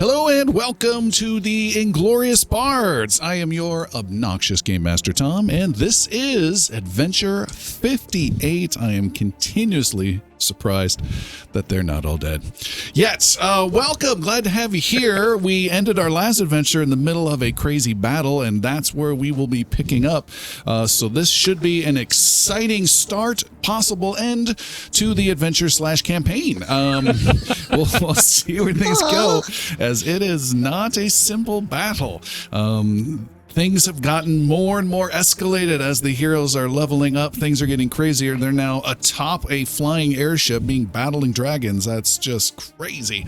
Hello and welcome to the Inglorious Bards. I am your obnoxious Game Master Tom, and this is Adventure 58. I am continuously surprised that they're not all dead yet. Welcome, glad to have you here. We ended our last adventure in the middle of a crazy battle, and that's where we will be picking up. So this should be an exciting start, possible end to the adventure/campaign. We'll see where things go, as it is not a simple battle. Things have gotten more and more escalated as the heroes are leveling up. Things are getting crazier. They're now atop a flying airship being battling dragons. That's just crazy.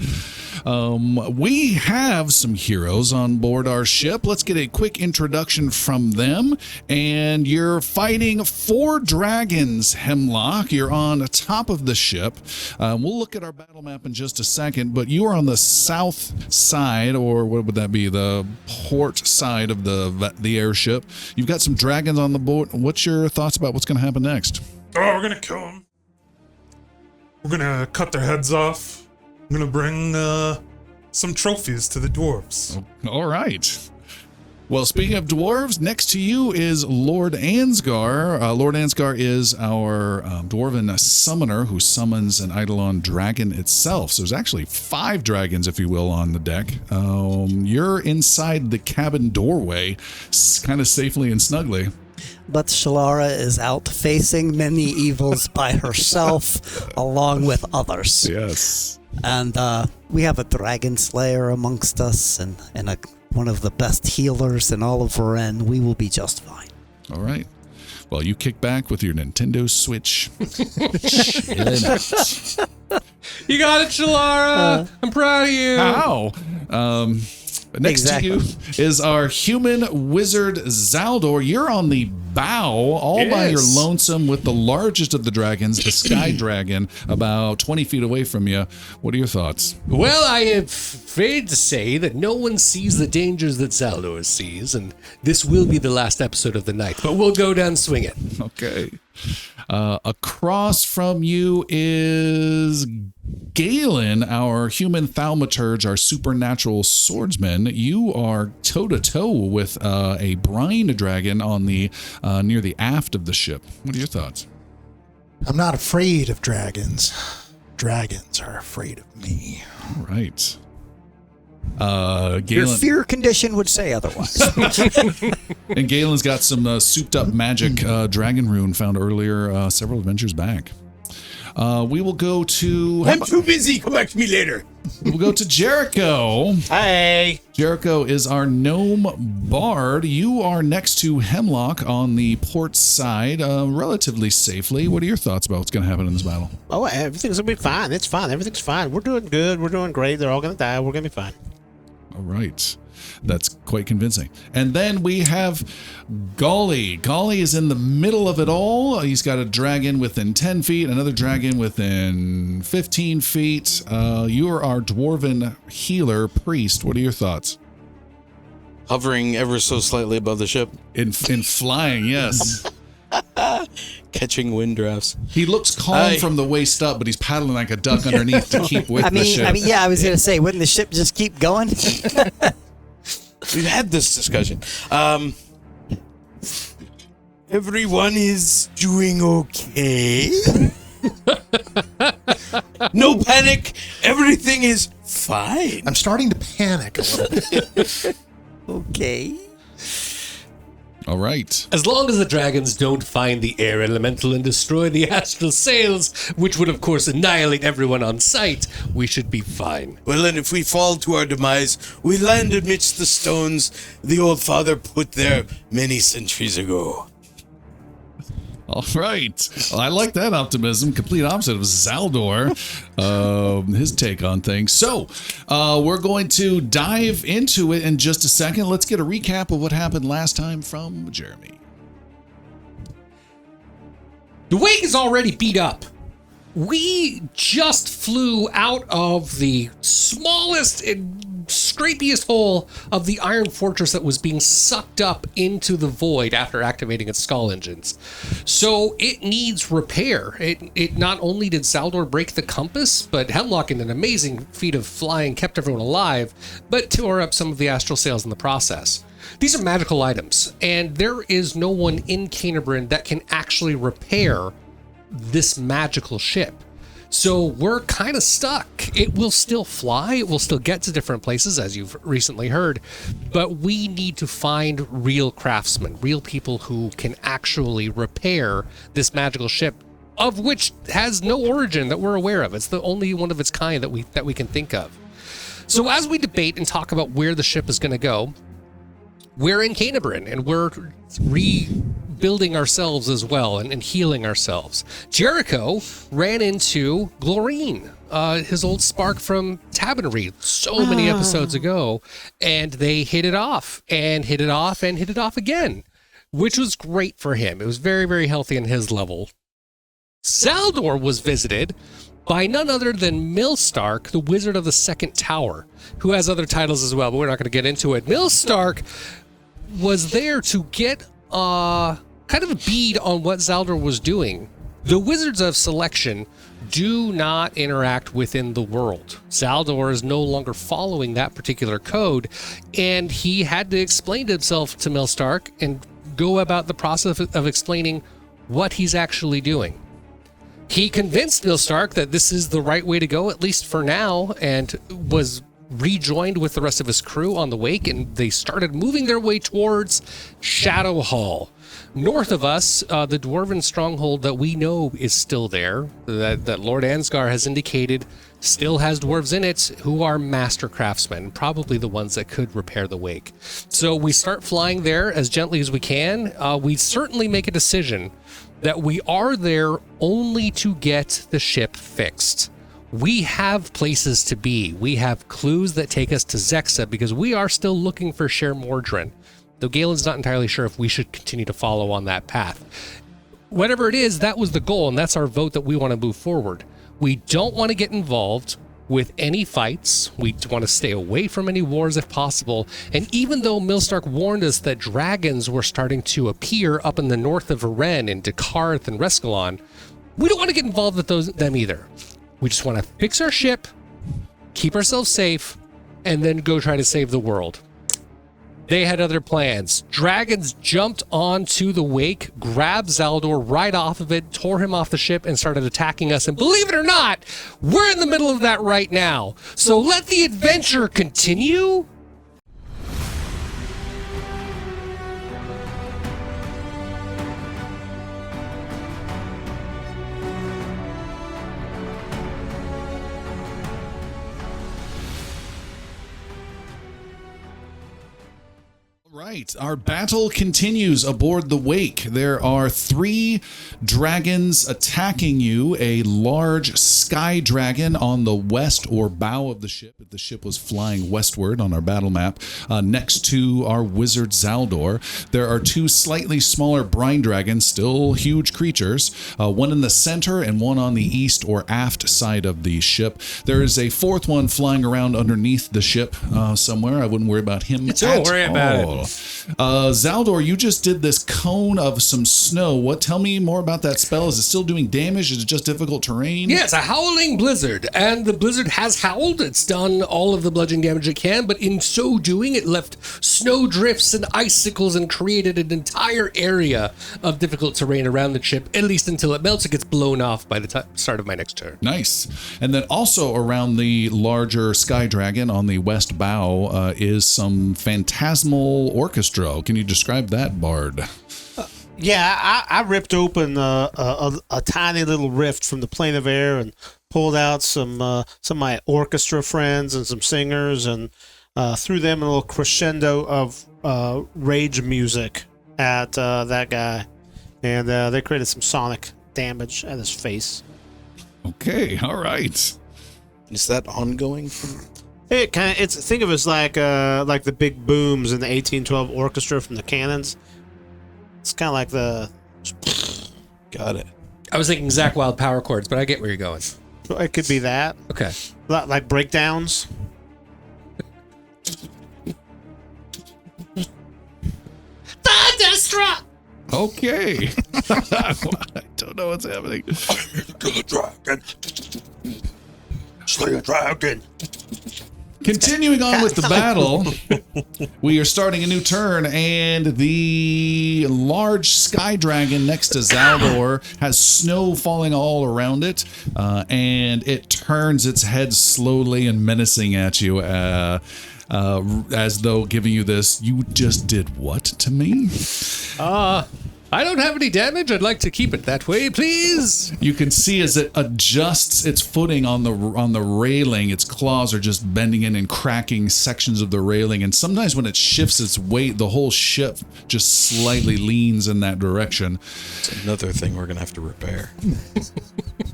We have some heroes on board our ship. Let's get a quick introduction from them. And you're fighting 4 dragons, Hemlock. You're on the top of the ship. We'll look at our battle map in just a second, but you are on the south side, or what would that be? The port side of the airship. You've got some dragons on the board. What's your thoughts about what's going to happen next? Oh, we're going to kill them. We're going to cut their heads off. I'm going to bring some trophies to the dwarves. All right. Well, speaking of dwarves, next to you is Lord Ansgar. Lord Ansgar is our dwarven summoner who summons an Eidolon dragon itself. So there's actually 5 dragons, if you will, on the deck. You're inside the cabin doorway, kind of safely and snugly. But Shalara is out facing many evils by herself, along with others. Yes. And we have a dragon slayer amongst us, and one of the best healers in all of Varen. We will be just fine. All right. Well, you kick back with your Nintendo Switch. You got it, Shalara. I'm proud of you. How? Next to you is our human wizard Zaldor. You're on the bow, all by your lonesome, with the largest of the dragons, the sky dragon, about 20 feet away from you. What are your thoughts? Well, I am afraid to say that no one sees the dangers that Zaldor sees, and this will be the last episode of the night, but we'll go down swinging. Okay. Across from you is Galen, our human thaumaturge, our supernatural swordsman. You are toe-to-toe with a brine dragon on the near the aft of the ship. What are your thoughts? I'm not afraid of dragons. Dragons are afraid of me. All right. Your Galen, fear condition would say otherwise. and Galen's got some souped-up magic dragon rune found earlier, several adventures back. We will go to... I'm too busy. Come back to me later. We'll go to Jericho. Hey. Jericho is our gnome bard. You are next to Hemlock on the port side, relatively safely. What are your thoughts about what's going to happen in this battle? Oh, everything's going to be fine. It's fine. Everything's fine. We're doing good. We're doing great. They're all going to die. We're going to be fine. All right. That's quite convincing. And then we have Goli. Goli is in the middle of it all. He's got a dragon within 10 feet, another dragon within 15 feet. You are our dwarven healer priest. What are your thoughts? Hovering ever so slightly above the ship. In flying, yes. Catching wind drafts. He looks calm from the waist up, but he's paddling like a duck underneath to keep with the ship. I was going to say, wouldn't the ship just keep going? We've had this discussion. Everyone is doing okay. No panic. Everything is fine. I'm starting to panic a little bit. Okay. All right. As long as the dragons don't find the air elemental and destroy the astral sails, which would of course annihilate everyone on sight, we should be fine. Well, and if we fall to our demise, we land amidst the stones the old father put there many centuries ago. All right. Well, I like that optimism. Complete opposite of Zaldor, his take on things. So we're going to dive into it in just a second. Let's get a recap of what happened last time from Jeremy. The wake is already beat up. We just flew out of the smallest and scrapiest hole of the iron fortress that was being sucked up into the void after activating its skull engines. So it needs repair. It not only did Zaldor break the compass, but Hemlock, in an amazing feat of flying, kept everyone alive, but tore up some of the astral sails in the process. These are magical items, and there is no one in Canterbury that can actually repair this magical ship. So we're kind of stuck. It will still fly, it will still get to different places, as you've recently heard, but we need to find real craftsmen, real people who can actually repair this magical ship, of which has no origin that we're aware of. It's the only one of its kind that we can think of. So as we debate and talk about where the ship is going to go, we're in Canterbury, and we're rebuilding ourselves as well and healing ourselves. Jericho ran into Glorine, his old spark from Tabernary, so many episodes ago, and they hit it off and hit it off and hit it off again, which was great for him. It was very, very healthy in his level. Zaldor was visited by none other than Millstark, the Wizard of the Second Tower, who has other titles as well, but we're not going to get into it. Millstark was there to get kind of a bead on what Zaldor was doing. The Wizards of Selection do not interact within the world. Zaldor is no longer following that particular code, and he had to explain himself to Millstark and go about the process of explaining what he's actually doing. He convinced Millstark that this is the right way to go, at least for now, and was rejoined with the rest of his crew on the wake, and they started moving their way towards Shadow Hall. North of us, the dwarven stronghold that we know is still there, that Lord Ansgar has indicated still has dwarves in it who are master craftsmen, probably the ones that could repair the wake. So we start flying there as gently as we can. We certainly make a decision that we are there only to get the ship fixed. We have places to be. We have clues that take us to Zexa because we are still looking for Sher Mordrin, though Galen's not entirely sure if we should continue to follow on that path. Whatever it is, that was the goal, and that's our vote that we want to move forward. We don't want to get involved with any fights. We want to stay away from any wars if possible. And even though Millstark warned us that dragons were starting to appear up in the north of Aren in Dakarth and Rescalon, we don't want to get involved with them either. We just want to fix our ship, keep ourselves safe, and then go try to save the world. They had other plans. Dragons jumped onto the wake, grabbed Zaldor right off of it, tore him off the ship, and started attacking us. And believe it or not, we're in the middle of that right now. So let the adventure continue. Right, our battle continues aboard the Wake. There are 3 dragons attacking you, a large sky dragon on the west or bow of the ship. The ship was flying westward on our battle map, next to our wizard Zaldor. There are 2 slightly smaller brine dragons, still huge creatures, one in the center and one on the east or aft side of the ship. There is a 4th one flying around underneath the ship somewhere. I wouldn't worry about him Don't worry about it. Zaldor, you just did this cone of some snow. Tell me more about that spell. Is it still doing damage? Is it just difficult terrain? Yeah, it's a howling blizzard, and the blizzard has howled. It's done all of the bludgeoning damage it can, but in so doing, it left snow drifts and icicles and created an entire area of difficult terrain around the ship, at least until it melts. It gets blown off by the start of my next turn. Nice. And then also around the larger sky dragon on the west bow is some phantasmal orchestra. Can you describe that, Bard? Yeah, I ripped open a tiny little rift from the plane of air and pulled out some of my orchestra friends and some singers and threw them a little crescendo of rage music at that guy, and they created some sonic damage at his face. Okay, all right. Is that ongoing? Think of it as like the big booms in the 1812 orchestra from the cannons. It's kind of like the. Got it. I was thinking Zach Wild power chords, but I get where you're going. It could be that. Okay. Like breakdowns. Thunderstruck! Okay. I don't know what's happening. Kill a dragon. Slay a dragon. Continuing on with the battle, we are starting a new turn, and the large sky dragon next to Zaldor has snow falling all around it, and it turns its head slowly and menacing at you, as though giving you this, "You just did what to me?" I don't have any damage. I'd like to keep it that way, please. You can see as it adjusts its footing on the railing, its claws are just bending in and cracking sections of the railing. And sometimes when it shifts its weight, the whole ship just slightly leans in that direction. It's another thing we're going to have to repair.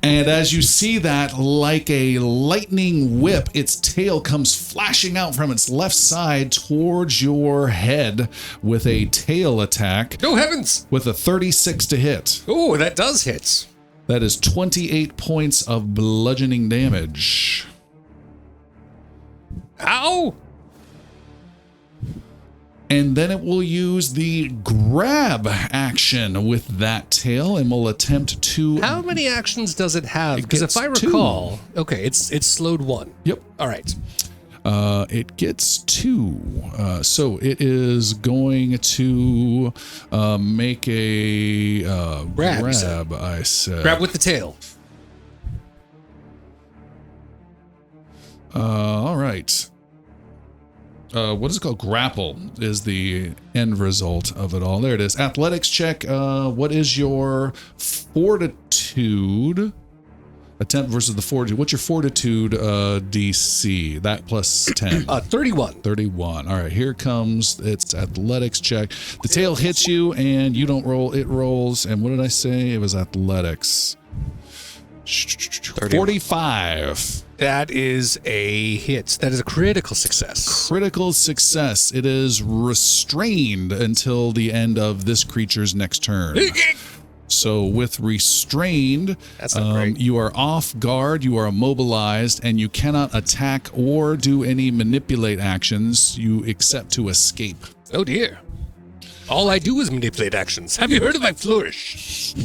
And as you see that, like a lightning whip, its tail comes flashing out from its left side towards your head with a tail attack. No heavens! With a 36 to hit. Oh, that does hit. That is 28 points of bludgeoning damage. Ow! And then it will use the grab action with that tail and will attempt to... How many actions does it have? It Because if gets I recall... Okay, it's slowed 1. Yep. All right. It gets 2. So it is going to make a Grab, I said. Grab with the tail. All right. What is it called? Grapple is the end result of it all. There it is. Athletics check. What is your fortitude? Attempt versus the fortitude. What's your fortitude DC? That plus 10. 31. 31. All right, here comes its athletics check. The tail hits you and you don't roll. It rolls. And what did I say? It was athletics. 45. That is a hit. That is a critical success. Critical success. It is restrained until the end of this creature's next turn. So with restrained, That's not great. you are off guard, you are immobilized, and you cannot attack or do any manipulate actions you except to escape. Oh dear. All I do is manipulate actions. Have you heard of my flourish?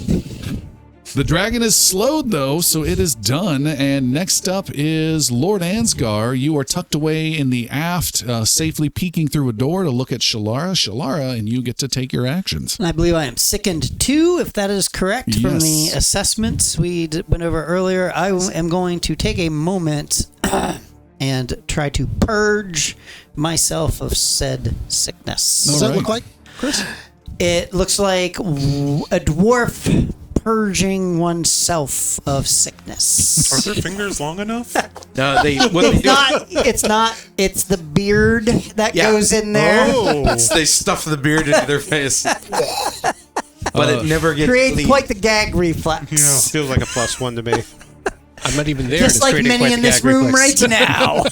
The dragon is slowed, though, so it is done. And next up is Lord Ansgar. You are tucked away in the aft, safely peeking through a door to look at Shalara. Shalara, and you get to take your actions. And I believe I am sickened 2, if that is correct, from the Yes. assessments we went over earlier. I am going to take a moment and try to purge myself of said sickness. What does that look like, Chris? It looks like a dwarf purging oneself of sickness. Are their fingers long enough? No, It's not. It's the beard that goes in there. they stuff the beard into their face. But it never gets Creates clean. quite the gag reflex. Feels like a +1 to me. I'm not even there. Just It's like creating many quite in the this gag room reflex. right now.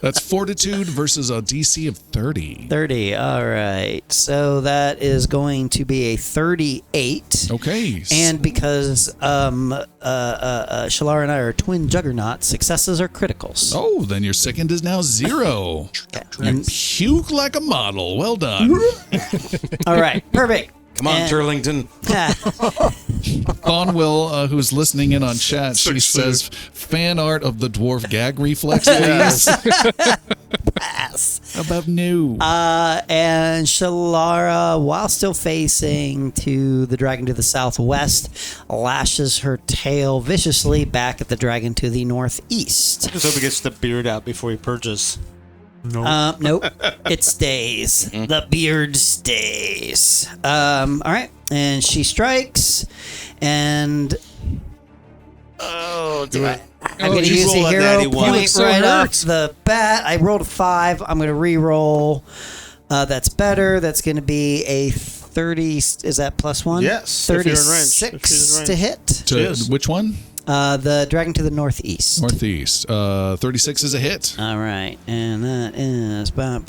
That's fortitude versus a DC of 30. 30. All right. So that is going to be a 38. Okay. And because Shalar and I are twin juggernauts, successes are criticals. Oh, then your second is now 0. You And- puke like a model. Well done. all right. Perfect. Come on, And- Turlington. Thonwill, who's listening in on chat, she says, fan art of the dwarf gag reflex, please. Pass. How about new? And Shalara, while still facing to the dragon to the southwest, lashes her tail viciously back at the dragon to the northeast. Just hope he gets the beard out before he purges. No. Nope. It stays. The beard stays. All right. And she strikes. And I'm going to you use roll a a hero natty one. point So right hurt. off the bat. I rolled a 5. I'm going to re-roll. That's better. That's going to be a 30. Is that +1? Yes, if you're in range. If 36 she's in to range. hit. To yes. which one? The dragon to the northeast. Northeast. 36 is a hit. All right, and that is oh,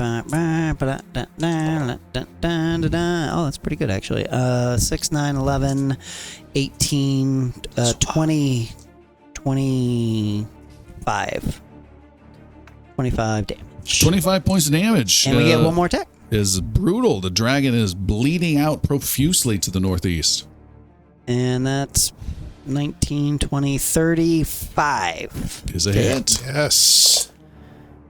that's pretty good actually. 6, 9, 11, 18, 20, 25. 25 damage. 25 points of damage. And we get one more attack. Is brutal. The dragon is bleeding out profusely to the northeast. And that's 19, 20, 35. Is a hit. Yes.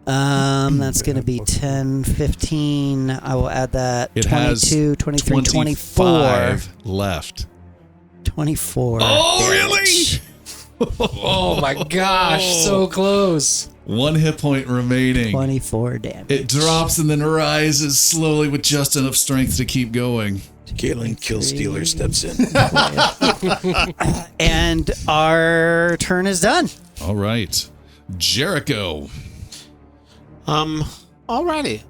That's going to be 10, 15. I will add that. It 22, has 23, 24. 25 left. 24. Oh, damage. Oh my gosh, so close. 1 hit point remaining. 24 damage. It drops and then rises slowly with just enough strength to keep going. Galen Killstealer steps in. And our turn is done. All right. Jericho. Alrighty.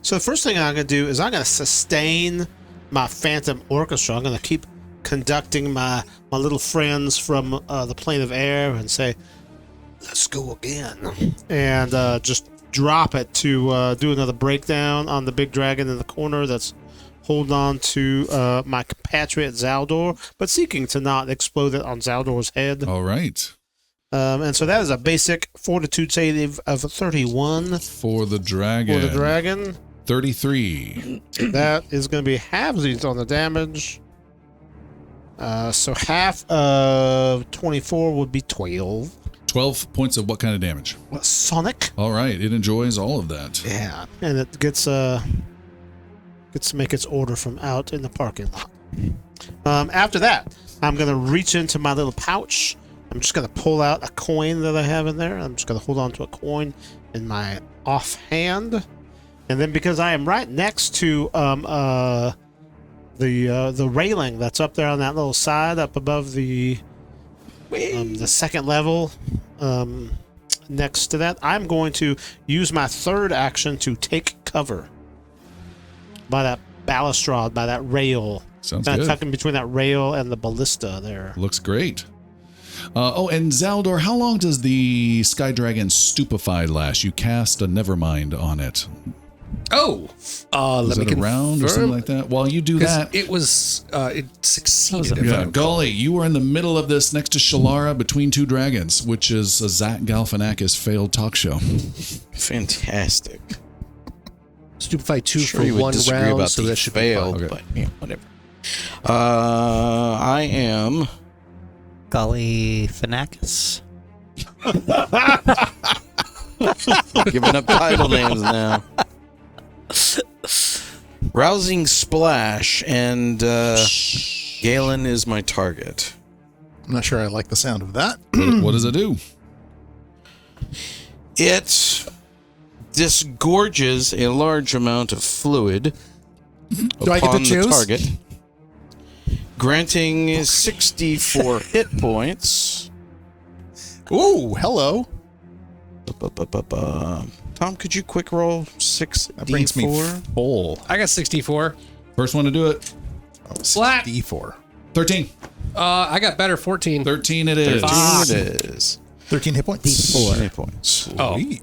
So the first thing I'm gonna do is I'm gonna sustain my Phantom Orchestra. I'm gonna keep conducting my little friends from the plane of air and say, "Let's go again," and just drop it to do another breakdown on the big dragon in the corner that's holding on to my compatriot Zaldor, but seeking to not explode it on Zaldor's head. All right. And so that is a basic fortitude save of 31 For the dragon. for the dragon. 33. That is going to be halvesies on the damage. So half of 24 would be 12. 12 points of what kind of damage? Sonic. All right. It enjoys all of that. Yeah, and it gets to make its order from out in the parking lot. After that, I'm going to reach into my little pouch. I'm just going to pull out a coin that I have in there. I'm just going to hold on to a coin in my offhand. And then because I am right next to the railing that's up there on that little side up above the second level, next to that, I'm going to use my third action to take cover by that balustrade, by that rail. Sounds Kind of good. tucking between that rail and the ballista there. Looks great. And Zaldor, how long does the Sky Dragon Stupefied last? You cast a Nevermind on it. Oh, Is let me it a round or something confirm. like that? While you do 'Cause that, it was it succeeded. That was if I yeah, recall. Goli, you were in the middle of this next to Shalara between two dragons, which is a Zach Galifianakis failed talk show. Fantastic. Stupefy 2 Sure for you would one disagree round, about so the that should be failed, fine. Okay. but yeah, whatever. I am Goli Fanakis. giving up title names now. Rousing Splash, and Galen is my target. I'm not sure I like the sound of that. What does it do? It disgorges a large amount of fluid Do I get to upon the choose? target, granting 64 hit points. Ooh, hello. Tom, could you quick roll 6d4? That brings me full. I got 64. First one to do it. Flat. D4. 13. I got better 14. 13 it is. 13 it is. 13 hit points. D4. Hit points. Oh, Sweet.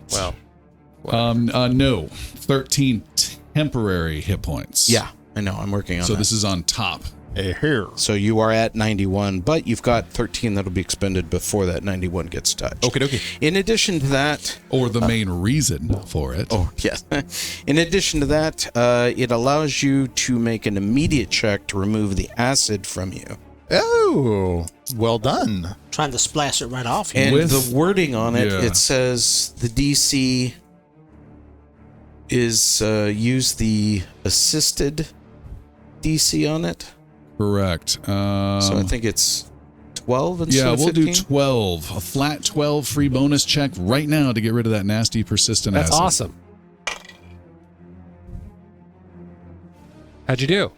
well. No. 13 temporary hit points. Yeah, I know. I'm working on So that. this is on top. Here. So you are at 91, but you've got 13 that'll be expended before that 91 gets touched. Okay. In addition to that, Or the main reason for it. oh yes, in addition to that, it allows you to make an immediate check to remove the acid from you. Oh, well done. Trying to splash it right off here. And With- the wording on it, yeah. it says the DC is use the assisted DC on it. Correct. So I think it's 12 instead Yeah, of we'll 15? do 12. A flat 12 free bonus check right now to get rid of that nasty persistent That's acid. awesome. How'd you do?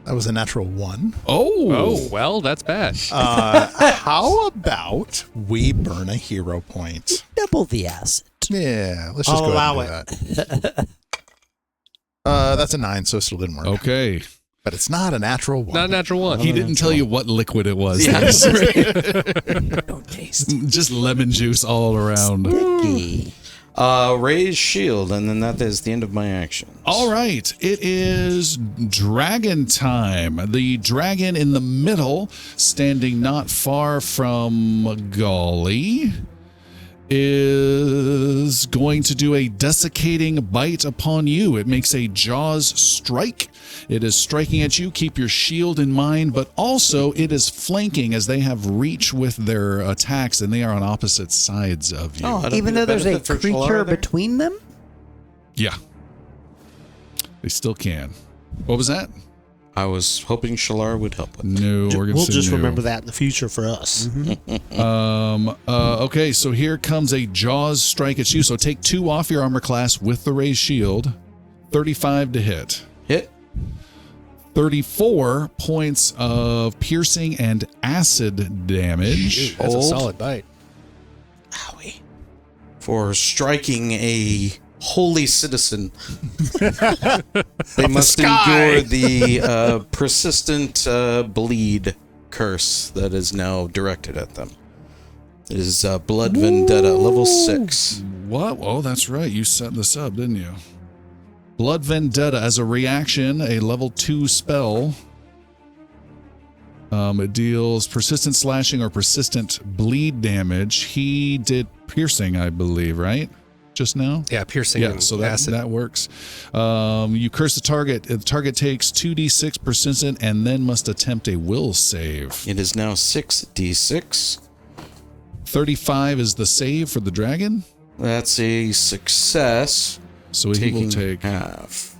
That was a natural 1. Oh, well, that's bad. How about we burn a hero point? Double the acid. Yeah, let's just I'll go allow ahead and do that. That's a 9, so it still didn't work. Okay. But it's not a natural 1. Not a natural one. He didn't tell you what liquid it was. Yes. Don't taste. Just lemon juice all around. Sticky. Raise shield, and then that is the end of my action. All right, it is dragon time. The dragon in the middle, standing not far from Goli, is going to do a desiccating bite upon you. It makes a jaws strike. It is striking at you. Keep your shield in mind, but also it is flanking as they have reach with their attacks, and they are on opposite sides of you. Oh, Even though there's a creature between them? Yeah. They still can. What was that? I was hoping Shalar would help with. No, we're gonna We'll say just no. remember that in the future for us. Okay, so here comes a jaws strike at you. So take 2 off your armor class with the raised shield. 35 to hit. Hit. 34 points of piercing and acid damage. That's a solid bite. Owie. For striking a holy citizen. They must endure the persistent bleed curse that is now directed at them. It is Blood Vendetta, level 6. What? Oh, that's right. You set this up, didn't you? Blood Vendetta, as a reaction, a level 2 spell. It deals persistent slashing or persistent bleed damage. He did piercing, I believe, right? Just now? Yeah, piercing. Yeah, and so acid. that works. You curse the target. The target takes 2d6 persistent and then must attempt a will save. It is now 6d6. 35 is the save for the dragon. That's a success. So he will take half.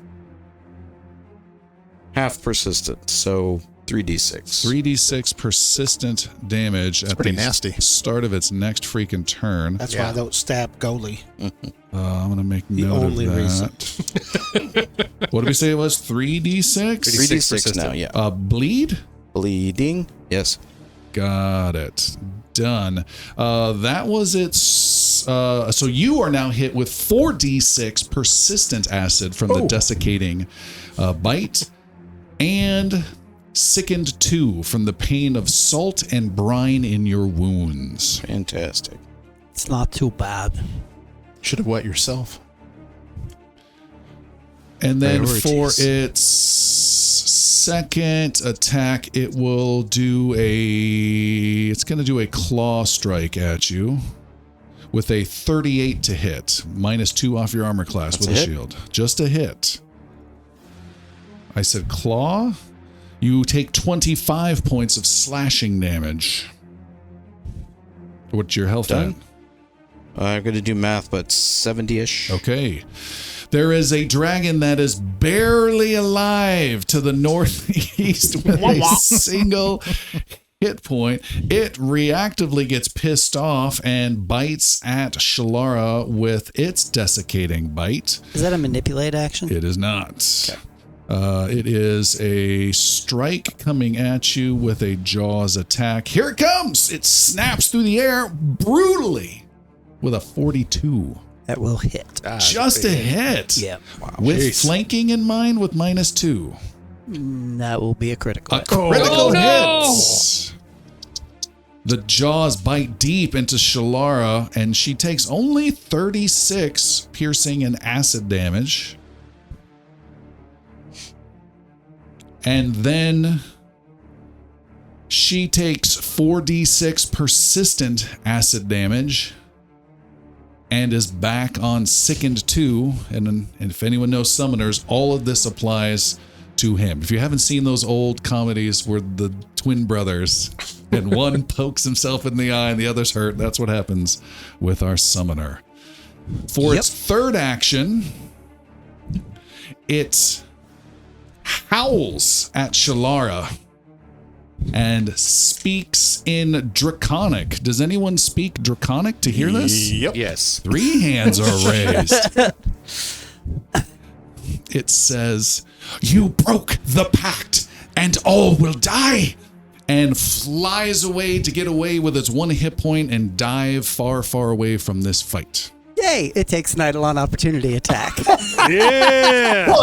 Half persistent, so 3d6. 3d6 persistent damage at pretty the nasty. start of its next freaking turn. That's why I don't stab Goli. I'm going to make The note only of reason. that. What did we say it was? 3d6? 3d6 now, yeah. Bleed? Bleeding, yes. Got it. Done. That was its. So you are now hit with 4d6 persistent acid from the desiccating bite, and sickened 2 from the pain of salt and brine in your wounds. Fantastic. It's not too bad. Should have wet yourself. And then for Priorities. its second attack, it will do it's going to do a claw strike at you with a 38 to hit, minus 2 off your armor class That's with a a hit. shield. Just a hit. I said claw. You take 25 points of slashing damage. What's your health Done. I'm going to do math, but 70-ish. at? Okay. There is a dragon that is barely alive to the northeast with a single hit point. It reactively gets pissed off and bites at Shalara with its desiccating bite. Is that a manipulate action? It is not. It is a strike coming at you with a jaws attack. Here it comes! It snaps through the air brutally with a 42. That will hit. Just a hit. Yeah. With flanking in mind with minus 2. That will be a critical. A critical hit. The jaws bite deep into Shalara, and she takes only 36 piercing and acid damage. And then she takes 4d6 persistent acid damage and is back on sickened 2. And if anyone knows summoners, all of this applies to him. If you haven't seen those old comedies where the twin brothers and one pokes himself in the eye and the other's hurt, that's what happens with our summoner. For its third action, it howls at Shalara and speaks in Draconic. Does anyone speak Draconic to hear this? Yep. Yes. 3 hands are raised. It says, "You broke the pact and all will die," and flies away to get away with its 1 hit point and dive far, far away from this fight. Yay! It takes an Eidolon opportunity attack. Yeah.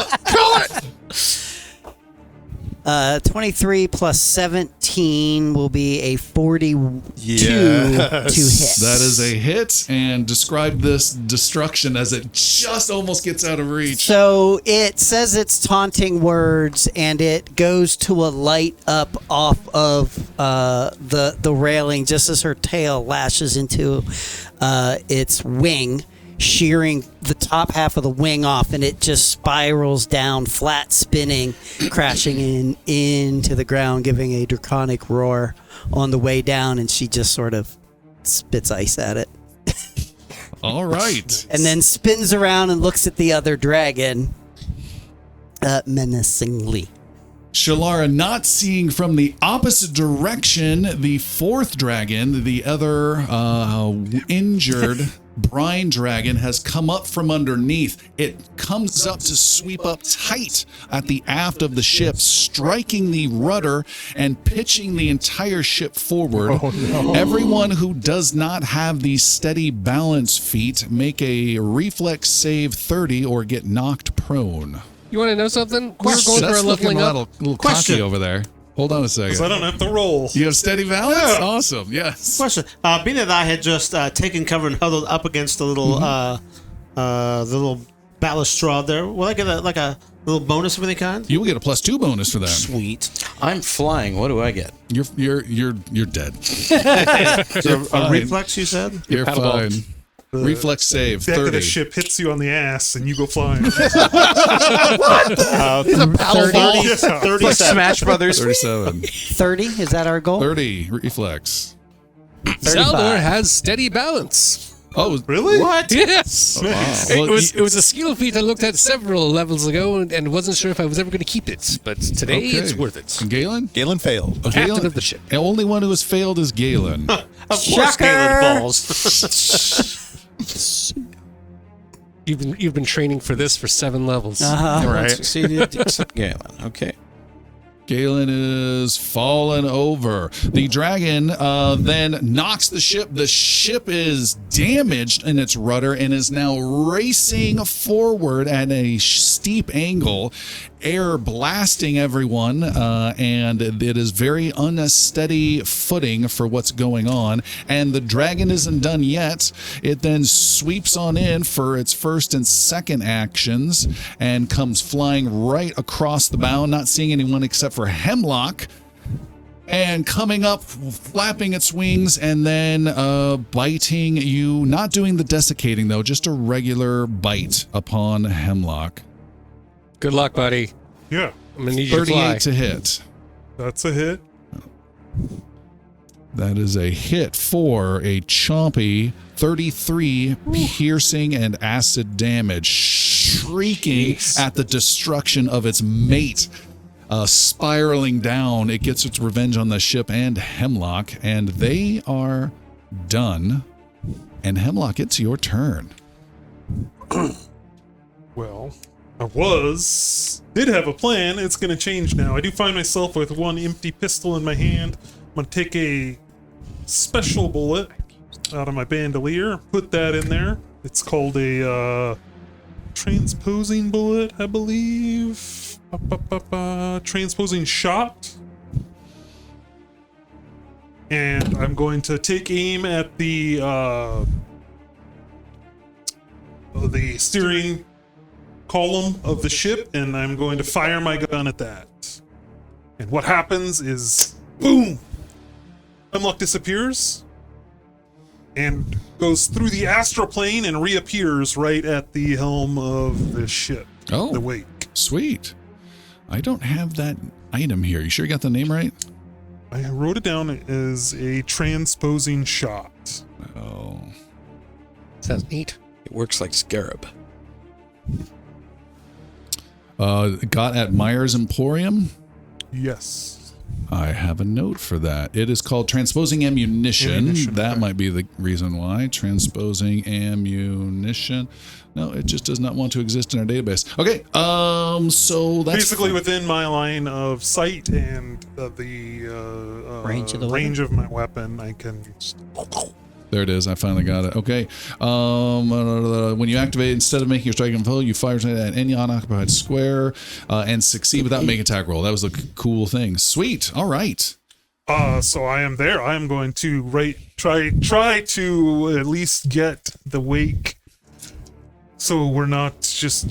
23 plus 17 will be a 42 to hit. That is a hit, and describe this destruction as it just almost gets out of reach. So it says its taunting words, and it goes to a light up off of the railing just as her tail lashes into its wing, shearing the top half of the wing off, and it just spirals down, flat spinning, crashing into the ground, giving a draconic roar on the way down, and she just sort of spits ice at it. All right. And then spins around and looks at the other dragon menacingly. Shalara, not seeing from the opposite direction, the fourth dragon, the other injured brine dragon, has come up from underneath. It comes up to sweep up tight at the aft of the ship, striking the rudder and pitching the entire ship forward. Oh, no. Everyone who does not have the steady balance feat, make a reflex save 30 or get knocked prone. You want to know something? Question. We're going for a looking leveling a up. little cocky over there. Hold on a second. Because I don't have to roll. You have steady balance? Yeah. Awesome, yes. Question. Being that I had just taken cover and huddled up against the little balustrade there, will I get a little bonus of any kind? You will get a +2 bonus for that. Sweet. I'm flying. What do I get? You're dead. So a reflex, you said? You're fine. Reflex save Deck of 30. the ship hits you on the ass and you go flying. He's a paddle 37. Smash Brothers. 37. 30, is that our goal? 30 reflex. Saldor has steady balance. Oh, Really? What? Yes. wow. It was a skill feat I looked at several levels ago and wasn't sure if I was ever going to keep it, but today it's worth it. Galen? Galen failed. Oh, Captain of the ship. The only one who has failed is Galen. Of course, Galen falls. You've been training for this for 7 levels. Everyone succeeded except Galen. Okay. Galen is fallen over. The dragon then knocks the ship. The ship is damaged in its rudder and is now racing forward at a steep angle, air blasting everyone, and it is very unsteady footing for what's going on. And the dragon isn't done yet. It then sweeps on in for its first and second actions and comes flying right across the bow, not seeing anyone except for Hemlock, and coming up, flapping its wings, and then biting you, not doing the desiccating though, just a regular bite upon Hemlock. Good luck, buddy. Yeah, I'm going to need you to fly. 38 to hit. that's a hit. That is a hit for a chompy 33 piercing and acid damage, shrieking at the destruction of its mate. Spiraling down, it gets its revenge on the ship and Hemlock, and they are done. And Hemlock, it's your turn. Well, did have a plan. It's going to change now. I do find myself with one empty pistol in my hand. I'm going to take a special bullet out of my bandolier, put that in there. It's called a transposing bullet, I believe. Transposing shot. And I'm going to take aim at the steering column of the ship, and I'm going to fire my gun at that. And what happens is, boom! Hemlock disappears and goes through the astral plane and reappears right at the helm of the ship. Oh, the wake. Sweet. I don't have that item here. You sure you got the name right? I wrote it down as a transposing shot. Oh. Sounds neat. It works like Scarab. Got at Myers Emporium. Yes. I have a note for that. It is called transposing ammunition. That okay. might be the reason why. Transposing ammunition. No, it just does not want to exist in our database. Okay, so that's basically within my line of sight and the range of my weapon. I can. There it is. I finally got it. Okay. When you activate, instead of making your striking foe, you fire at any unoccupied square and succeed without making attack roll. That was a cool thing. Sweet. All right. So I am there. I am going to try to at least get the wake, so we're not just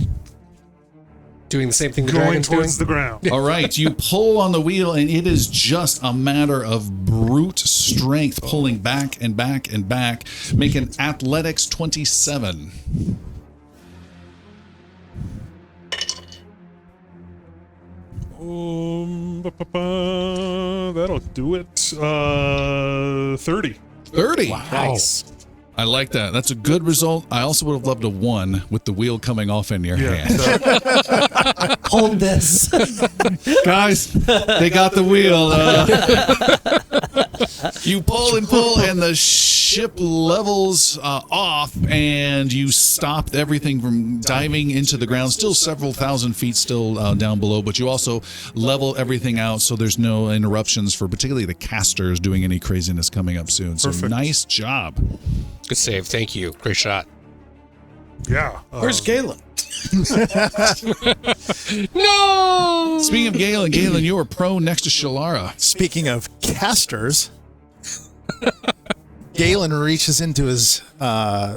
Doing the same thing the going dragon's doing? towards the ground. All right, you pull on the wheel, and it is just a matter of brute strength, pulling back and back and back. Make an athletics 27. That'll do it. 30. 30. Nice. I like that. That's a good result. I also would have loved a 1 with the wheel coming off in your hand. Hold this. Guys, they got the wheel. You pull and pull, and the ship levels off, and you stop everything from diving into the ground. Still several thousand feet still down below, but you also level everything out so there's no interruptions for particularly the casters doing any craziness coming up soon. So Perfect. nice job. Good save. Thank you. Great shot. Yeah. Where's Galen? No! Speaking of Galen, you are prone next to Shalara. Speaking of casters, Galen reaches into his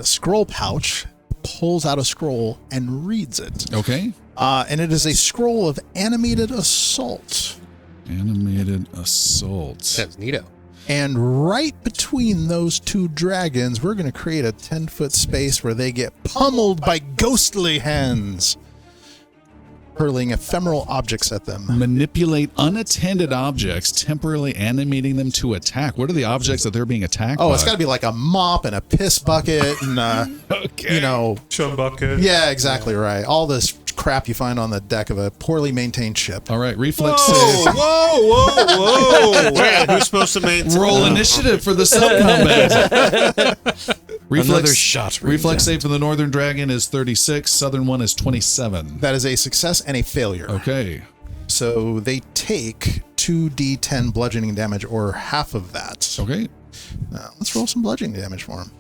scroll pouch, pulls out a scroll, and reads it. Okay. And it is a scroll of animated assault. Animated assault. Sounds neato. And right between those two dragons, we're going to create a 10-foot space where they get pummeled by ghostly hands, hurling ephemeral objects at them. Manipulate unattended objects, temporarily animating them to attack. What are the objects that they're being attacked by? Oh, it's got to be like a mop and a piss bucket and, Okay. you know. Chum bucket. Yeah, exactly right. All this crap you find on the deck of a poorly maintained ship. All right, reflex Whoa, save. whoa. Wait, who's supposed to maintain? Roll initiative for the sub-combat. Another shot. Reflex save for the northern dragon is 36. Southern one is 27. That is a success and a failure. Okay. So they take 2d10 bludgeoning damage, or half of that. Okay. Now, let's roll some bludgeoning damage for him.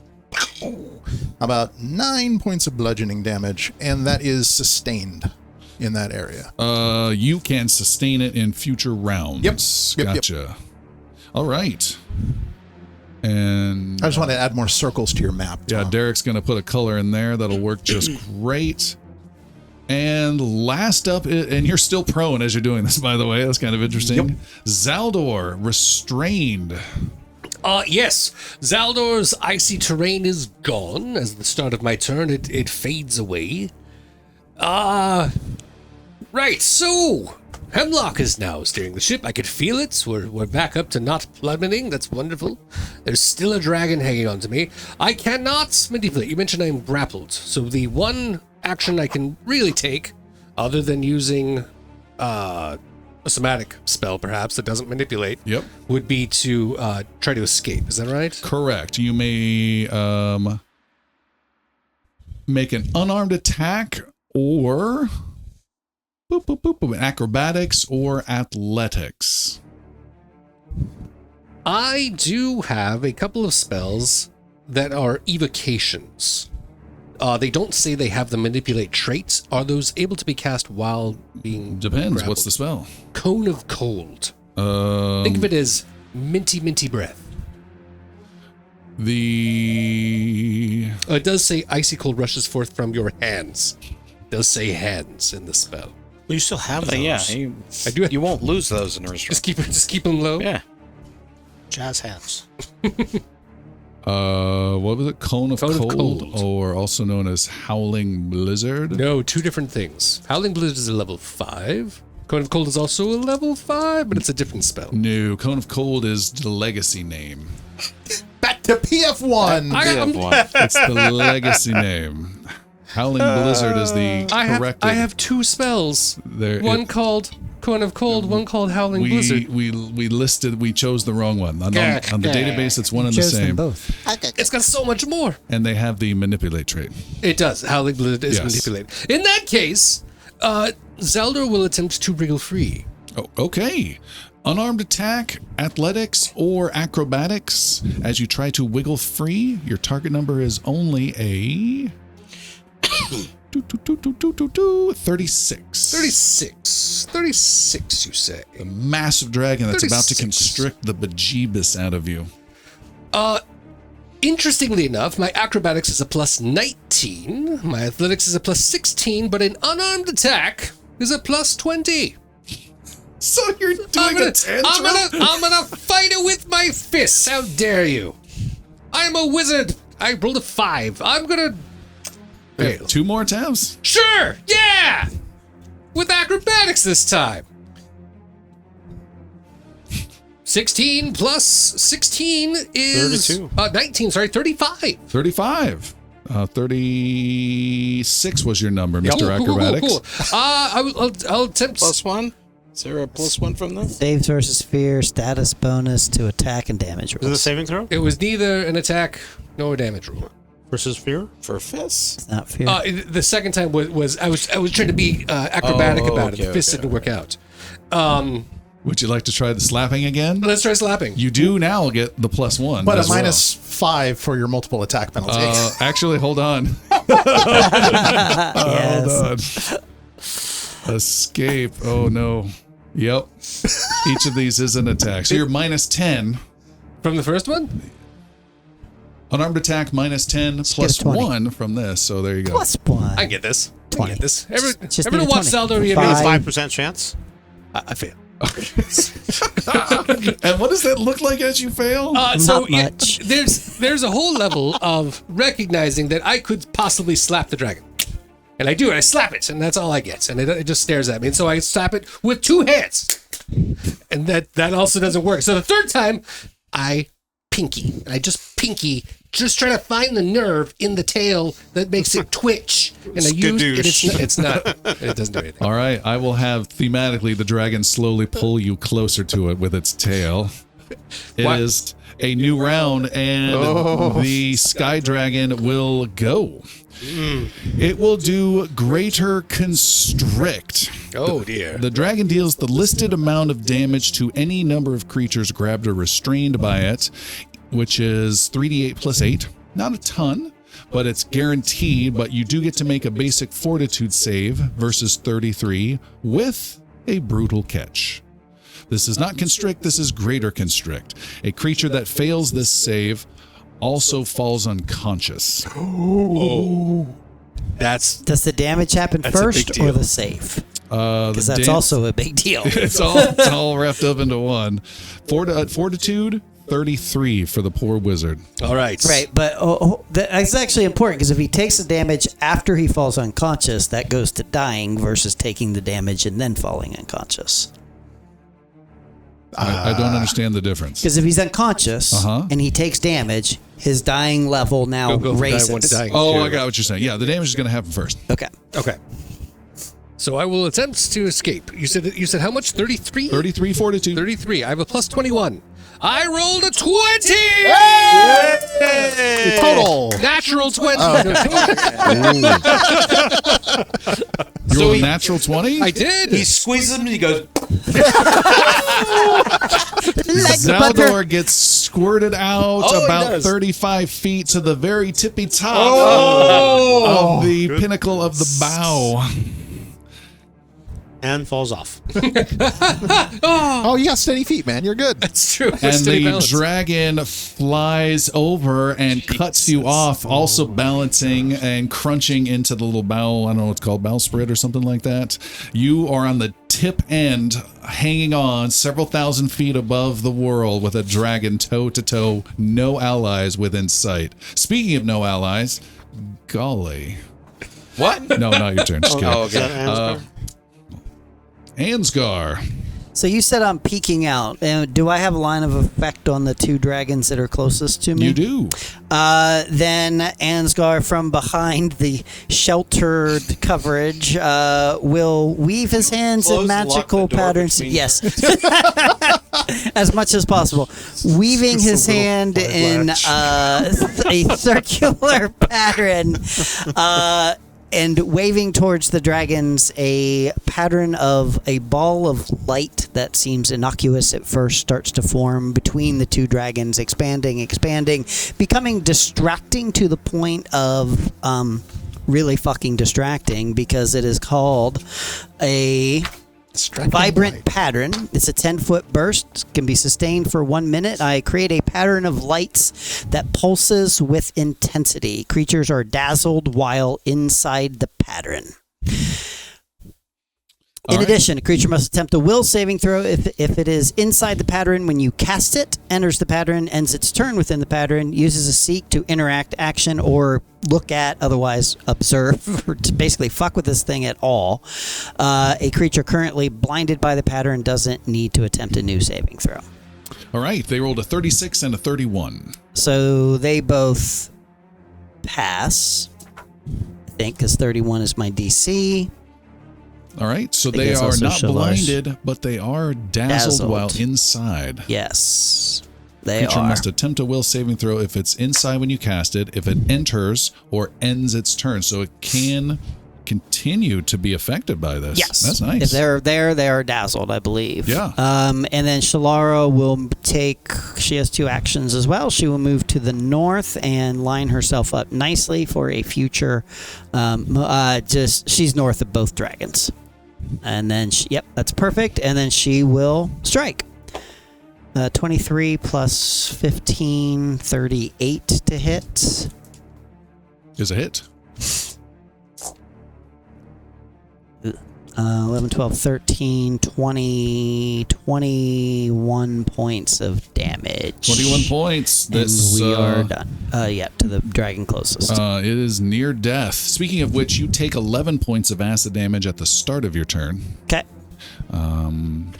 About 9 points of bludgeoning damage, and that is sustained in that area. You can sustain it in future rounds. Yep. Gotcha. All right. And I just want to add more circles to your map. yeah, Tom. Derek's going to put a color in there. That'll work just great. And last up, and you're still prone as you're doing this, by the way. That's kind of interesting. Yep. Zaldor, restrained. Yes. Zaldor's icy terrain is gone. As the start of my turn, it fades away. Right, so Hemlock is now steering the ship. I could feel it. We're back up to not plummeting. That's wonderful. There's still a dragon hanging on to me. I cannot manipulate. You mentioned I'm grappled. So the one action I can really take, other than using a somatic spell perhaps that doesn't manipulate, Yep. would be to try to escape. Is that right? Correct. You may make an unarmed attack or acrobatics or athletics. I do have a couple of spells that are evocations. They don't say they have the manipulate traits. Are those able to be cast while being Depends. grappled? What's the spell? Cone of Cold. Think of it as minty breath. It does say icy cold rushes forth from your hands. It does say hands in the spell. Well, you still have those. Yeah, I do. you won't lose those in a restraint. Just keep them low. Yeah. Jazz hands. What was it? Cone of Cone of Cold, Cold. or also known as Howling Blizzard. No, two different things. Howling Blizzard is a level 5. Cone of Cold is also a level 5, but it's a different spell. No, Cone of Cold is the legacy name. Back to PF1. It's the legacy name. Howling Blizzard is the correct. I have two spells. One called Cone of Cold, one called Howling Blizzard. We chose the wrong one. On the database, it's one and the Chose them same. both. It's got so much more. And they have the manipulate trait. It does. Howling Blizzard is Yes. manipulated. In that case, Zelda will attempt to wriggle free. Oh, okay. Unarmed attack, athletics, or acrobatics. As you try to wiggle free, your target number is only a 36. 36, you say. A massive dragon that's about to 36. constrict the bejeebus out of you. Interestingly enough, my acrobatics is a plus 19, my athletics is a plus 16, but an unarmed attack is a plus 20. So you're doing a tantrum? I'm gonna fight it with my fists. How dare you? I'm a wizard. I rolled a 5. I'm gonna fail. 2 more attempts? Sure, yeah! With acrobatics this time. 16 plus 16 is 32. 19, sorry, 35. 35. 36 was your number, Mr. Acrobatics. Cool. I'll attempt. +1? Is there a +1 from this? Saves versus fear, status bonus to attack and damage Is it a rolls. saving throw It was neither an attack nor a damage roll. versus fear? For fists? Not fear. The second time was I was trying to be acrobatic about it. The fist didn't work out. Would you like to try the slapping again? Let's try slapping. You do now get the +1. But a as well. -5 for your multiple attack penalty. Actually, hold on. Yes. Hold on. Escape. Oh, no. Yep. Each of these is an attack. So you're -10. From the first one? Unarmed attack -10 get plus a 20. 1 from this. So there you go. +1. I get this. 20. I get this. Just Everyone need a watch 20. Zelda. You Five. know, 5% chance. I fail. And what does that look like as you fail? So Not much. there's a whole level of recognizing that I could possibly slap the dragon. And I do, and I slap it, and that's all I get. And it just stares at me. And so I slap it with 2 hands. And that also doesn't work. So the third time, I pinky. And I just pinky, just trying to find the nerve in the tail that makes it twitch. And I use it. It's not. It doesn't do anything. All right. I will have thematically the dragon slowly pull you closer to it with its tail. It What? is a new round, and the sky dragon will go. It will do Greater Constrict. Oh, dear. The dragon deals the listed amount of damage to any number of creatures grabbed or restrained by it, which is 3d8 plus 8. Not a ton, but it's guaranteed, but you do get to make a basic fortitude save versus 33 with a brutal catch. This is not Constrict, this is Greater Constrict. A creature that fails this save also falls unconscious. Does the damage happen That's a big first deal. or the save? Because Because that's also a big deal. it's all wrapped up into one. Fortitude 33 for the poor wizard. All right. Right, but that's actually important because if he takes the damage after he falls unconscious, that goes to dying versus taking the damage and then falling unconscious. I don't understand the difference. Because if he's unconscious and he takes damage, his dying level now Go from raises. dying one to dying. Oh, two. I got what you're saying. Yeah, the damage is going to happen first. Okay. Okay. So I will attempt to escape. You said how much? 33? 33 fortitude. 33. I have a plus 21. I rolled a 20! Total. Natural 20. You rolled a natural 20? I did. He squeezes him and he goes, Zaldor gets squirted out Oh, he about does. 35 feet to the very tippy top of the pinnacle of the bow. And falls off. Oh, you got steady feet, man. You're good. It's true. And Steady the balance. dragon flies over and cuts you off, also balancing and crunching into the little bow. I don't know what it's called, bowsprit or something like that. You are on the tip end, hanging on several thousand feet above the world with a dragon toe to toe, no allies within sight. Speaking of no allies, Goli. what? No, not your turn. Just kidding. Oh, Is that okay. Ansgar? Ansgar. So you said I'm peeking out. Do I have a line of effect on the 2 dragons that are closest to me? You do. Then Ansgar, from behind the sheltered coverage, will weave his hands Close in and lock magical the door patterns. between Yes, as much as possible. Weaving his hand in a circular pattern. And waving towards the dragons a pattern of a ball of light that seems innocuous at first starts to form between the 2 dragons, expanding, becoming distracting to the point of really fucking distracting because it is called a vibrant pattern. It's a 10-foot burst, can be sustained for 1 minute. I create a pattern of lights that pulses with intensity. Creatures are dazzled while inside the pattern. In addition, a creature must attempt a will saving throw if it is inside the pattern when you cast it, enters the pattern, ends its turn within the pattern, uses a seek to interact action or look at, otherwise observe, or to basically fuck with this thing at all. A creature currently blinded by the pattern doesn't need to attempt a new saving throw. All right, they rolled a 36 and a 31. So they both pass, I think, because 31 is my DC. All right, so I they guess are also not Shalash. blinded, but they are dazzled while inside. Yes, they Creature are. must attempt a will saving throw if it's inside when you cast it, if it enters or ends its turn. So it can continue to be affected by this. Yes. That's nice. If they're there, they are dazzled, I believe. Yeah. And then Shalara will take, she has 2 actions as well. She will move to the north and line herself up nicely for a future, she's north of both dragons. And then, yep, that's perfect. And then she will strike. 23 plus 15, 38 to hit. Is a hit. 11, 12, 13, 20, 21 points of damage. 21 points. This, and we are done. Yeah, to the dragon closest. It is near death. Speaking of which, you take 11 points of acid damage at the start of your turn. Okay. And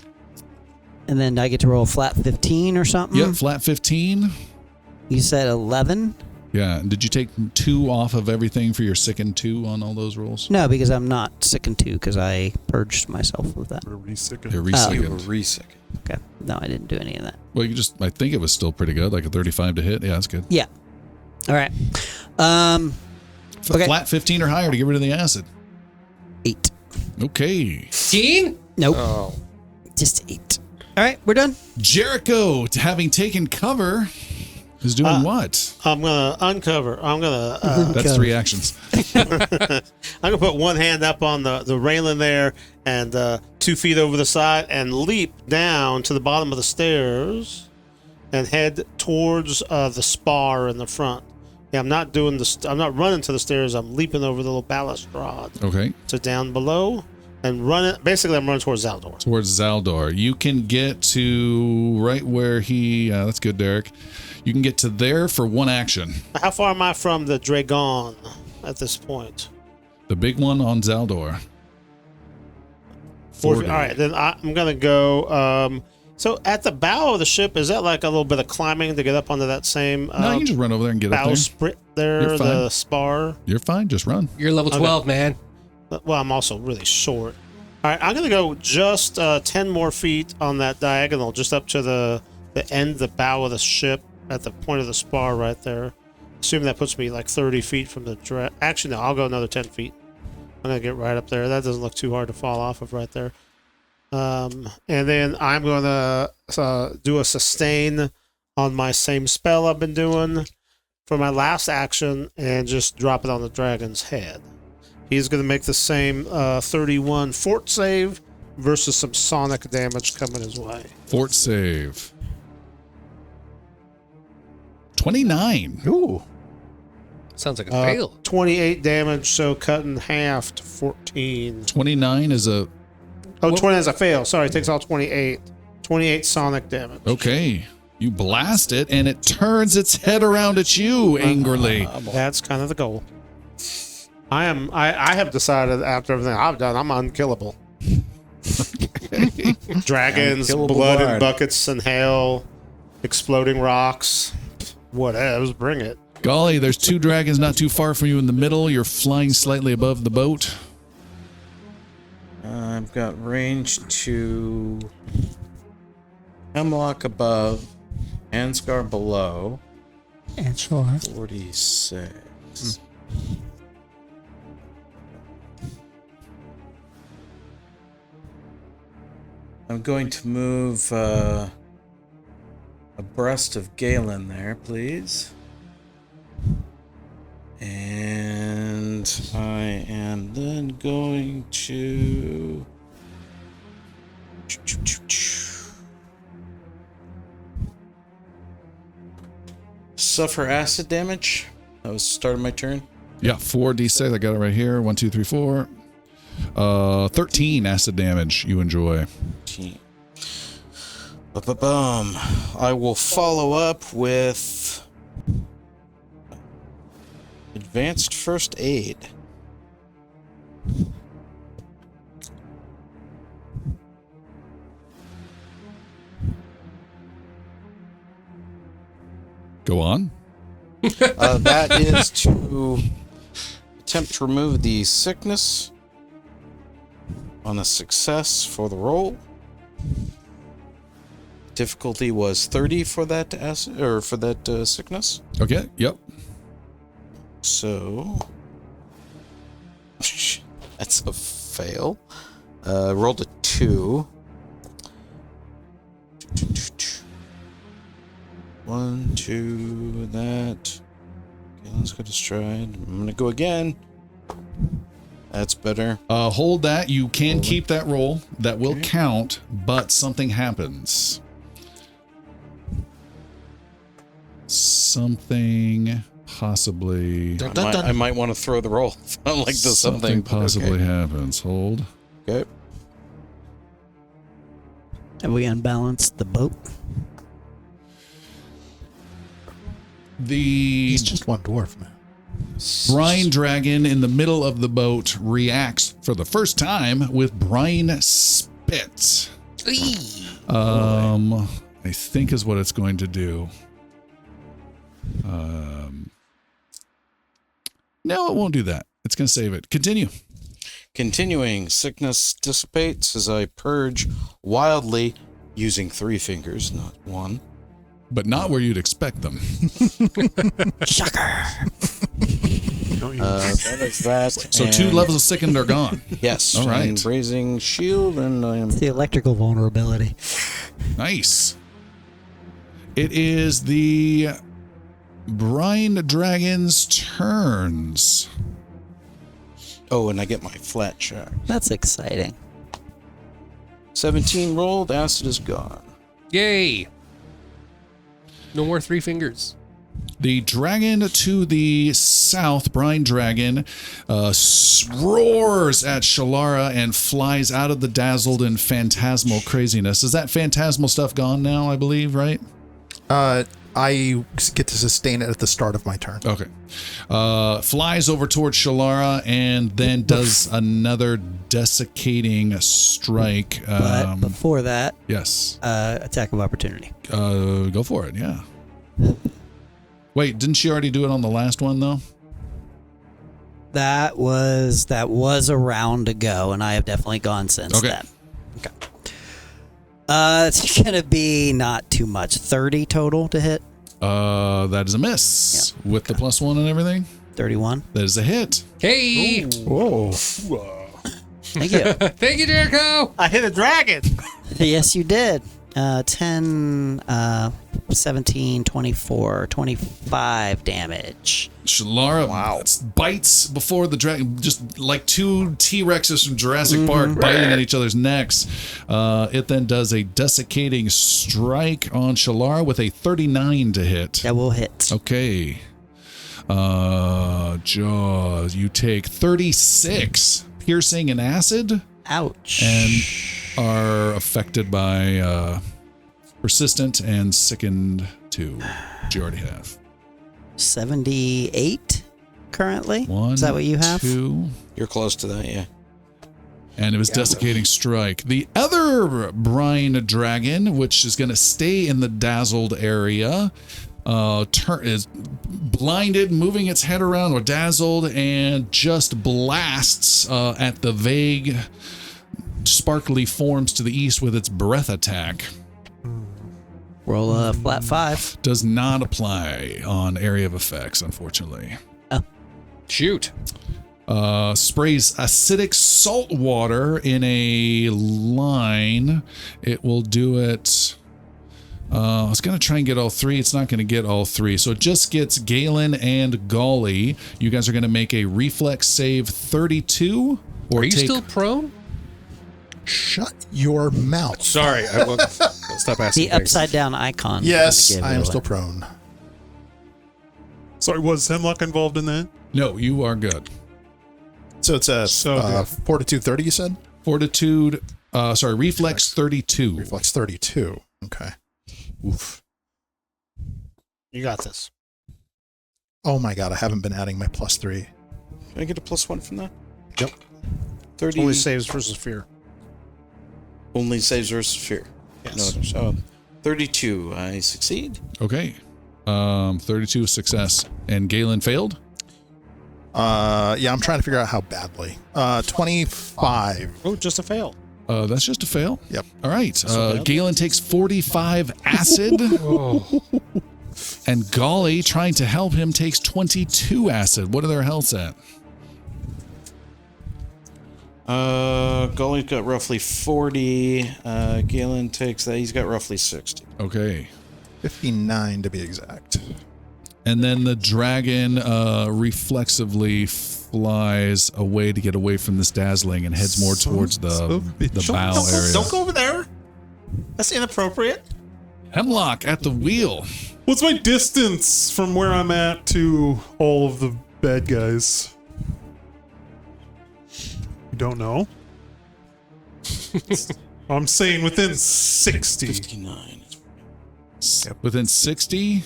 then I get to roll a flat 15 or something? Yep, flat 15. You said 11? Yeah, and did you take 2 off of everything for your sickened 2 on all those rolls? No, because I'm not sickened 2 because I purged myself with that. You're You re-sickened. were re-sick. Okay. No, I didn't do any of that. Well, I think it was still pretty good, like a 35 to hit. Yeah, that's good. Yeah. All right. Okay. Flat 15 or higher to get rid of the acid. 8. Okay. 15? Nope. Oh. Just 8. All right, we're done. Jericho, having taken cover, is doing what? I'm gonna uncover. I'm gonna. That's 3 actions. I'm gonna put one hand up on the railing there and 2 feet over the side and leap down to the bottom of the stairs and head towards the spar in the front. Yeah, I'm not doing this. I'm not running to the stairs. I'm leaping over the little balustrade Okay. to down below and running. Basically, I'm running towards Zaldor. Towards Zaldor. You can get to right where he. That's good, Derek. You can get to there for 1 action. How far am I from the Dragon at this point? The big one on Zaldor. 40. All right, then I'm gonna go. So at the bow of the ship, is that like a little bit of climbing to get up onto that same No, you can just run over there and get up there. bowsprit there, You're fine. the spar? You're fine. Just run. You're level 12, man. Well, I'm also really short. All right, I'm gonna go just 10 more feet on that diagonal, just up to the end, the bow of the ship, at the point of the spar right there. Assuming that puts me like 30 feet from the Actually, no, I'll go another 10 feet. I'm gonna get right up there. That doesn't look too hard to fall off of right there. And then I'm gonna do a sustain on my same spell I've been doing for my last action and just drop it on the dragon's head. He's gonna make the same 31 fort save versus some sonic damage coming his way. Fort save. 29. Ooh. Sounds like a fail. 28 damage, so cut in half to 14. 29 is a. Oh, 20 as a fail. Sorry, takes all 28. 28 sonic damage. Okay. You blast it, and it turns its head around at you angrily. That's kind of the goal. I have decided after everything I've done, I'm unkillable. Dragons, Unkillable blood in bard. buckets and hail, exploding rocks, whatever, bring it. Golly, there's 2 dragons not too far from you in the middle. You're flying slightly above the boat. I've got range to Hemlock above, Ansgar below. And sure. 46. I'm going to move abreast of Galen there, please. And I am then going to suffer acid damage. That was the start of my turn. Yeah, 4d6. I got it right here. 1, 2, 3, 4. 13 acid damage you enjoy. I will follow up with advanced first aid. Go on. That is to attempt to remove the sickness on a success for the roll. Difficulty was 30 for that acid, or for that sickness. Okay. Yep. So that's a fail. Rolled a 2. 1, 2, that. Okay, let's go to stride. I'm gonna go again. That's better. Hold that. You can keep that roll. That will count, but something happens. Something possibly. I might want to throw the roll. I like the something possibly okay. happens. Hold. Okay. Have we unbalanced the boat? The He's just one dwarf, man. brine dragon in the middle of the boat reacts for the first time with brine spit. I think is what it's going to do. No, it won't do that. It's going to save it. Continue. Continuing, sickness dissipates as I purge wildly using 3 fingers, not 1. But not where you'd expect them. Shocker. That is that. So 2 levels of sickened are gone. Yes. All right. And raising shield, and I am. It's the electrical vulnerability. Nice. It is the brine dragon's turns. Oh, and I get my flat check. That's exciting. 17 rolled, acid is gone. Yay! No more 3 fingers. The dragon to the south, brine dragon, roars at Shalara and flies out of the dazzled and phantasmal craziness. Is that phantasmal stuff gone now, I believe, right? I get to sustain it at the start of my turn. Okay. Flies over towards Shalara and then does another desiccating strike. But before that, Yes. attack of opportunity. Go for it, yeah. Wait, didn't she already do it on the last one, though? That was a round ago, and I have definitely gone since then. Okay. It's gonna be not too much. 30 total to hit. That is a miss. Yeah. With the +1 and everything. 31. That is a hit. Hey! Whoa. Thank you. Thank you, Jericho! I hit a dragon. Yes, you did. 10, 17, 24, 25 damage. Shalara bites before the dragon, just like 2 T-Rexes from Jurassic Park biting at each other's necks. It then does a desiccating strike on Shalara with a 39 to hit. That will hit. Okay. Jaws, you take 36 piercing and acid Ouch. and are affected by persistent and sickened 2, which you already have. 78 currently. 1, Is that what you have? 2, You're close to that, yeah. and it was desiccating strike. The other brine dragon, which is going to stay in the dazzled area, is blinded, moving its head around, or dazzled, and just blasts at the vague, sparkly forms to the east with its breath attack. Roll a flat 5. Does not apply on area of effects, unfortunately. Shoot. Sprays acidic salt water in a line. It will do it. I was going to try and get all 3. It's not going to get all 3. So it just gets Galen and Goli. You guys are going to make a reflex save 32. Or Are you take, still prone? Shut your mouth. Sorry, I won't stop asking. The upside down icon. Yes, Give it I am away. still prone. Sorry, was Hemlock involved in that? No, you are good. So it's a So fortitude 30, you said? Fortitude, reflex 32. Reflex 32. Okay. Oof. You got this. Oh my god, I haven't been adding my +3. Can I get a +1 from that? Yep. 30 Only saves versus fear. only saves versus fear. Yes. No, so 32, I succeed. Okay. 32 success. And Galen failed? Yeah, I'm trying to figure out how badly. 25. Oh, just a fail. That's just a fail. Yep. All right. so bad. Galen takes 45 acid. And Goli, trying to help him, takes 22 acid. What are their healths at? Goli's got roughly 40. Galen takes that. He's got roughly 60. Okay. 59 to be exact. And then the dragon reflexively flies away to get away from this dazzling and heads more towards the bow area. Don't go over there. That's inappropriate. Hemlock at the wheel. what's my distance from where I'm at to all of the bad guys? You don't know? I'm saying within 60. 59. Within 60.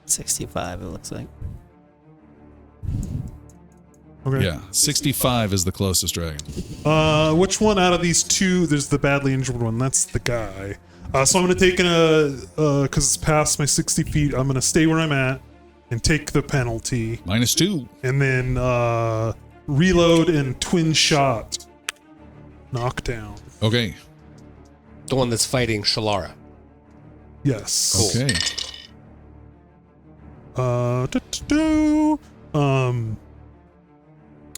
65, it looks like. Okay. Yeah, 65 is the closest dragon. Which one out of these two? There's the badly injured one. That's the guy. So I'm gonna take because it's past my 60 feet. I'm gonna stay where I'm at and take the penalty, -2. and then reload and twin shot, knockdown. Okay. The one that's fighting Shalara. Yes. Okay.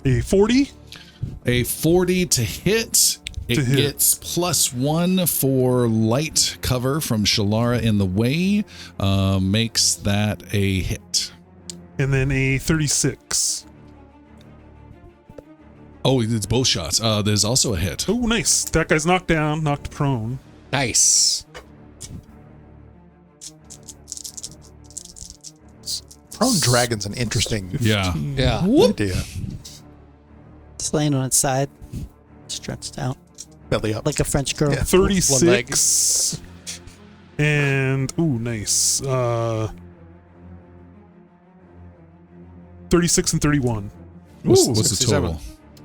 A 40. A 40 to hit. It To hit. gets +1 for light cover from Shalara in the way. Makes that a hit. And then a 36. Oh, it's both shots. There's also a hit. Oh, nice. That guy's knocked down, knocked prone. Nice. Prone dragon's an interesting Yeah. Yeah. idea. Just laying on its side, stretched out Belly up. like a French girl. Yeah. 36. And, ooh, nice. 36 and 31. What's the 67.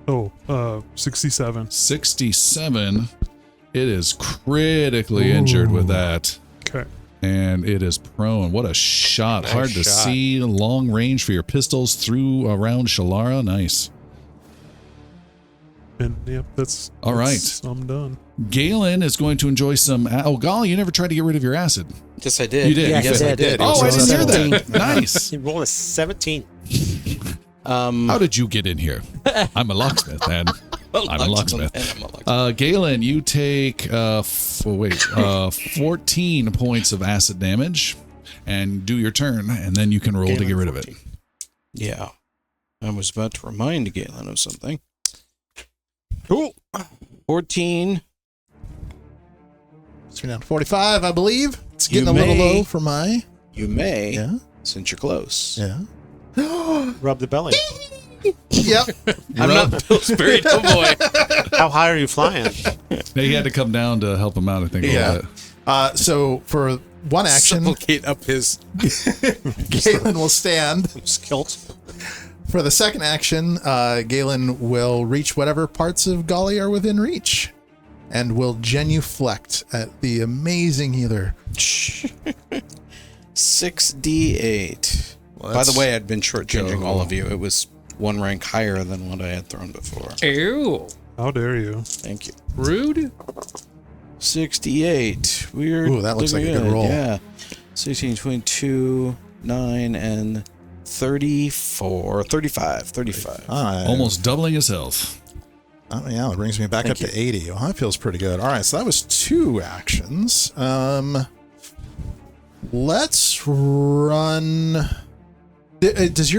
total? 67. 67. It is critically injured with that. Okay. And it is prone. What a shot. Nice Hard to shot. see. Long range for your pistols through around Shalara. Nice. And, yep, All right. I'm done. Galen is going to enjoy some. Oh, golly, you never tried to get rid of your acid. Yes, I did. You did. Yeah, Yes, he I did. Oh, I didn't hear 17. that. Nice. He rolled a 17. How did you get in here? I'm a locksmith, man. I'm a locksmith. I'm a locksmith. Galen, you take 14 points of acid damage and do your turn, and then you can roll to get rid of it. Yeah. I was about to remind Galen of something. Cool. 14. So we're down to 45, I believe. It's You getting a little may- low for my. You may, Yeah. since you're close. Yeah. Rub the belly. Yep. I'm not Pillsbury, no boy. How high are you flying? He had to come down to help him out, I think, a Yeah. little bit. So for one action, Suffocate up his. Galen will stand. Skilt. For the second action, Galen will reach whatever parts of Goli are within reach and will genuflect at the amazing healer. 6d8. By the way, I'd been shortchanging all of you. It was one rank higher than what I had thrown before. Ew. How dare you? Thank you. Rude. 68. Weird. Ooh, that looks like a good roll. Yeah. 16, 22, 9, and 34. 35. 35. Almost doubling his health. Oh, yeah, it brings me back Thank up to 80. Well, that feels pretty good. All right, so that was 2 actions. Let's run. Does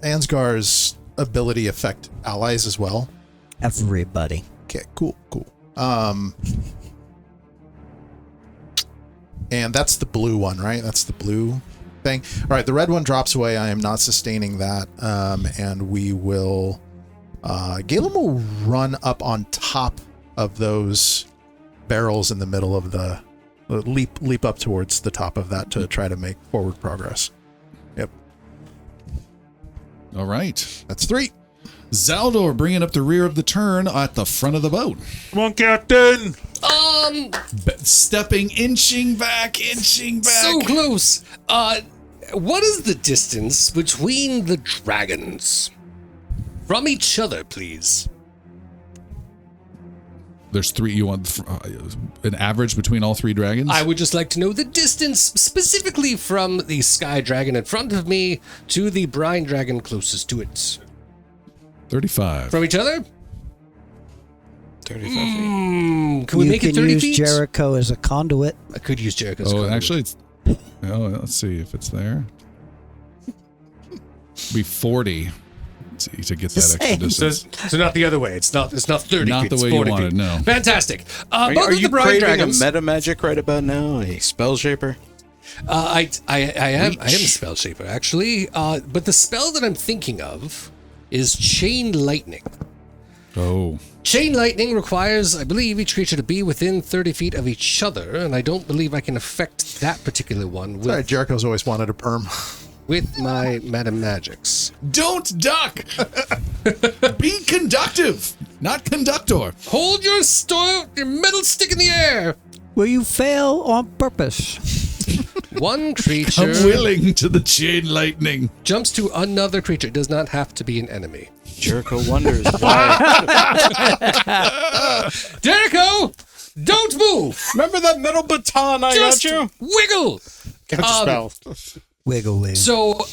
Ansgar's ability affect allies as well? Everybody. Okay, cool. And that's the blue one, right? That's the blue thing. All right, the red one drops away. I am not sustaining that. And we will... Galen will run up on top of those barrels in the middle of the... leap up towards the top of that to try to make forward progress. Yep. All right. That's 3. Zaldor bringing up the rear of the turn at the front of the boat. Come on, Captain. Stepping, inching back. So close. What is the distance between the dragons? From each other, please. There's 3. You want an average between all 3 dragons? I would just like to know the distance specifically from the sky dragon in front of me to the brine dragon closest to it. 35. From each other? 35 feet. Can we make it 30 use feet? Jericho as a conduit. I could use Jericho as a Oh, conduit. actually, it's... Oh, let's see if it's there. Be 40 to get that extra Same. distance. So not the other way. It's not 30 Not feet. the it's way you 40 wanted, feet. no. Fantastic. Are Both of you the brine craving dragons. a meta magic right about now? A spell shaper? I am a spell shaper actually. But the spell that I'm thinking of is chain lightning. Oh. Chain lightning requires, I believe, each creature to be within 30 feet of each other, and I don't believe I can affect that particular one Sorry, with, Jericho's always wanted a perm. with my Madam Magics. Don't duck! Be conductive, not conductor. Hold your metal stick in the air! Will you fail on purpose? One creature I'm willing to the chain lightning. jumps to another creature. It does not have to be an enemy. Jericho wonders why. Jericho! Don't move! Remember that metal baton I Just got you? wiggle! Catch a spell. Wiggle, wiggle. So,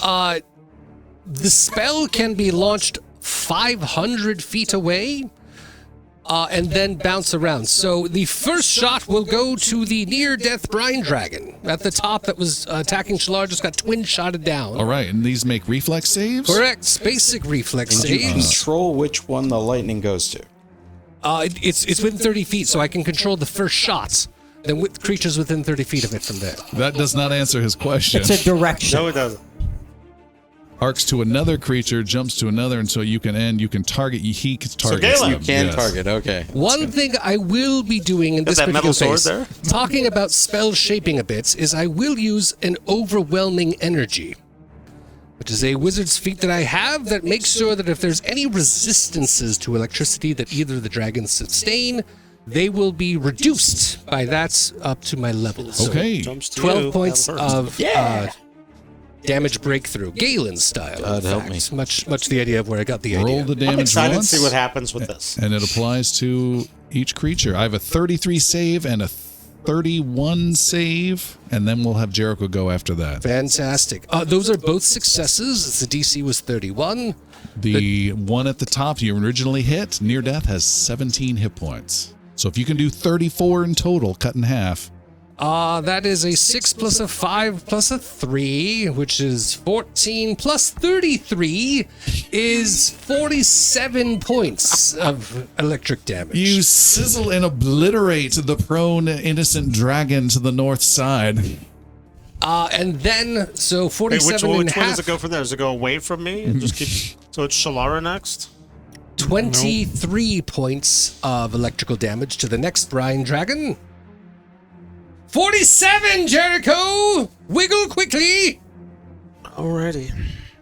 the spell can be launched 500 feet away, and then bounce around. So the first shot will go to the near-death brine dragon at the top that was attacking Shalar, just got twin-shotted down. All right, and these make reflex saves? Correct. Basic reflex And you saves. control which one the lightning goes to. It's within 30 feet, so I can control the first shot. Then with creatures within 30 feet of it from there. That does not answer his question. It's a direction. No, it doesn't. Arcs to another creature, jumps to another, and so you can target. He can target. Galen. them, You can yes. target, okay. One thing I will be doing in this that particular metal phase, sword talking about spell shaping a bit, is I will use an overwhelming energy, which is a wizard's feat that I have that makes sure that if there's any resistances to electricity that either the dragons sustain, they will be reduced by that up to my level. So Okay. Jumps to 12 you. points That works. of damage breakthrough, Galen style. God in help fact. me. Much the idea of where I got the Roll idea. the I'm damage excited once, to see what happens with this. and it applies to each creature. I have a 33 save and a 31 save, and then we'll have Jericho go after that. Fantastic. Those are both successes. The DC was 31. The one at the top you originally hit, near death, has 17 hit points. So if you can do 34 in total, cut in half. That is a 6 plus a 5 plus a 3, which is 14 plus 33 is 47 points of electric damage. You sizzle and obliterate the prone innocent dragon to the north side. And then, so Wait, 47 which and way half, does it go from there? Does it go away from me? And just keep. So it's Shalara next? 23 points of electrical damage to the next brine dragon. 47, Jericho! Wiggle quickly! Alrighty.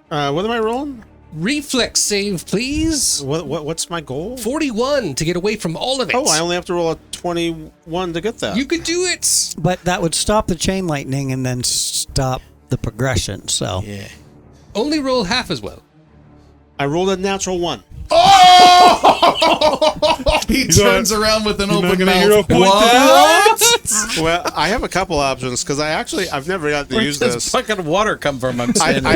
What am I rolling? Reflex save, please. What's my goal? 41 to get away from all of it. Oh, I only have to roll a 21 to get that. You could do it. But that would stop the chain lightning and then stop the progression. So Yeah. Only roll half as well. I rolled a natural 1. He turns around with an open gonna mouth. hero point What? Well, I have a couple options because I've never gotten to Where use does this. fucking water come from? I'm I standing.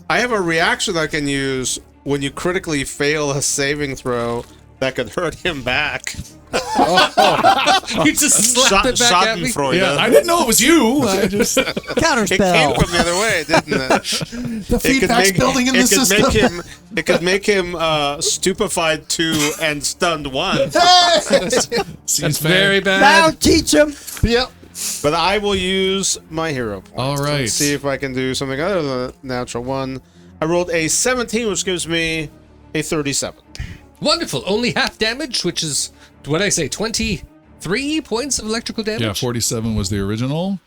I have a reaction I can use when you critically fail a saving throw that could hurt him back. You just slapped it back at me. Schadenfreude. Yeah, I didn't know it was you. I just It came counterspell. from the other way, didn't it? The feedback's building in the system. It could make him stupefied 2 and stunned 1. seems fair. Very Now bad. teach him. Yep. But I will use my hero points. All right. Let's see if I can do something other than a natural one. I rolled a 17, which gives me a 37. Wonderful. Only half damage, which is, what did I say, 23 points of electrical damage? Yeah, 47 was the original.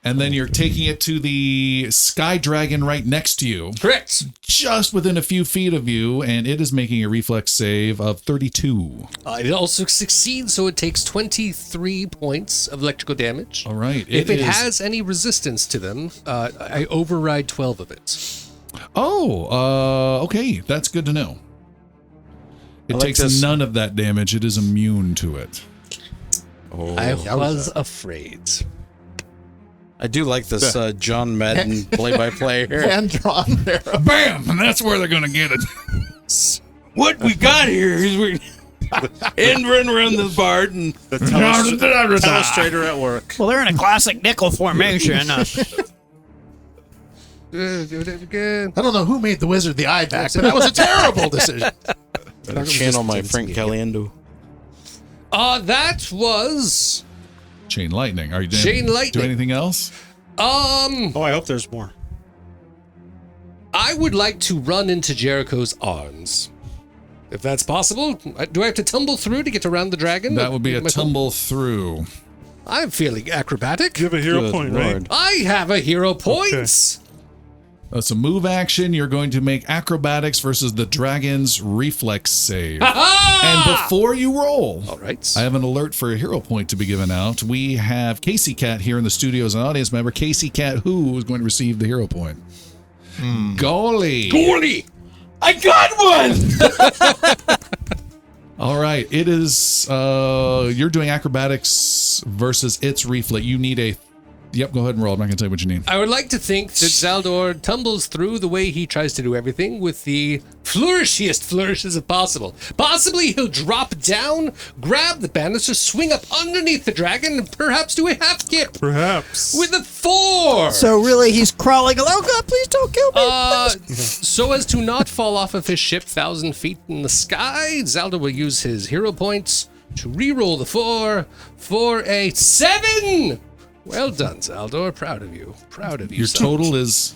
And then you're taking it to the sky dragon right next to you, Correct. just within a few feet of you, and it is making a reflex save of 32. It also succeeds, so it takes 23 points of electrical damage. All right. If it is- has any resistance to them, I override 12 of it. Okay. That's good to know. It I like takes this. none of that damage. It is immune to it. Oh, I was afraid. I do like this John Madden play-by-play here. Hand drawn arrow. Bam! And that's where they're going to get it. What we got here is we and run around the bard and The telestrator at work. Well, they're in a classic nickel formation. Do it again. I don't know who made the wizard the eye back, but that was a terrible decision. channel my Frank Caliendo. That was Chain lightning. Are you Chain do lightning. anything else? Oh, I hope there's more. I would like to run into Jericho's arms. If that's possible. Do I have to tumble through to get around the dragon? That would be a My- tumble through. I'm feeling acrobatic. You have a hero Good point, Lord. right? I have a hero points. That's a move action. You're going to make acrobatics versus the dragon's reflex save. Ah! And before you roll, All right. I have an alert for a hero point to be given out. We have Casey Cat here in the studio as an audience member. Casey Cat, who is going to receive the hero point? Goli. Goli! I got one! All right. It is, you're doing acrobatics versus its reflex. You need a, yep, go ahead and roll. I'm not going to tell you what you need. I would like to think that Zaldor tumbles through the way he tries to do everything with the flourishiest flourishes if possible. Possibly he'll drop down, grab the banister, swing up underneath the dragon, and perhaps do a half kip Perhaps. with a 4. So really, he's crawling. Oh God, please don't kill me. So as to not fall off of his ship 1,000 feet in the sky, Zaldor will use his hero points to re-roll the 4 for a 7. Well done, Zaldor. Proud of you. Proud of you. Your son. total is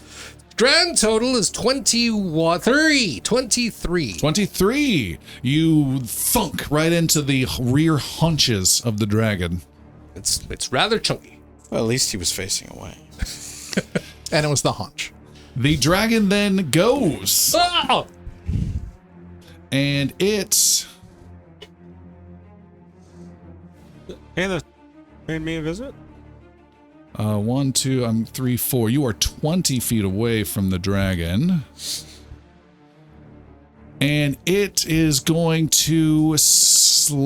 Grand total is 23. 23. You thunk right into the rear haunches of the dragon. It's rather chunky. Well, at least he was facing away. And it was the haunch. The dragon then goes, Ah! and it Pay me a visit. 1, 2, 3, 4. You are 20 feet away from the dragon. And it is going to it's going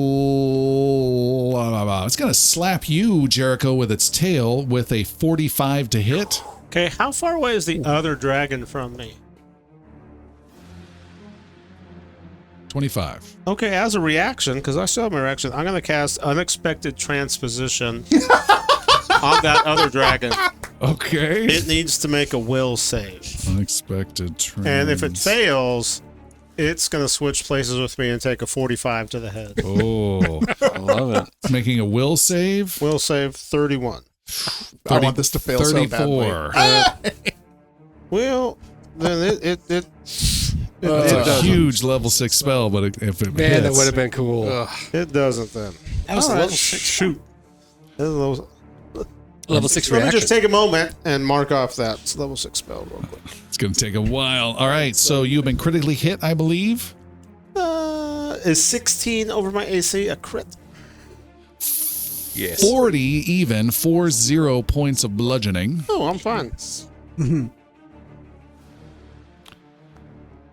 to slap you, Jericho, with its tail with a 45 to hit. Okay, how far away is the other dragon from me? 25. Okay, as a reaction, because I still have my reaction, I'm going to cast Unexpected Transposition on that other dragon. Okay. It needs to make a will save. Unexpected trans. And if it fails, it's going to switch places with me and take a 45 to the head. Oh, I love it. it's making a will save. Will save 31. I want this to fail so badly. 34. Well, then it It's a doesn't. huge level 6 spell, but if it Man, that hits, would have been cool. It doesn't then. That was All a right, level 6. Shoot. Level 6 Let me reaction. just take a moment and mark off that it's level 6 spell real quick. it's going to take a while. All right, so you've been critically hit, I believe. Is 16 over my AC a crit? Yes. 40 even, 40 points of bludgeoning. Oh, I'm fine.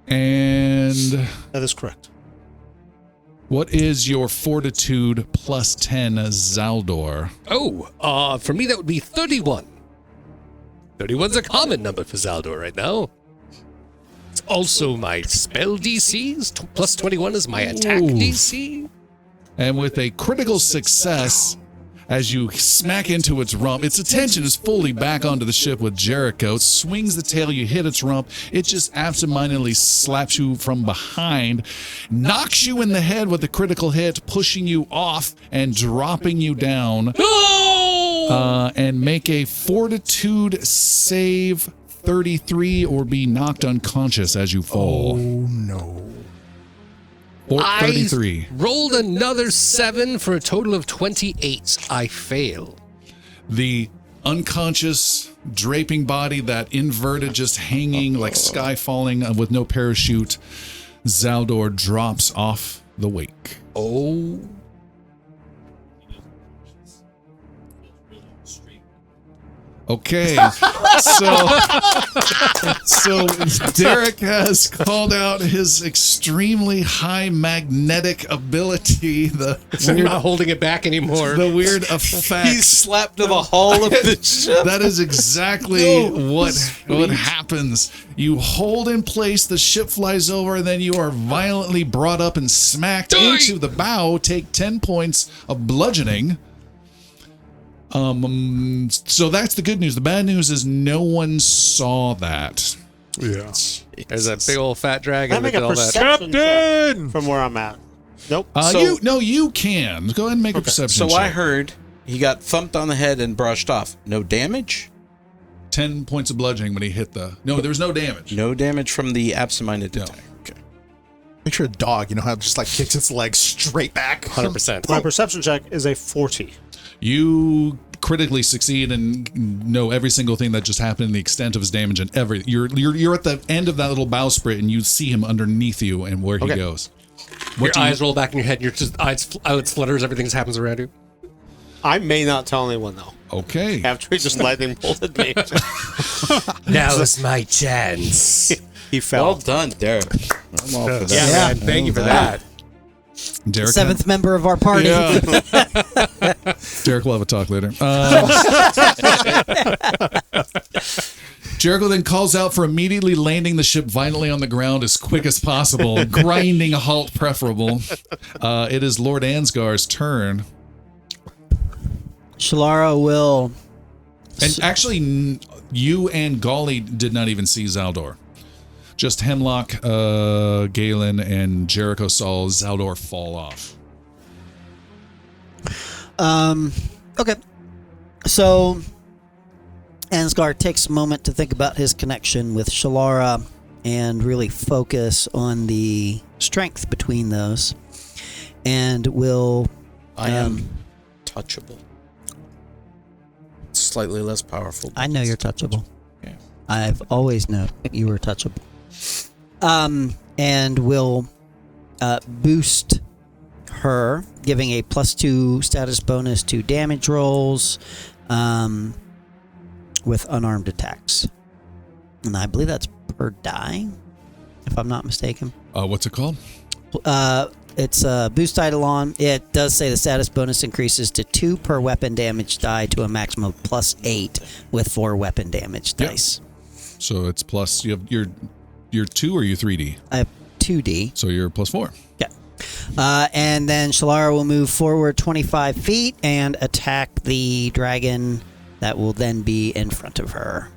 And That is correct. what is your fortitude plus 10, Zaldor? Oh, for me that would be 31. 31's a common number for Zaldor right now. It's also my spell DCs. Plus 21 is my attack Ooh. DC. And with a critical success, as you smack into its rump, its attention is fully back onto the ship with Jericho. It swings the tail, you hit its rump. It just absentmindedly slaps you from behind, knocks you in the head with a critical hit, pushing you off and dropping you down. Oh! And make a fortitude save 33 or be knocked unconscious as you fall. Oh no. Or I 33. rolled another 7 for a total of 28. I fail. The unconscious draping body, that inverted, just hanging like sky falling with no parachute, Zaldor drops off the wake. Oh. Okay, so Derek has called out his extremely high magnetic ability, the I'm not holding it back anymore. weird effect. He's slapped to the hull of the ship. That is exactly what happens. You hold in place, the ship flies over, and then you are violently brought up and smacked into the bow. Take 10 points of bludgeoning. So that's the good news. The bad news is no one saw that. Yeah. There's a big old fat dragon. I make that a did all that. perception check Captain! from where I'm at. Nope. You can. Go ahead and make a perception So check. I heard he got thumped on the head and brushed off. No damage? 10 points of bludgeoning when he hit the... No, there was no damage. No damage from the absent-minded No. attack. Okay. Picture a dog, how it just like kicks its legs straight back. 100%. My perception check is a 40. You critically succeed and know every single thing that just happened and the extent of his damage and every. You're at the end of that little bowsprit and you see him underneath you and where he goes. Your eyes roll back in your head and your just eyes flutters. Everything just happens around you. I may not tell anyone, though. Okay. After he just lightning bolted me. Now is my chance. He fell. Well done, Derek. I'm all for that. Yeah, man. Thank you for that. Derek, Seventh member of our party. Yeah. Derek will have a talk later. Jericho then calls out for immediately landing the ship violently on the ground as quick as possible, grinding a halt preferable. It is Lord Ansgar's turn. Shalara will. And actually, you and Goli did not even see Zaldor. Just Hemlock, Galen, and Jericho saw Zaldor fall off. Okay. So Ansgar takes a moment to think about his connection with Shalara and really focus on the strength between those. And will... I am touchable. Slightly less powerful. I know you're touchable. Yeah. I've always known you were touchable. And will boost her, giving a +2 status bonus to damage rolls with unarmed attacks. And I believe that's per die, if I'm not mistaken. What's it called? It's boost Eidolon. It does say the status bonus increases to 2 per weapon damage die to a maximum of +8 with 4 weapon damage dice. So it's plus, you have your 2 or your 3D? I have 2D. So you're +4. Yeah. And then Shalara will move forward 25 feet and attack the dragon that will then be in front of her.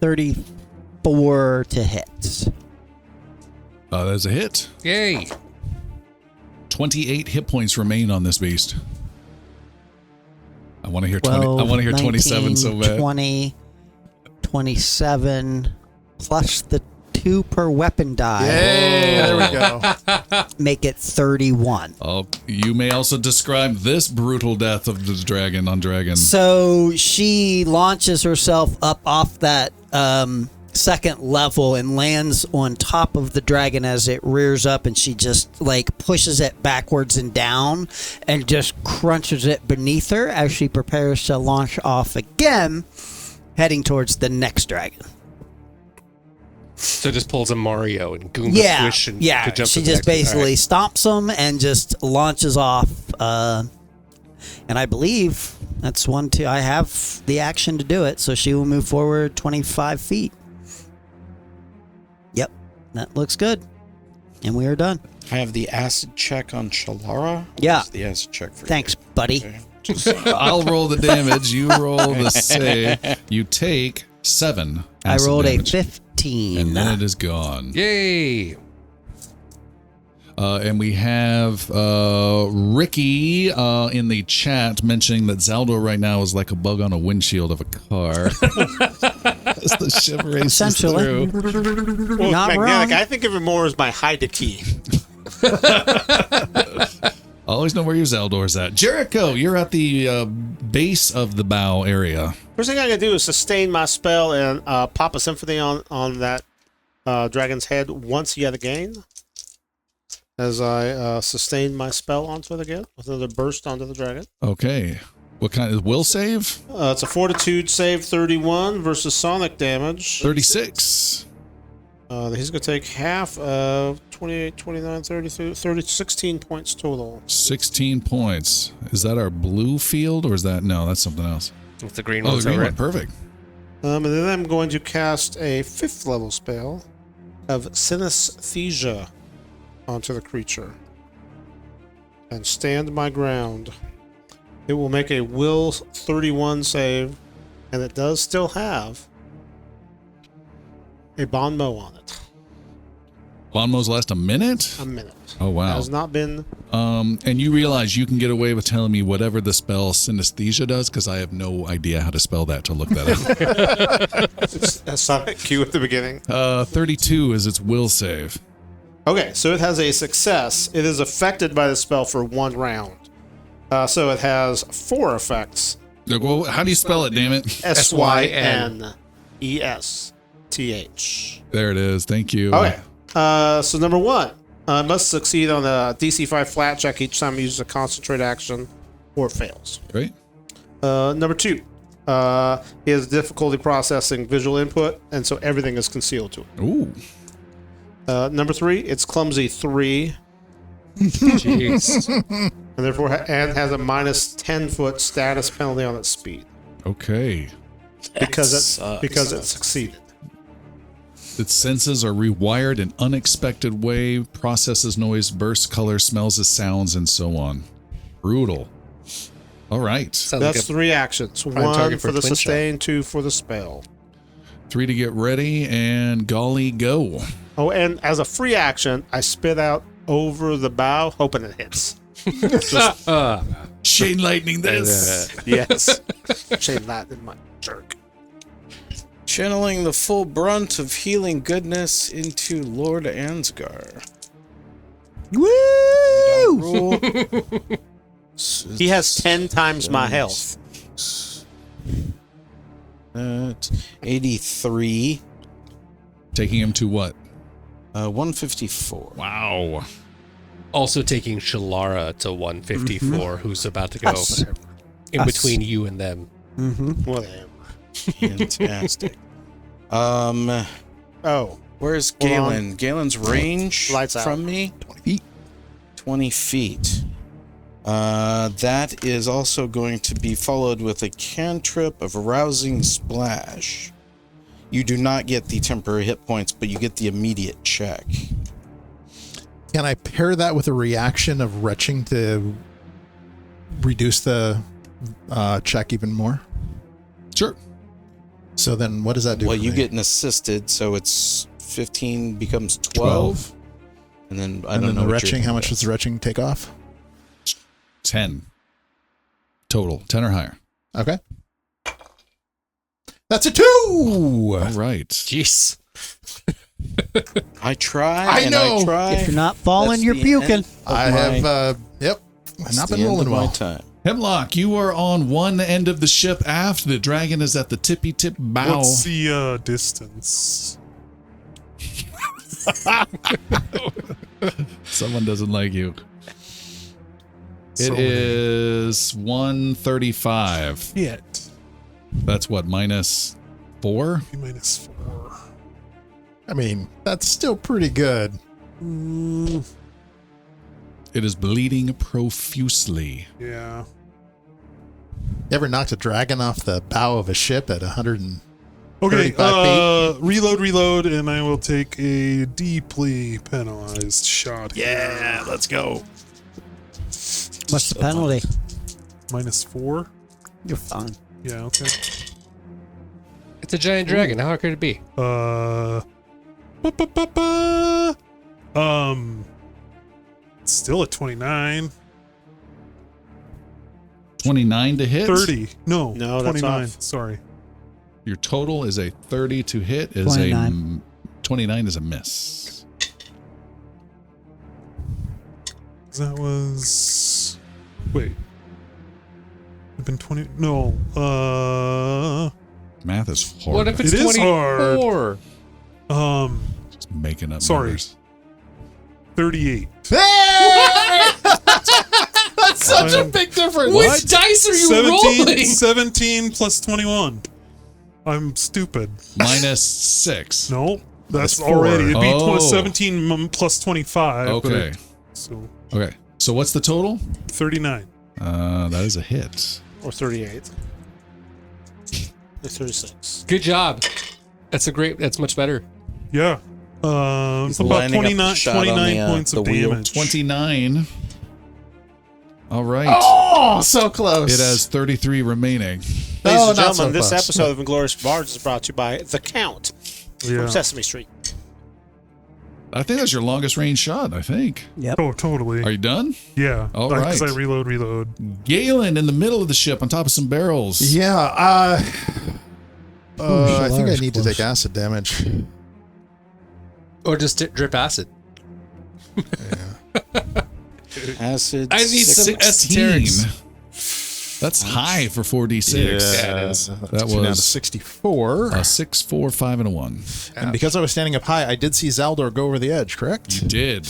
34 to hit. That's a hit. Yay. 28 hit points remain on this beast. I want to hear 20. 12, I want to hear 19, 27 so bad. 20, 27, plus the 2 per weapon die. Yay, there we go. Make it 31. Oh, you may also describe this brutal death of the dragon on dragon. So she launches herself up off that second level and lands on top of the dragon as it rears up, and she just like pushes it backwards and down and just crunches it beneath her as she prepares to launch off again, heading towards the next dragon. So it just pulls a Mario and Goomba swish and yeah. could jump She to the just next one. basically stomps them and just launches off. And I believe that's 1, 2. I have the action to do it, so she will move forward 25 feet. Yep, that looks good. And we are done. I have the acid check on Shalara. Yeah. What's the acid check for Thanks, buddy. Okay. I'll roll the damage. You roll the save. You take 7 I acid rolled damage. a 15. And then it is gone. Yay. And we have Ricky in the chat mentioning that Zaldor right now is like a bug on a windshield of a car. As the ship races Essentially. through. Well, Not magnetic. wrong. I think of it more as my hide key. Always know where your Zaldor's at. Jericho, you're at the base of the bow area. First thing I gotta do is sustain my spell and pop a symphony on that dragon's head once yet again. As I sustain my spell onto it again with another burst onto the dragon. Okay. What kind of will save? It's a fortitude save 31 versus sonic damage. 36. He's going to take half of 28, 29, 30, 16 points total. 16 points. Is that our blue field or is that? No, that's something else. It's the green Oh, one's the green over one. it. Perfect. And then I'm going to cast a 5th level spell of synesthesia onto the creature. And stand my ground. It will make a will 31 save, and it does still have a bon mot on it. Bon mots last a minute? A minute. Oh, wow. Has not been. And you realize you can get away with telling me whatever the spell synesthesia does because I have no idea how to spell that to look that up. It's a sonic cue at the beginning. 32 is its will save. Okay, so it has a success. It is affected by the spell for 1 round. So it has 4 effects. Well, how do you spell it, damn it? Synesth. There it is. Thank you. Okay. So number 1, must succeed on a DC 5 flat check each time it uses a concentrate action, or it fails. Great. Number 2, he has difficulty processing visual input, and so everything is concealed to it. Ooh. Number 3, it's clumsy 3, Jeez. and therefore has a minus 10-foot status penalty on its speed Okay. because it succeeded. Its senses are rewired in unexpected way, processes noise, bursts color, smells as sounds, and so on. Brutal. All right. Sounds That's like 3 actions. prime 1 target for for the twin shot. sustain, 2 for the spell. 3 to get ready, and Goli, go. Oh, and as a free action, I spit out over the bow, hoping it hits. Chain lightning this. Yes. Shane Latin, my jerk. Channeling the full brunt of healing goodness into Lord Ansgar. Woo! Roll. He has 10 times my health. That's 83. Taking him to what? 154. Wow. also taking Shalara to 154, who's about to go in between you and them. Whatever. Fantastic. Oh. Where's Hold on. Galen? Galen's range Lights out. from me? 20 feet. 20 feet. That is also going to be followed with a cantrip of Rousing Splash. You do not get the temporary hit points, but you get the immediate check. Can I pair that with a reaction of retching to reduce the check even more? Sure. So then what does that do? Well, for you me? get an assisted, so it's 15 becomes 12. And then I And don't then know the what your retching, how thing much does the retching take off? 10. Total. 10 or higher. Okay. That's a 2! All right. Jeez. I try. I and know. I try. If you're not falling, That's you're the puking. end of I my- have, yep. that's Not the been end rolling of my well. time. Hemlock, you are on one end of the ship aft. The dragon is at the tippy-tip bow. What's the distance? Someone doesn't like you. So It is 135. Yet. That's what, minus 4? -4. I mean, that's still pretty good. It is bleeding profusely. Yeah. You ever knocked a dragon off the bow of a ship at 100 and... Okay, 35 reload, and I will take a deeply penalized shot. Yeah, let's go. What's the penalty? -4? You're fine. Yeah, okay. It's a giant dragon. How could it be? Still at 29. 29 to hit. 30. No, No, that's 29. off. Sorry. Your total is a 30 to hit. 29. 29 is a miss. That was. Wait. I've been 20. No. Math is hard. What if it's It is 24? Just making up Sorry. numbers. 38. That's such a I'm- big difference. Which dice are you 17, rolling? 17 plus 21. I'm stupid. Minus 6. No, that's Minus 4. already. It'd be Oh. 17 plus 25. but Okay. so Okay. So what's the total? 39. That is a hit. Or 38. Or 36. Good job. That's much better. Yeah. It's about lining up the 29, shot on 29 the, points of the wheel. damage. 29. All right. Oh, so close. It has 33 remaining. Ladies Oh, and not so gentlemen, this close. episode of Inglorious Bards is brought to you by The Count Yeah. from Sesame Street. I think that's your longest range shot, I think. Yep. Oh, totally. Are you done? Yeah. All Because right. I reload. Galen in the middle of the ship on top of some barrels. Yeah. I think I Shalaris need to close. take acid damage. Or just drip acid. Acid. I need some 16. esoterics. That's high for 4d6. Yeah, it is. That Down to was 64. a 6, 4, 5, and a 1. And because I was standing up high, I did see Zaldor go over the edge, correct? You did.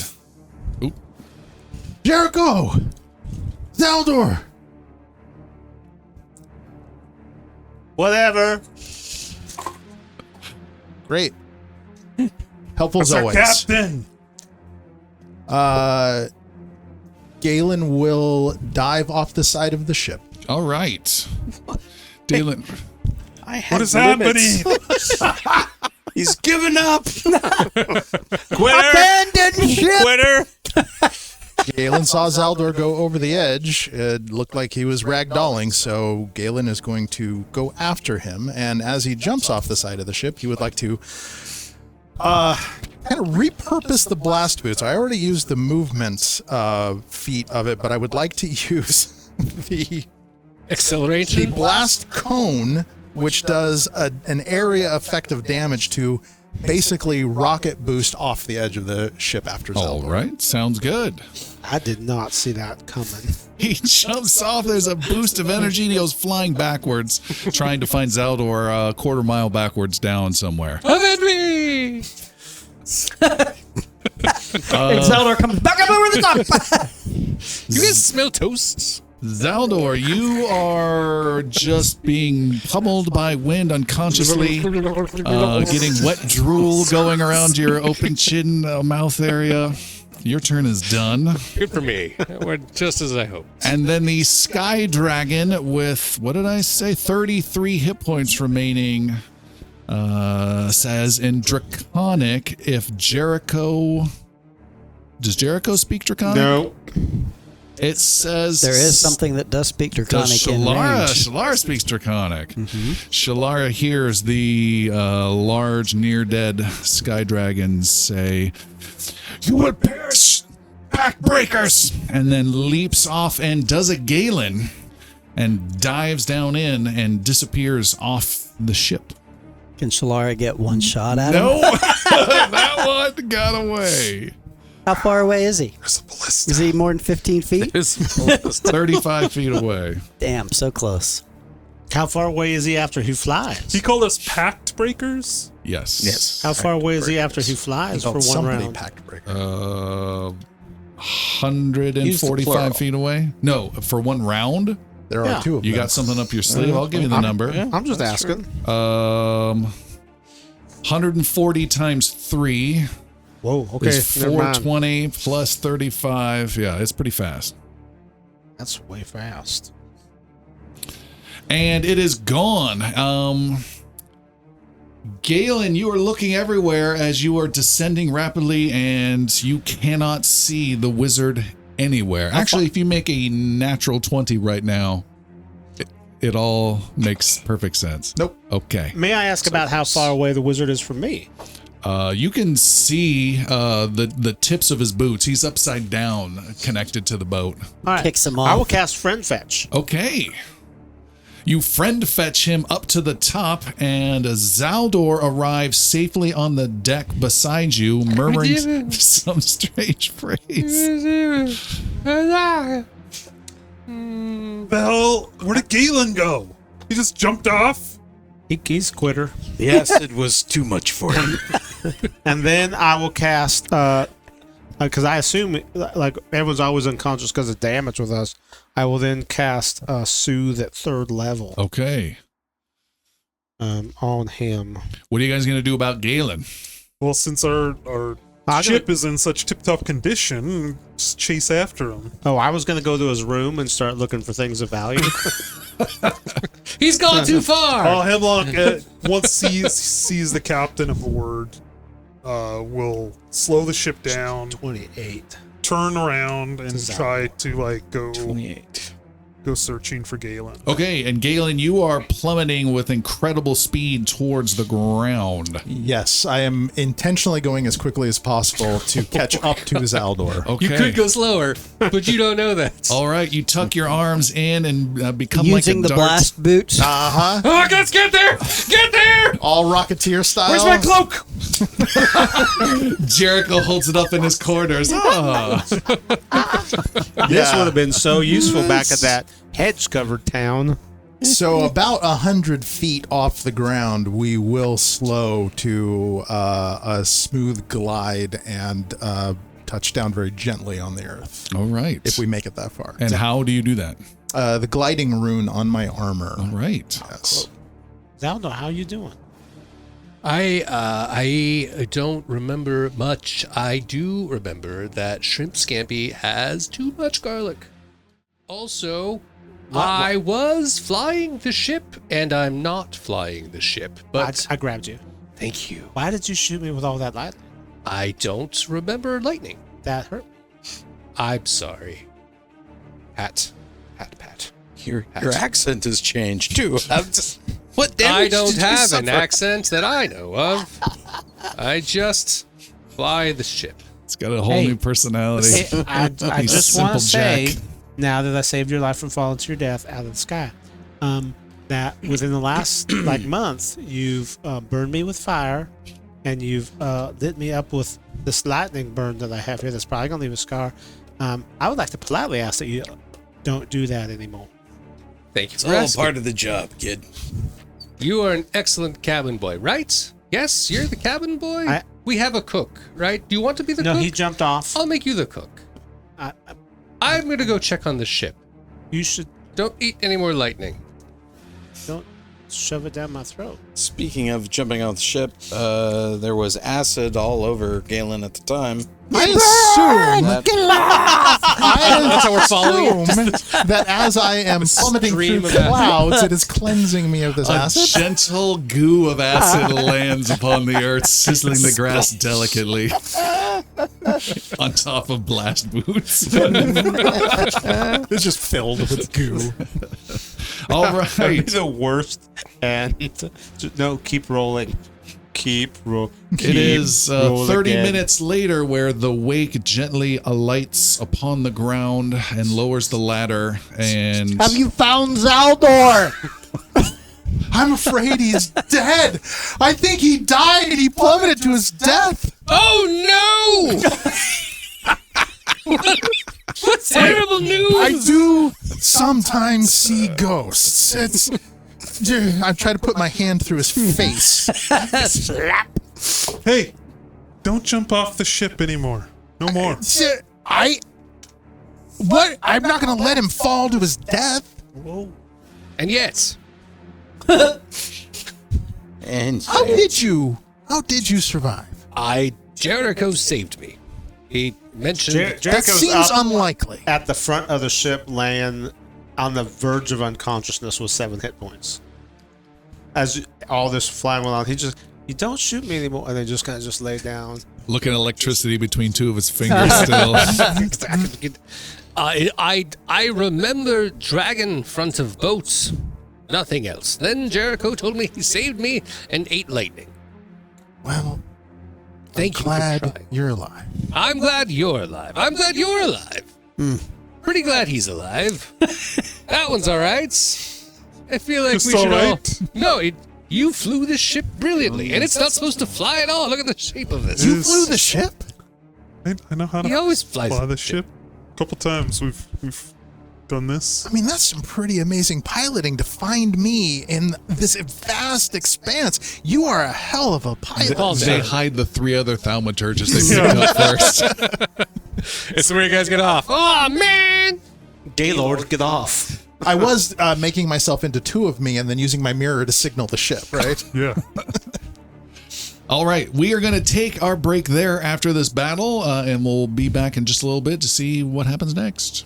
Oop. Jericho! Zaldor! Whatever. Great. Helpful as That's our always. captain. Galen will dive off the side of the ship. All right. Galen. I What have is limits. happening? He's given up. Quitter. Abandon ship! Quitter. Galen saw Zaldor go over the edge. It looked like he was ragdolling, so Galen is going to go after him. And as he jumps off the side of the ship, he would like to kind of repurpose the blast boots. I already used the movement feat of it, but I would like to use the Acceleration. blast cone, which does an area effective damage to basically rocket boost off the edge of the ship after All Zaldor. right. Sounds good. I did not see that coming. He jumps off. There's a boost of energy. And he goes flying backwards, trying to find Zaldor a quarter mile backwards down somewhere. Avenge me! And Zeldor comes back up over the top. You guys smell toast? Zaldor, you are just being pummeled by wind unconsciously, getting wet drool going around your open chin mouth area. Your turn is done. Good for me. We're just as I hoped. And then the Sky Dragon with, what did I say, 33 hit points remaining, says in Draconic, if Jericho... Does Jericho speak Draconic? No. It says... There is something that does speak Does Draconic in Shalara? range. Shalara speaks Draconic. Shalara hears the large, near-dead Sky Dragons say, "You will perish, backbreakers!" and then leaps off and does a Galen and dives down in and disappears off the ship. Can Shalara get one shot at him? No, that one got away. How far away is he? There's a ballista. Is he more than 15 feet? 35 feet away. Damn, so close. How far away is he after he flies? He called us pact breakers. Yes. Yes. How far away is he after he flies for one Somebody round? packed breaker. 145 feet away. No, for one round. There yeah. are two of You them. got something up your sleeve? I'll give you the number. I'm just asking. 140 times 3 Whoa, okay. is Never mind. 420 plus 35. Yeah, it's pretty fast. That's way fast. And it is gone. Galen, you are looking everywhere as you are descending rapidly, and you cannot see the wizard anywhere. Actually, if you make a natural 20 right now, it all makes perfect sense. Nope. Okay. May I ask about how far away the wizard is from me? You can see the tips of his boots. He's upside down, connected to the boat. All right. Kicks him I will off. cast Friend Fetch. Okay. You friend fetch him up to the top, and Zaldor arrives safely on the deck beside you, murmuring some strange phrase. The hell? Where did Galen go? He just jumped off? He's a quitter. The acid was too much for him. And then I will cast, because I assume, like, everyone's always unconscious because of damage with us. I will then cast Soothe at 3rd level Okay. on him. What are you guys going to do about Galen? Well, since our ship is in such tip-top condition, just chase after him. Oh, I was going to go to his room and start looking for things of value. He's gone too far. Oh, Hemlock, once he sees the captain aboard, will slow the ship down, 28. turn around, and This is try to, like, go 28. searching for Galen. Okay, and Galen, you are plummeting with incredible speed towards the ground. Yes, I am intentionally going as quickly as possible to catch up to Zaldor. Okay. You could go slower, but you don't know that. All right, you tuck your arms in and become like a Using the dart. blast boots. Uh-huh. Oh, let's get there! Get there! All Rocketeer style. Where's my cloak? Jericho holds it up in his corners. Ah. This would have been so useful back at that hedge-covered town. So about 100 feet off the ground, we will slow to a smooth glide and touch down very gently on the earth, All right. if we make it that far. And how do you do that? The gliding rune on my armor. All right. Yes. Zaldo, how you doing? I don't remember much. I do remember that Shrimp Scampi has too much garlic. Also, I was flying the ship, and I'm not flying the ship. But I grabbed you. thank you. Why did you shoot me with all that lightning? I don't remember lightning. That hurt. I'm sorry. Pat. Your accent has changed too. What I damage don't did you have an suffer? accent that I know of. I just fly the ship. It's got a whole Hey. new personality. I You just want simple to say, jack. now that I saved your life from falling to your death out of the sky, that within the last month, you've burned me with fire, and you've lit me up with this lightning burn that I have here. That's probably gonna leave a scar. I would like to politely ask that you don't do that anymore. Thank you It's for all asking. part of the job, kid. You are an excellent cabin boy, right? Yes, you're the cabin boy? We have a cook, right? Do you want to be the No, cook? he jumped off. I'll make you the cook. I'm going to go check on the ship. You should Don't eat any more lightning. don't shove it down my throat. Speaking of jumping off the ship, there was acid all over Galen at the time. I assume That's how we're following it. that as I am plummeting stream through of acid. clouds, it is cleansing me of this A acid. gentle goo of acid lands upon the earth, sizzling the grass delicately on top of blast boots. It's just filled with goo. All right. the worst. And no, keep rolling. Keep rolling. It is 30 minutes later where the wake gently alights upon the ground and lowers the ladder. And Have you found Zaldor? I'm afraid he's dead. I think he died and he plummeted to his death. Oh, no! What terrible news! I do sometimes see ghosts. It's. I try to put my hand through his face. Hey, don't jump off the ship anymore. No more. What? I'm not going to let him fall to his death. And yet, And How did you survive? Jericho saved me. He mentioned... That Jericho's seems up unlikely. at the front of the ship, laying on the verge of unconsciousness with 7 hit points. As all this flying went on, you don't shoot me anymore, and they just kind of just lay down. looking at electricity between two of his fingers still. I remember dragon front of boats. Nothing else. Then Jericho told me he saved me and ate lightning. Well, Thank you for Glad trying. you're alive. I'm glad you're alive. I'm glad you're alive. Pretty glad he's alive. That one's all right. I feel like Just we should all all... right? No, you flew this ship brilliantly, and it's not supposed to fly at all. Look at the shape of this. You flew the ship? I know how to He always flies fly the the ship. A couple times we've done this. I mean, that's some pretty amazing piloting to find me in this vast expanse. You are a hell of a pilot. They hide the 3 other thaumaturges they picked up first. It's where you guys get off. Oh, man! Gaylord, get off. I was making myself into 2 of me and then using my mirror to signal the ship, right? Yeah. All right, we are going to take our break there after this battle, and we'll be back in just a little bit to see what happens next.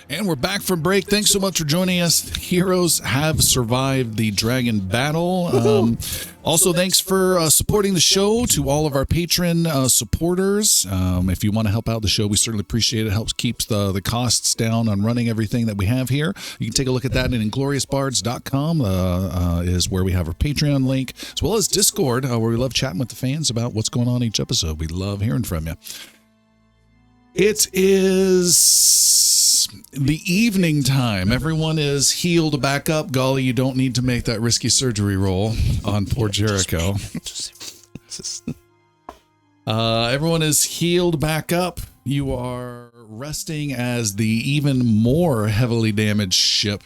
And we're back from break. Thanks so much for joining us. Heroes have survived the dragon battle. Also, thanks for supporting the show to all of our patron supporters. If you want to help out the show, we certainly appreciate it. It helps keep the costs down on running everything that we have here. You can take a look at that at ingloriousbards.com is where we have our Patreon link, as well as Discord, where we love chatting with the fans about what's going on each episode. We love hearing from you. It is the evening time. Everyone is healed back up. Goli, you don't need to make that risky surgery roll on poor Jericho. Everyone is healed back up. You are resting as the even more heavily damaged ship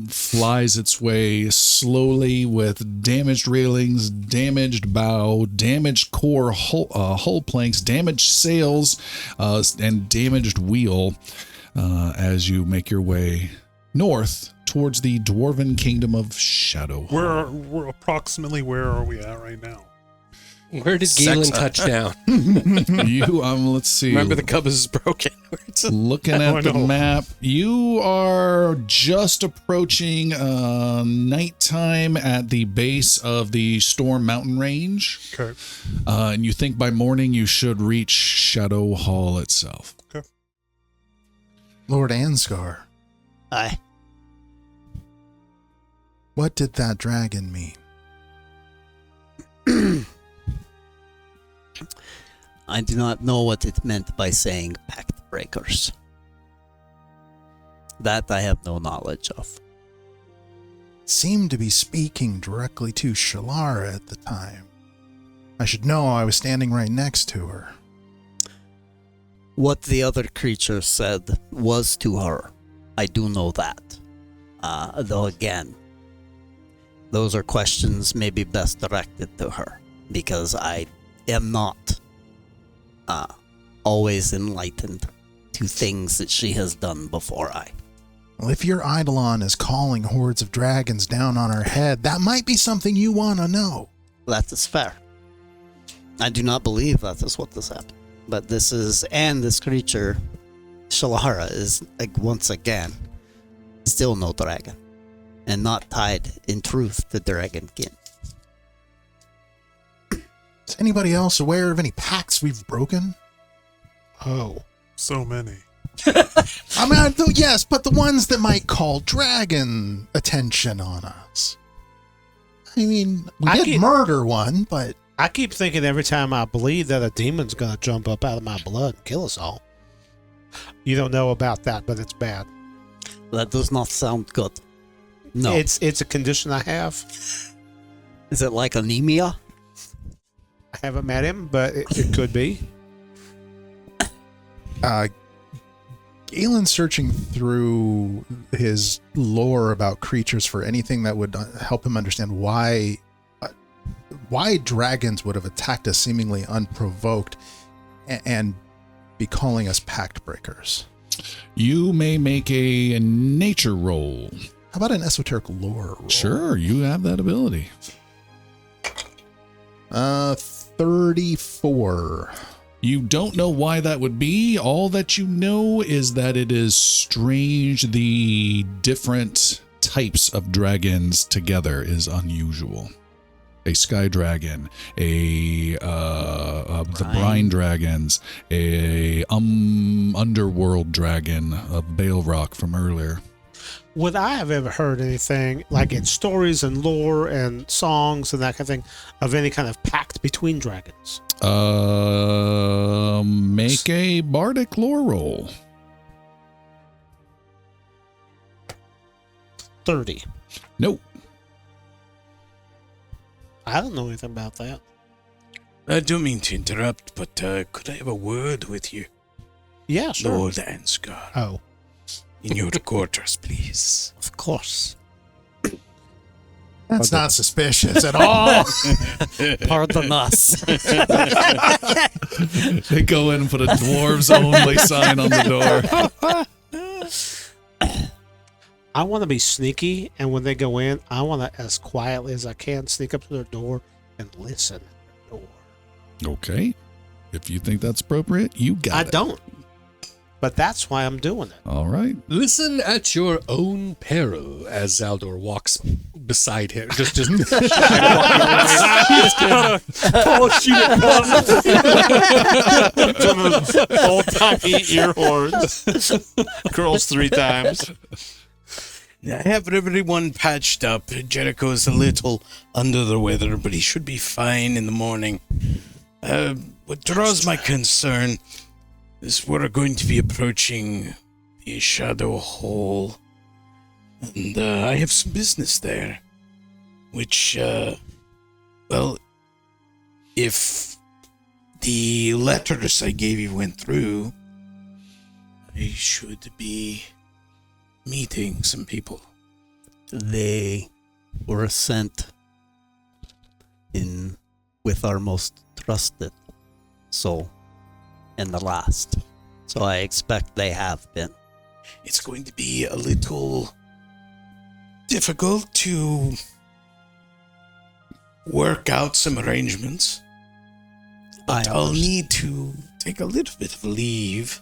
flies its way slowly with damaged railings, damaged bow, damaged core hull planks, damaged sails, and damaged wheel as you make your way north towards the dwarven kingdom of Shadow. Where approximately where are we at right now? Where did Galen touch down? You let's see. Remember the compass is broken. Looking at the map, you are just approaching nighttime at the base of the Storm Mountain Range. Okay. And you think by morning you should reach Shadow Hall itself. Okay. Lord Ansgar, Aye. what did that dragon mean? I do not know what it meant by saying pact breakers. That I have no knowledge of. Seemed to be speaking directly to Shalara at the time. I should know, I was standing right next to her. What the other creature said was to her. I do know that. Though again, those are questions maybe best directed to her, because I am not always enlightened to things that she has done before I. Well, if your Eidolon is calling hordes of dragons down on our head, that might be something you want to know. That is fair. I do not believe that is what has happened. But this is, and this creature, Shalara, is, like, once again, still no dragon. And not tied, in truth, to dragonkin. Is anybody else aware of any pacts we've broken? Oh. So many. I mean, yes, but the ones that might call dragon attention on us. I mean, we did murder one, but... I keep thinking every time I bleed that a demon's gonna jump up out of my blood and kill us all. You don't know about that, but it's bad. That does not sound good. No. It's a condition I have. Is it like anemia? I haven't met him, but it could be. Galen's searching through his lore about creatures for anything that would help him understand why dragons would have attacked us seemingly unprovoked and be calling us pact breakers. You may make a nature roll. How about an esoteric lore roll? Sure, you have that ability. 34. You don't know why that would be. All that you know is that it is strange. The different types of dragons together is unusual. A sky dragon, the brine dragons, a underworld dragon of Bale Rock from earlier. Would I have ever heard anything like in stories and lore and songs and that kind of thing of any kind of pact between dragons? Make a bardic lore roll. 30. Nope. I don't know anything about that. I don't mean to interrupt, but could I have a word with you, Yeah, sure. Lord Ansgar? Oh, In your quarters, please. of course. That's not suspicious at all. Pardon us. They go in and put a dwarves only sign on the door. I want to be sneaky, and when they go in, I want to, as quietly as I can, sneak up to their door and listen at their door. Okay. If you think that's appropriate, you got I it. don't, but that's why I'm doing it. All right. Listen at your own peril as Zaldor walks beside him. Just Old-timey ear horns. Curls 3 times. I have everyone patched up. Jericho's a little under the weather, but he should be fine in the morning. What draws my concern is we're going to be approaching the Shadow Hall, and I have some business there, which, well, if the letters I gave you went through, I should be meeting some people. They were sent in with our most trusted soul in the last. So I expect they have been. It's going to be a little difficult to work out some arrangements, but I'll need to take a little bit of leave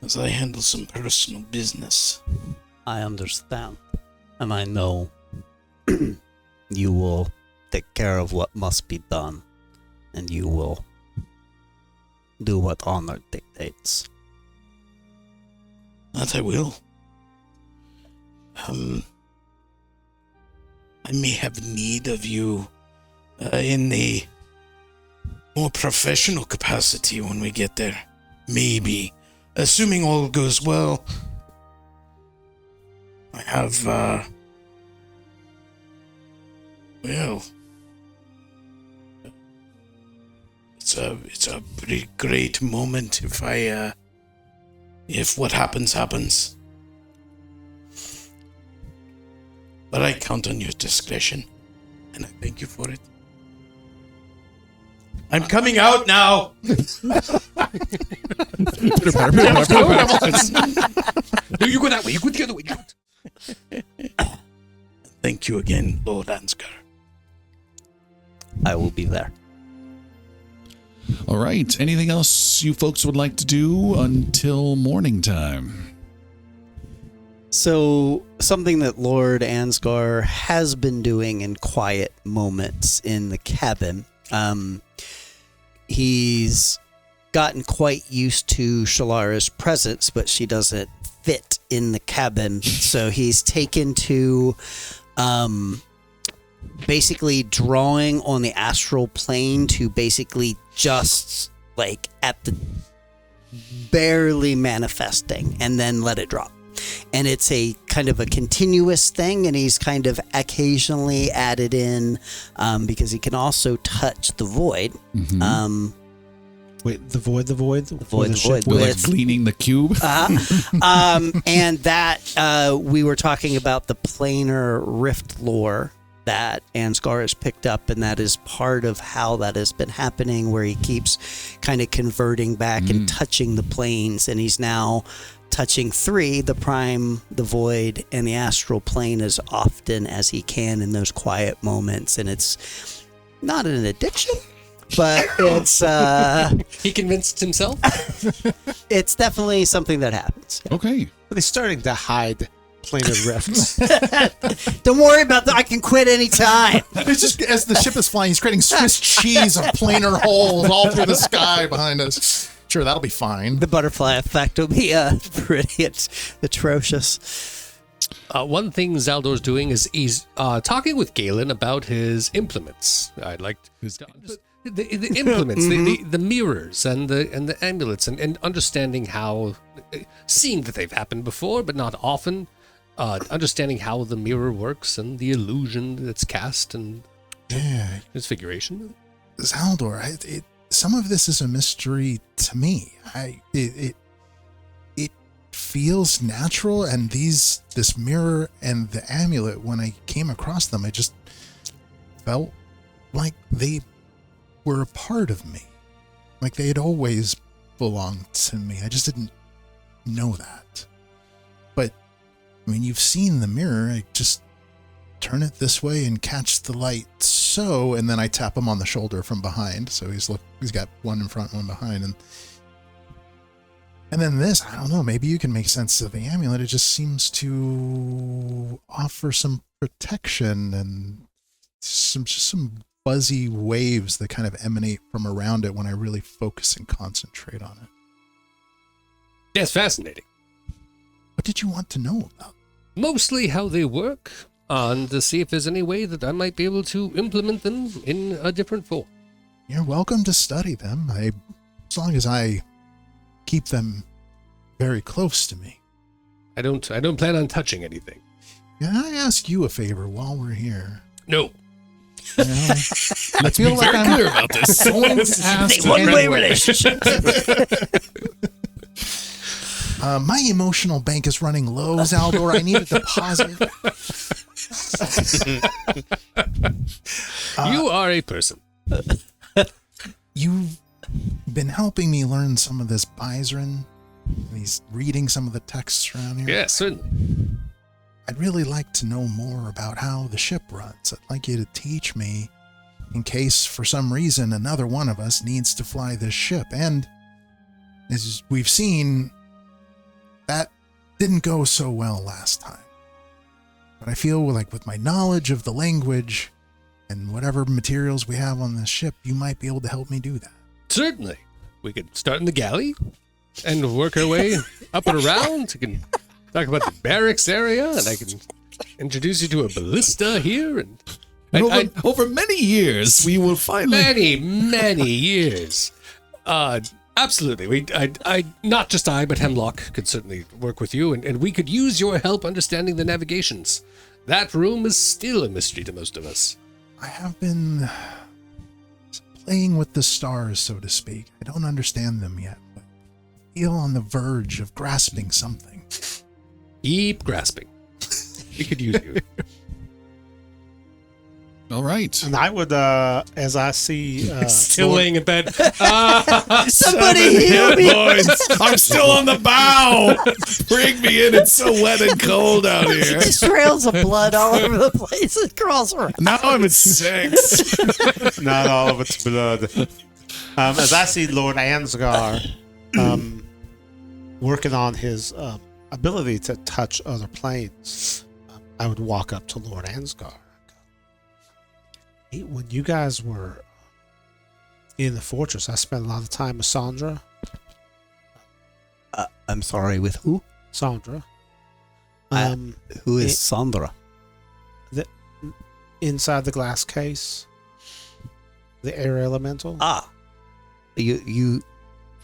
as I handle some personal business. I understand. And I know you will take care of what must be done. And you will do what honor dictates. That I will. I may have need of you in a more professional capacity when we get there. Maybe. Assuming all goes well, I have, well, it's a pretty great moment if what happens, happens. But I count on your discretion, and I thank you for it. I'm coming out now! No, you go that way. You go the other way. Thank you again, Lord Ansgar. I will be there. All right. Anything else you folks would like to do until morning time? So, something that Lord Ansgar has been doing in quiet moments in the cabin, he's gotten quite used to Shalara's presence, but she doesn't fit in the cabin. So he's taken to basically drawing on the astral plane to basically just like at the barely manifesting and then let it drop. And it's a kind of a continuous thing, and he's kind of occasionally added in because he can also touch the void. Mm-hmm. Wait, the void. The void. Like cleaning the cube. And that we were talking about the planar rift lore that Ansgar has picked up, and that is part of how that has been happening, where he keeps kind of converting back and touching the planes, and he's now touching 3, the prime, the void, and the astral plane as often as he can in those quiet moments. And it's not an addiction, but it's He convinced himself. it's definitely something that happens. Okay. But he's starting to hide planar rifts. Don't worry about that. I can quit anytime. It's just as the ship is flying, he's creating Swiss cheese of planar holes all through the sky behind us. Sure, that'll be fine. The butterfly effect will be pretty atrocious. One thing Zaldor's doing is he's talking with Galen about his implements. I'd like to the implements, the mirrors and the amulets, and understanding how, seeing that they've happened before, but not often, understanding how the mirror works and the illusion that's cast and its figuration. Zaldor, some of this is a mystery to me. It feels natural, and this mirror and the amulet, when I came across them, I just felt like they were a part of me, like they had always belonged to me. I just didn't know that. But I mean, you've seen the mirror. I just turn it this way and catch the light, and then I tap him on the shoulder from behind, so he's got one in front, one behind, and then this, I don't know, maybe you can make sense of the amulet. It just seems to offer some protection and some fuzzy waves that kind of emanate from around it when I really focus and concentrate on it. Yes, fascinating. What did you want to know about? Mostly how they work, and to see if there's any way that I might be able to implement them in a different form. You're welcome to study them, as long as I keep them very close to me. I don't plan on touching anything. Can I ask you a favor while we're here? No. Let's be very clear about this. Someone's asked. One-way relationship. My emotional bank is running low, Zaldor. I need a deposit. You are a person. You've been helping me learn some of this Byzrin. He's reading some of the texts around here. Yes, certainly. I'd really like to know more about how the ship runs. I'd like you to teach me in case, for some reason, another one of us needs to fly this ship. And as we've seen, that didn't go so well last time. But I feel like with my knowledge of the language and whatever materials we have on this ship, you might be able to help me do that. Certainly. We could start in the galley and work our way up and around. We can talk about the barracks area, and I can introduce you to a ballista here. And over many years, we will finally... many years. Absolutely. Not just I, but Hemlock could certainly work with you, and we could use your help understanding the navigations. That room is still a mystery to most of us. I have been playing with the stars, so to speak. I don't understand them yet, but I feel on the verge of grasping something. Keep grasping. We could use you. All right. And I would, as I see, Still laying in bed. Somebody heal me. Boys, I'm still on the bow. Bring me in. It's so wet and cold out here. There's trails of blood all over the place. It crawls around. Now I'm at 6. not all of its blood. As I see Lord Ansgar working on his ability to touch other planes, I would walk up to Lord Ansgar. Hey, when you guys were in the fortress, I spent a lot of time with Sandra. I'm sorry, with who? Sandra. Who is Sandra? Inside the glass case. The air elemental. Ah. You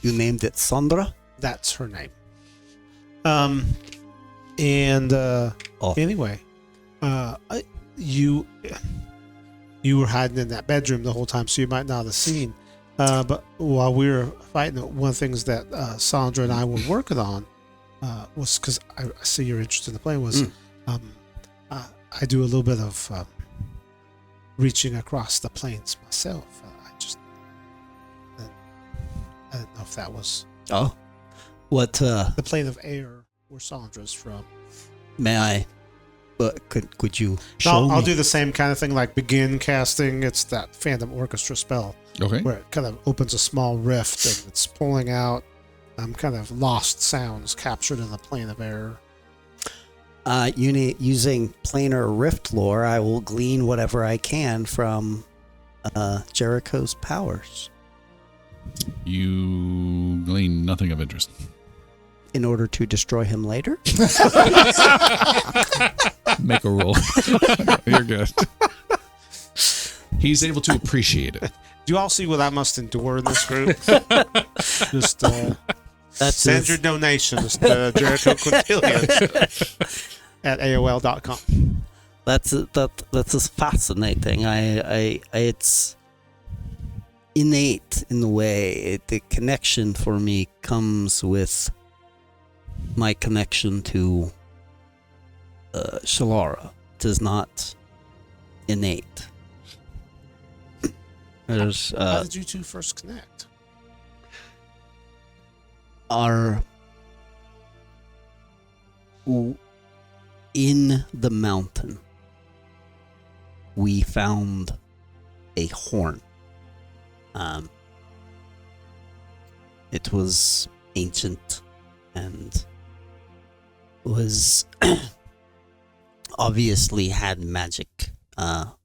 named it Sandra? That's her name. Anyway, you were hiding in that bedroom the whole time, so you might not have seen. But while we were fighting, one of the things that Sandra and I were working on was, because I see you're interested in the plane, was I do a little bit of reaching across the planes myself. I didn't know if that was what the plane of air where Sandra's from. may I? Could you show me? I'll do the same kind of thing, like begin casting. It's that Phantom Orchestra spell, Okay. where it kind of opens a small rift and it's pulling out kind of lost sounds captured in the plane of air. Using planar rift lore, I will glean whatever I can from Jericho's powers. You glean nothing of interest. in order to destroy him later. Make a roll. You're good. He's able to appreciate it. Do you all see what I must endure in this group? Just That's send your donations to Jericho Quintillion at AOL.com. That's fascinating. It's innate in a way. The connection for me comes with my connection to Shalara. It is not innate. There's How did you two first connect? in the mountain, we found a horn. It was ancient and was obviously had magic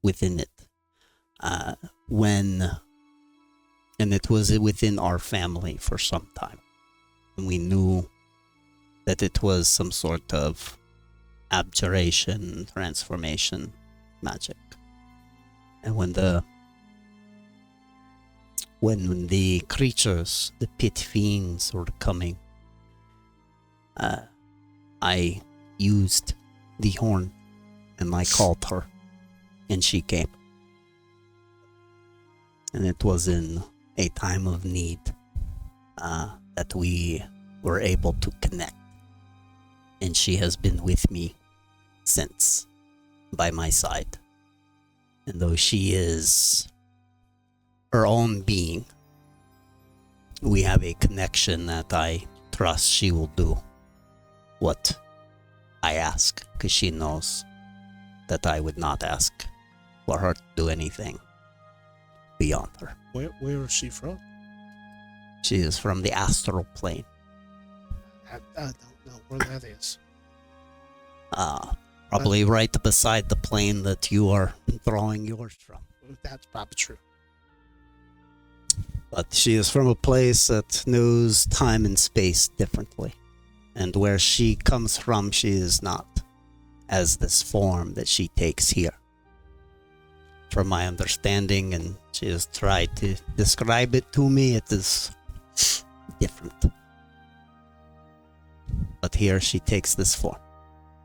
within it. And it was within our family for some time. And we knew that it was some sort of abjuration, transformation magic. And when the creatures, the pit fiends were coming, I used the horn and I called her and she came. And it was in a time of need that we were able to connect. And she has been with me since, by my side. And though she is her own being, we have a connection that I trust she will do what I ask, because she knows that I would not ask for her to do anything beyond her. Where is she from? She is from the astral plane. I don't know where that is. Probably right beside the plane that you are drawing yours from. That's probably true. But she is from a place that knows time and space differently. And where she comes from, she is not as this form that she takes here. From my understanding, and she has tried to describe it to me, it is different. But here she takes this form,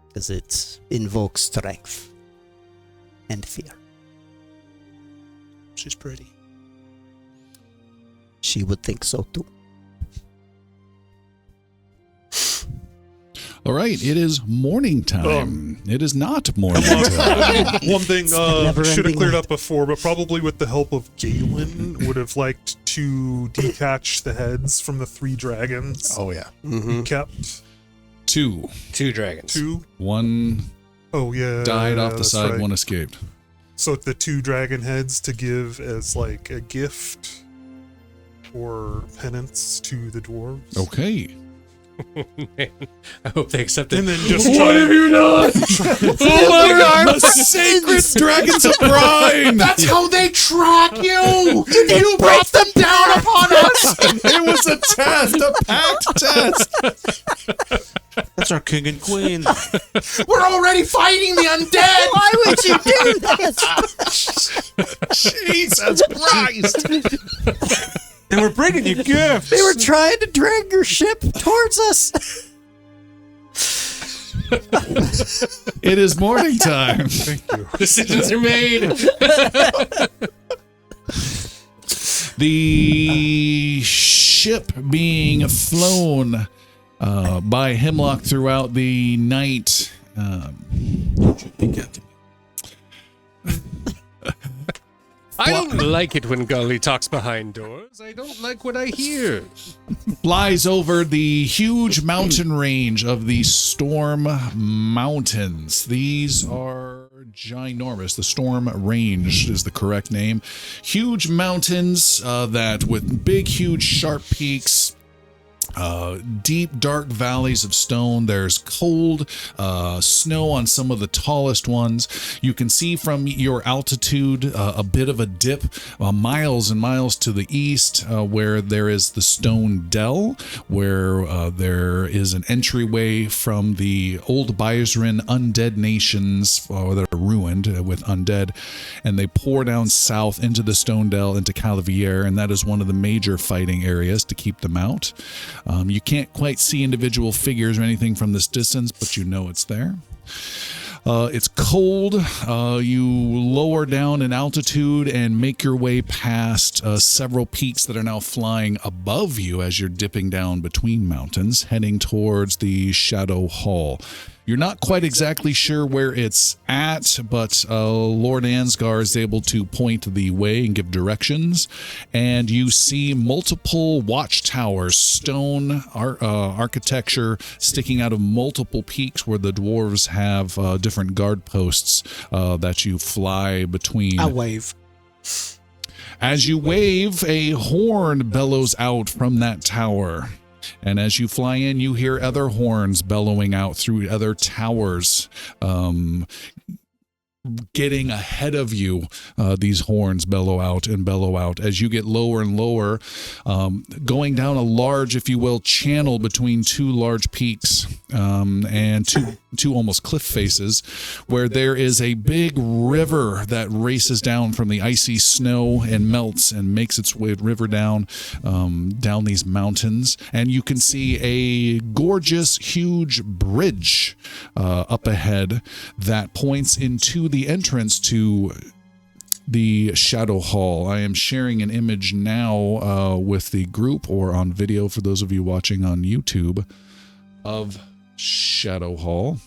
because it invokes strength and fear. She's pretty. She would think so too. All right, it is morning time. It is not morning time. One thing should have never-ending cleared night. up before, but probably with the help of Galen, would have liked to detach the heads from the 3 dragons. Oh, yeah. We kept 2. 2 dragons. 2. One Oh yeah, died off the that's side, right. one escaped. So the 2 dragon heads to give as like a gift or penance to the dwarves. Okay. I hope they accept it. And then just try you done? Oh my god, the sacred dragons of brine! That's how they track you! You brought them down upon us! It was a test, a packed test. That's our king and queen. We're already fighting the undead! Why would you do this? Jesus Christ! And we're bringing you gifts. They were trying to drag your ship towards us. It is morning time. Thank you. Decisions are made. The ship being flown by Hemlock throughout the night. I don't like it when Goli talks behind doors. I don't like what I hear. Flies over the huge mountain range of the Storm Mountains. These are ginormous. The Storm Range is the correct name. Huge mountains that with big, huge, sharp peaks. deep, dark valleys of stone. There's cold snow on some of the tallest ones. You can see from your altitude a bit of a dip miles and miles to the east where there is the stone dell, where there is an entryway from the old Byzrin undead nations that are ruined with undead, and they pour down south into the stone dell into Calavier, and that is one of the major fighting areas to keep them out. You can't quite see individual figures or anything from this distance, but you know it's there. It's cold. You lower down in altitude and make your way past several peaks that are now flying above you as you're dipping down between mountains, heading towards the Shadow Hall. You're not quite exactly sure where it's at, but Lord Ansgar is able to point the way and give directions. And you see multiple watchtowers, stone architecture sticking out of multiple peaks where the dwarves have different guard posts that you fly between. I wave. As you wave, a horn bellows out from that tower. And as you fly in, you hear other horns bellowing out through other towers. Getting ahead of you, these horns bellow out and bellow out as you get lower and lower, going down a large, if you will, channel between two large peaks and two almost cliff faces, where there is a big river that races down from the icy snow and melts and makes its way river down these mountains. And you can see a gorgeous, huge bridge up ahead that points into the entrance to the Shadow Hall. I am sharing an image now with the group or on video for those of you watching on YouTube of Shadow Hall.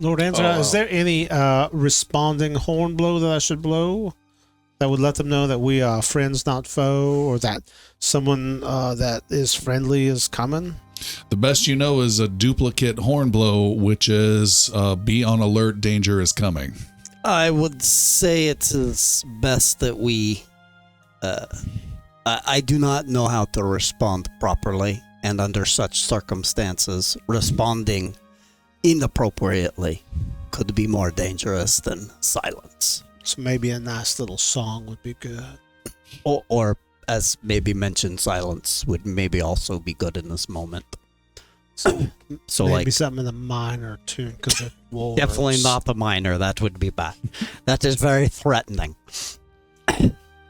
Lord Ansgar, is there any responding horn blow that I should blow that would let them know that we are friends, not foe, or that someone that is friendly is coming? The best you know is a duplicate horn blow, which is be on alert, danger is coming. I would say it's best that we... I do not know how to respond properly, and under such circumstances, responding inappropriately could be more dangerous than silence. So maybe a nice little song would be good. Or as maybe mentioned, silence would maybe also be good in this moment. So maybe like something in a minor tune, because of wolves. definitely not the minor. That would be bad. That is very threatening.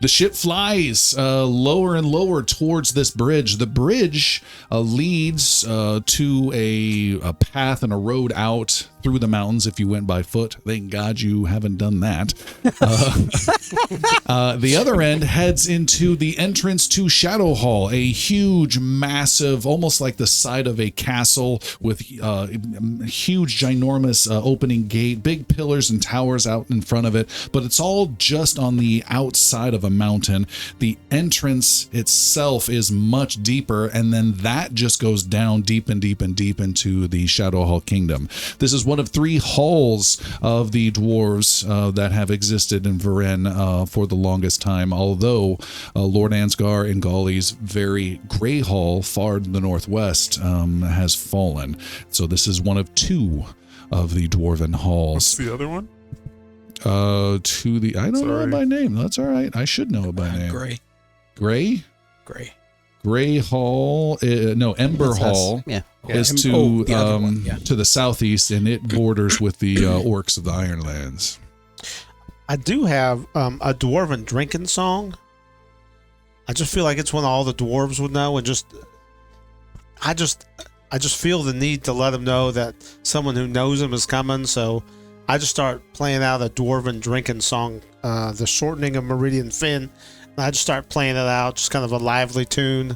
The ship flies lower and lower towards this bridge. The bridge leads to a path and a road out through the mountains if you went by foot. Thank God you haven't done that. The other end heads into the entrance to Shadow Hall, a huge, massive, almost like the side of a castle with huge, ginormous opening gate, big pillars and towers out in front of it, but it's all just on the outside of a mountain. The entrance itself is much deeper, and then that just goes down deep and deep and deep into the Shadow Hall Kingdom. This is one of 3 halls of the dwarves that have existed in Varennes for the longest time, although Lord Ansgar and Goli's very gray hall far in the northwest has fallen. So this is one of 2 of the dwarven halls. What's the other one? I don't know it by name. That's all right. I should know it by name. Gray. Gray? Gray. Gray Hall, Ember Hall Yeah. is to the southeast, and it borders with the orcs of the Ironlands. I do have a dwarven drinking song. I just feel like it's one all the dwarves would know, and I just feel the need to let them know that someone who knows them is coming. So I just start playing out a dwarven drinking song, the shortening of Meridian Fin. And I just start playing it out, just kind of a lively tune,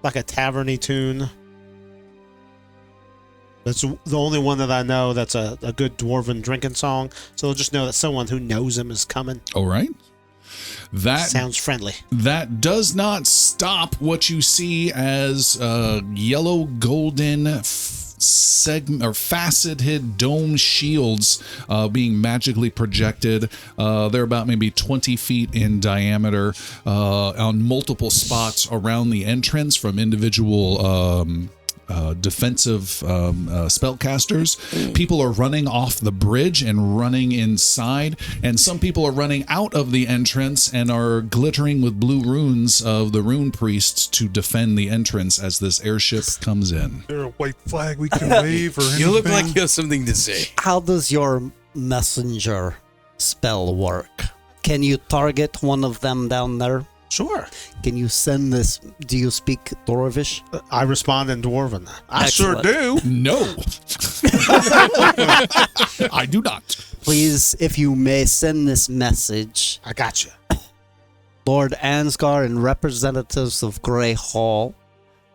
like a taverny tune. That's the only one that I know that's a good dwarven drinking song. So they'll just know that someone who knows him is coming. All right. That sounds friendly. That does not stop what you see as yellow golden faceted dome shields being magically projected. They're about maybe 20 feet in diameter on multiple spots around the entrance from individual defensive spellcasters. People are running off the bridge and running inside, and some people are running out of the entrance and are glittering with blue runes of the rune priests to defend the entrance as this airship comes in. Is there a white flag we can wave or anything? You look like you have something to say. How does your messenger spell work? Can you target one of them down there? Sure. Can you send this? Do you speak Dwarvish? I respond in Dwarven. I Excellent. sure do. No. I do not. Please, if you may, send this message. I got you. Lord Ansgar and representatives of Grey Hall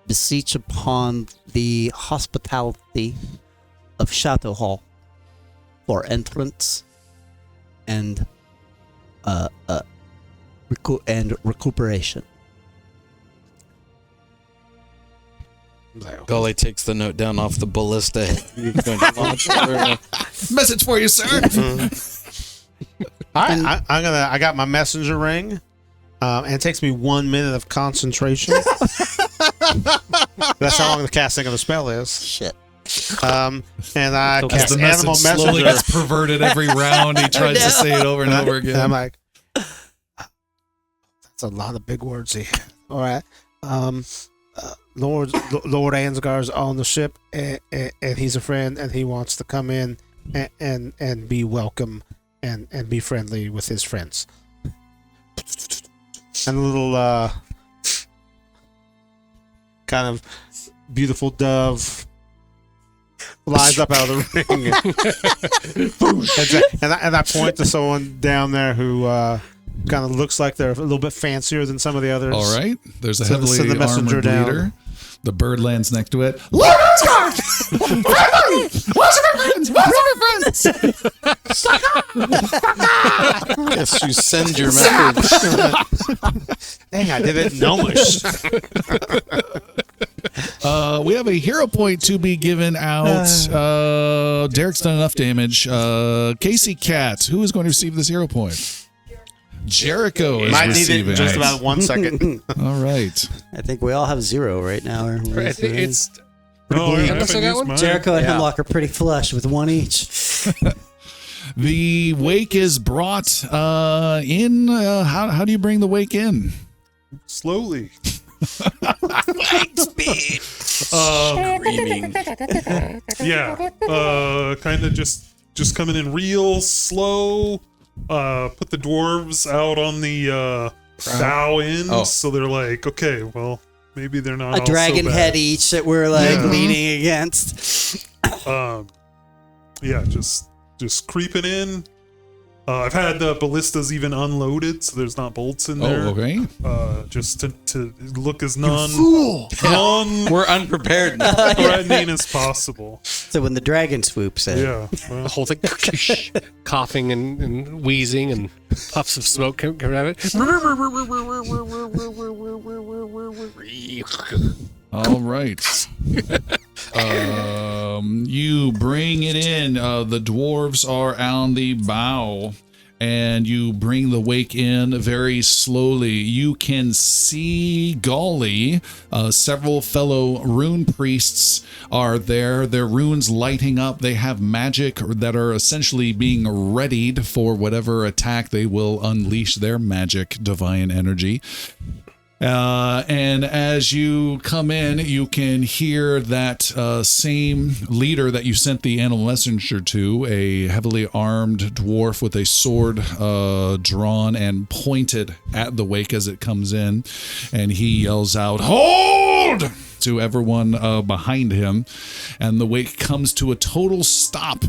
beseech upon the hospitality of Chateau Hall for entrance and recuperation. Goli takes the note down off the ballista. He's going to launch over. Message for you, sir. All right, I got my messenger ring, and it takes me 1 minute of concentration. That's how long the casting of the spell is. Shit. And I As cast the animal message slowly messenger. gets perverted every round. He tries to say it over and over And I'm again. like, that's a lot of big words here. All right. Lord Ansgar is on the ship, and he's a friend, and he wants to come in and be welcome and be friendly with his friends. And a little kind of beautiful dove flies up out of the ring. and I point to someone down there who kind of looks like they're a little bit fancier than some of the others. All right. There's a So- heavily so the messenger armored down. leader. The bird lands next to it. Lord Ansgar! What's your friends? Yes, you send your message. Dang, I didn't know it. We have a hero point to be given out. Derek's done enough damage. Casey Cat, who is going to receive this hero point? Jericho is Might need it receiving in just it. about 1 second. All right. I think we all have 0 right now. I think it's Oh, I Unless haven't I got used one? mine. Jericho and Hemlock are pretty flush with 1 each. The wake is brought in. How do you bring the wake in? Slowly. Screaming. Yeah. Kind of just coming in real slow. Put the dwarves out on the bow end, Oh. so they're like, okay, well, maybe they're not A all dragon so bad. head each that we're like Yeah. leaning against. Yeah, just creeping in. I've had the ballistas even unloaded, so there's not bolts in there. Oh, okay. Just to look as Fool! We're unprepared. non-threatening as possible. So when the dragon swoops in, Yeah. Well, the whole thing coughing and wheezing and puffs of smoke coming out of it. All right. You bring it in. The dwarves are on the bow, and you bring the wake in very slowly. You can see Goli. Several fellow rune priests are there. Their runes lighting up. They have magic that are essentially being readied for whatever attack they will unleash their magic divine energy. And as you come in, you can hear that same leader that you sent the animal messenger to, a heavily armed dwarf with a sword drawn and pointed at the wake as it comes in. And he yells out, "Hold!" to everyone behind him. And the wake comes to a total stop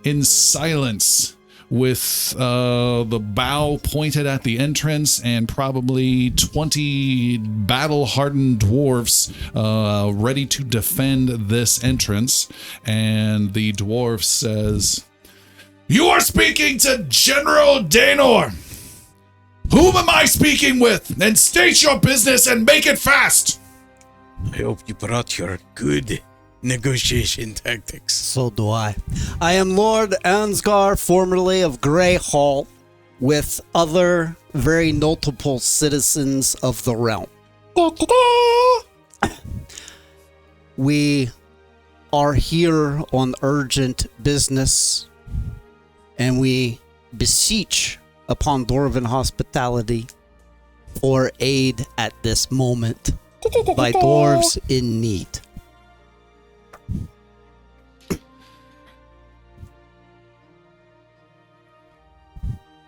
in silence, with the bow pointed at the entrance and probably 20 battle-hardened dwarves ready to defend this entrance. And the dwarf says, "You are speaking to General Danor. Whom am I speaking with? And state your business and make it fast." I hope you brought your good negotiation tactics. so do I. I am Lord Ansgar, formerly of Grey Hall, with other very notable citizens of the realm. We are here on urgent business, and we beseech upon dwarven hospitality for aid at this moment by dwarves in need.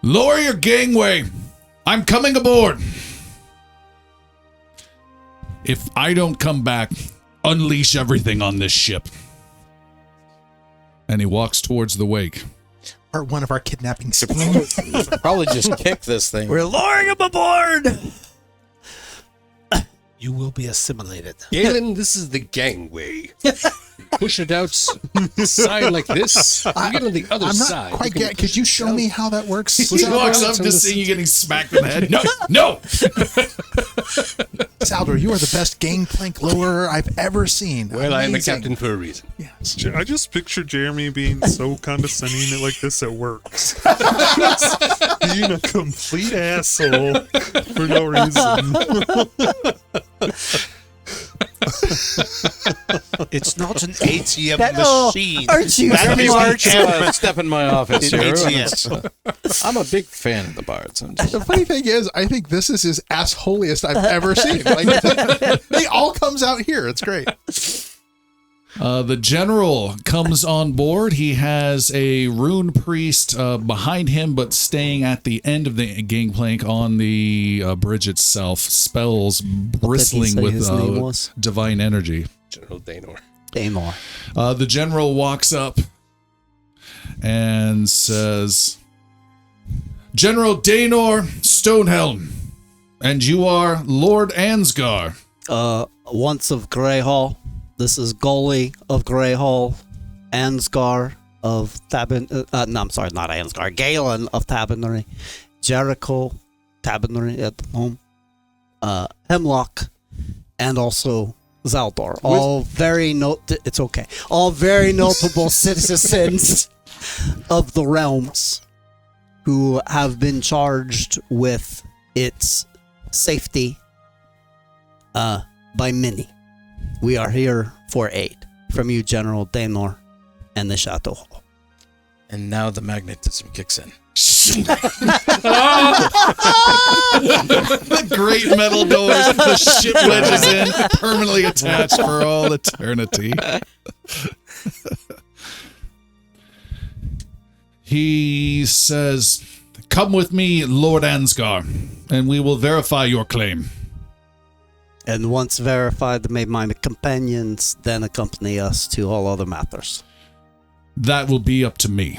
Lower your gangway. I'm coming aboard. If I don't come back, unleash everything on this ship. And he walks towards the wake. Or one of our kidnapping schemes. Probably just kick this thing. We're lowering him aboard! You will be assimilated. Galen, this is the gangway. Push it out side like this. You get on the other I'm not side. quite getting. Could you show me how that works? He walks up to see you getting smacked in the head. No, no! Saldor, you are the best gangplank lowerer I've ever seen. Well, I am a Amazing. captain for a reason. Yes. I just picture Jeremy being so condescending like this at work. Being a complete asshole for no reason. It's not an ATM Oh, machine. aren't you Jeremy's smart? gonna step in my office In here. ATM. I'm a big fan of the bards. I'm just- The funny thing is, I think this is his assholiest I've ever seen. Like, it all comes out here. It's great. The general comes on board. He has a rune priest behind him, but staying at the end of the gangplank on the bridge itself. Spells bristling say with his name was? divine energy. General Daynor. Daymore. The general walks up and says, General Daynor Stonehelm, and you are Lord Ansgar. Once of Greyhall. This is Goli of Greyhall. Ansgar of Tabin. No, I'm sorry, not Ansgar. Galen of Tabernary. Jericho, Tabernary at home. Hemlock, and also Zaldor. All very It's okay. All very notable citizens of the realms who have been charged with its safety by many. We are here for aid from you, General Daynor, and the Chateau Hall. And now the magnetism kicks in. The great metal doors, the ship wedges in, permanently attached for all eternity. He says, come with me, Lord Ansgar, and we will verify your claim. And once verified, may my companions then accompany us to all other matters. That will be up to me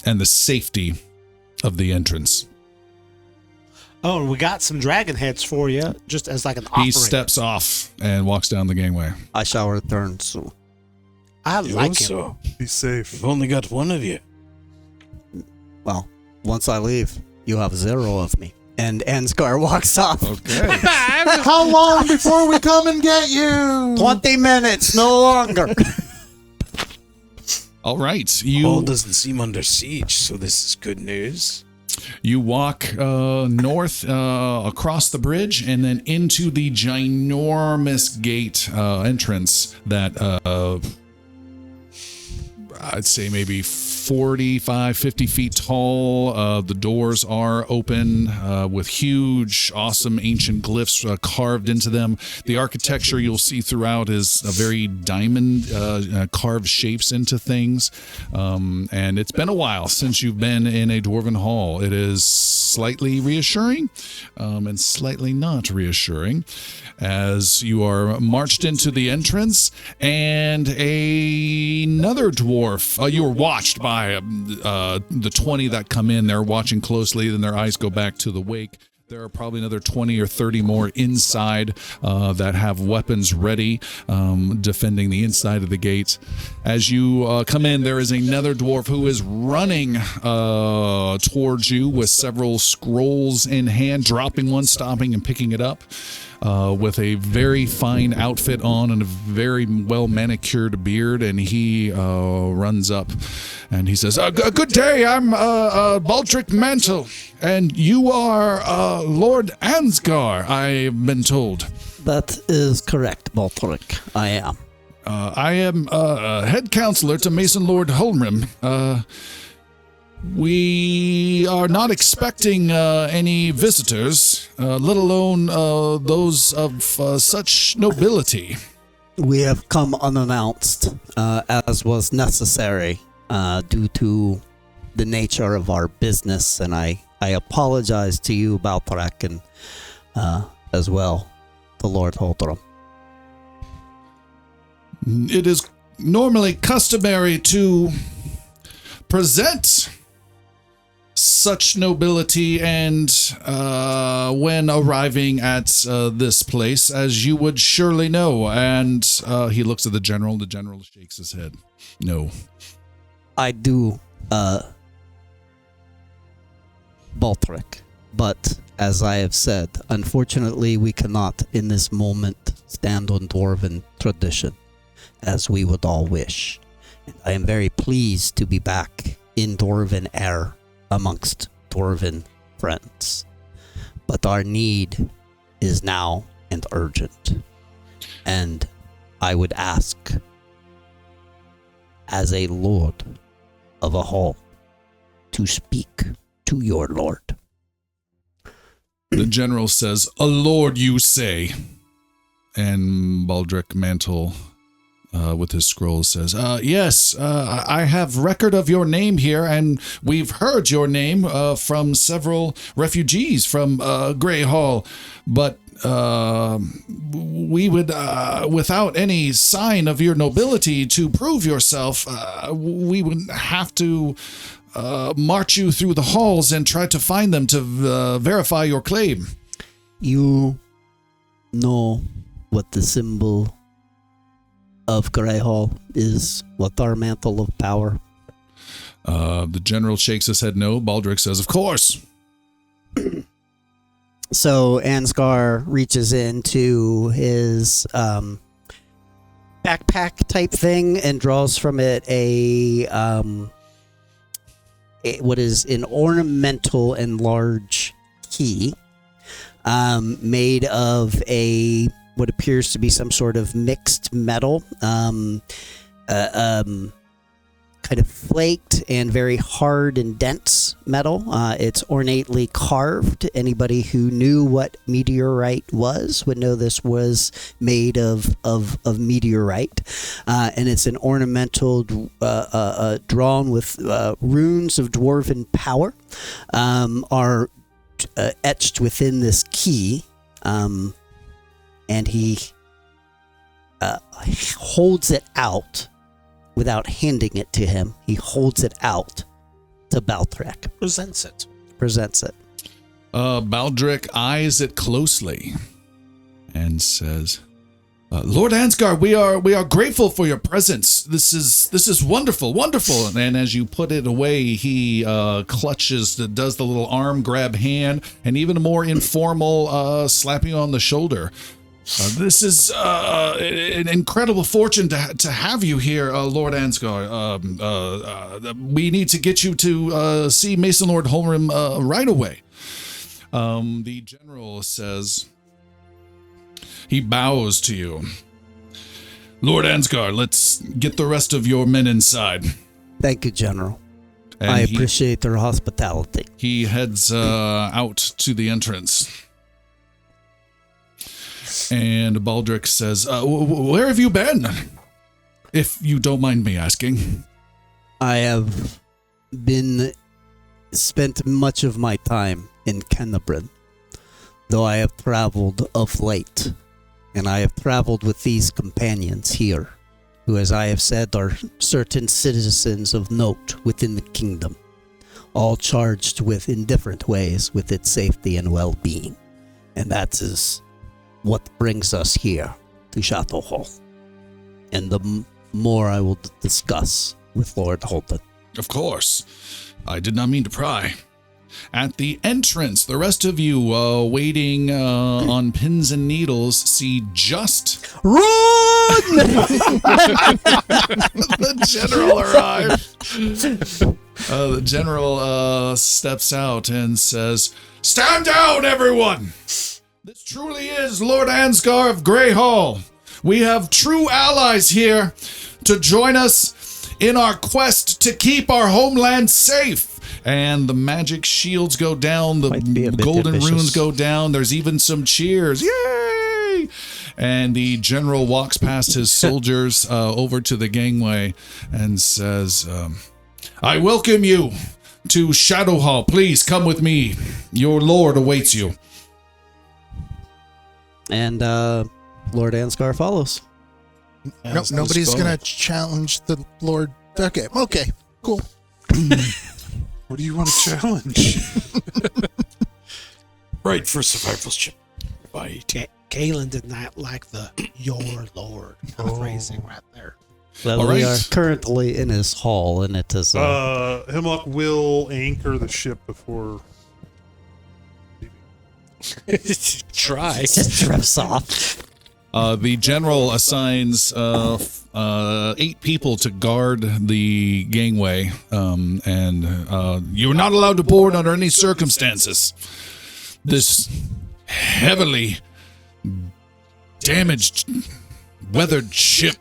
and the safety of the entrance. Oh, and we got some dragon heads for you, just as like an offering. He steps off and walks down the gangway. I shall return soon. I like him. So, Be safe. we've only got one of you. Well, once I leave, you have 0 of me. And Ansgar walks off. Okay. How long before we come and get you? 20 minutes, no longer. All right. Hall doesn't seem under siege, so this is good news. You walk north across the bridge and then into the ginormous gate entrance that I'd say maybe 45, 50 feet tall. The doors are open with huge, awesome ancient glyphs carved into them. The architecture you'll see throughout is a very diamond carved shapes into things. And it's been a while since you've been in a dwarven hall. It is slightly reassuring and slightly not reassuring as you are marched into the entrance and another dwarf. You are watched by the 20 that come in. They're watching closely, then their eyes go back to the wake. There are probably another 20 or 30 more inside that have weapons ready, defending the inside of the gate. As you come in, there is another dwarf who is running towards you with several scrolls in hand, dropping one, stopping, and picking it up. With a very fine outfit on and a very well manicured beard, and he runs up and he says, "Good day, I'm Baldric Mantle, and you are Lord Ansgar, I've been told." That is correct, Baltoric. I am. I am head counselor to Mason Lord Holmrim. We are not expecting any visitors, let alone those of such nobility. We have come unannounced, as was necessary, due to the nature of our business, and I apologize to you, Baltoric, and as well to Lord Holdram. It is normally customary to present such nobility and when arriving at this place, as you would surely know. And he looks at the general. The general shakes his head. No. I do, Baltoric, but as I have said, unfortunately we cannot in this moment stand on Dwarven tradition, as we would all wish. And I am very pleased to be back in Dwarven air amongst Dwarven friends. But our need is now and urgent. And I would ask, as a lord of a hall, to speak to your lord. The general says, "A lord, you say?" And Baldric Mantle, with his scroll, says, "Yes, I have record of your name here, and we've heard your name from several refugees from Grey Hall, but we would, without any sign of your nobility to prove yourself, we would have to march you through the halls and try to find them to verify your claim." You know what the symbol of Grey Hall is, what our mantle of power? The general shakes his head no. Baldric says, "Of course." So Ansgar reaches into his backpack type thing and draws from it what is an ornamental and large key, made of what appears to be some sort of mixed metal, kind of flaked and very hard and dense metal. It's ornately carved. Anybody who knew what meteorite was would know this was made of meteorite. And it's an ornamental drawn with runes of dwarven power, are etched within this key. And he holds it out without handing it to him. He holds it out to Baltric. Presents it. Presents it. Baldric eyes it closely and says, "Lord Ansgar, we are grateful for your presence. This is wonderful, wonderful." And as you put it away, he does the little arm grab hand, and even a more informal slapping on the shoulder. This is an incredible fortune to have you here, Lord Ansgar. We need to get you to see Mason Lord Holmrim right away. The general says, he bows to you. "Lord Ansgar, let's get the rest of your men inside." Thank you, General. And I appreciate their hospitality. He heads out to the entrance. And Baldric says, "Where have you been? If you don't mind me asking." I have spent much of my time in Kennebrin, though I have traveled of late, and I have traveled with these companions here, who, as I have said, are certain citizens of note within the kingdom, all charged with, in different ways, with its safety and well-being. And that is what brings us here to Chateau Hall. And the more I will discuss with Lord Holden. Of course. I did not mean to pry. At the entrance, the rest of you waiting on pins and needles see just Run! the general arrived. The general steps out and says, "Stand down, everyone! This truly is Lord Ansgar of Grey Hall. We have true allies here to join us in our quest to keep our homeland safe. And the magic shields go down, the Might be a bit golden ambitious. runes go down, there's even some cheers. Yay! And the general walks past his soldiers over to the gangway and says, I welcome you to Shadow Hall. Please come with me. Your lord awaits you. And Lord Ansgar follows. Nope, nobody's going to challenge the Lord. Okay, cool. What do you want to challenge? Right for survivalship. Fight. Galen did not like the "your lord" phrasing right there. Well, All we right. are currently in his hall, and it is Hemlock will anchor the ship before. Try. just drifts off. The general assigns 8 people to guard the gangway, and you're not allowed to board under any circumstances. This heavily damaged, weathered ship.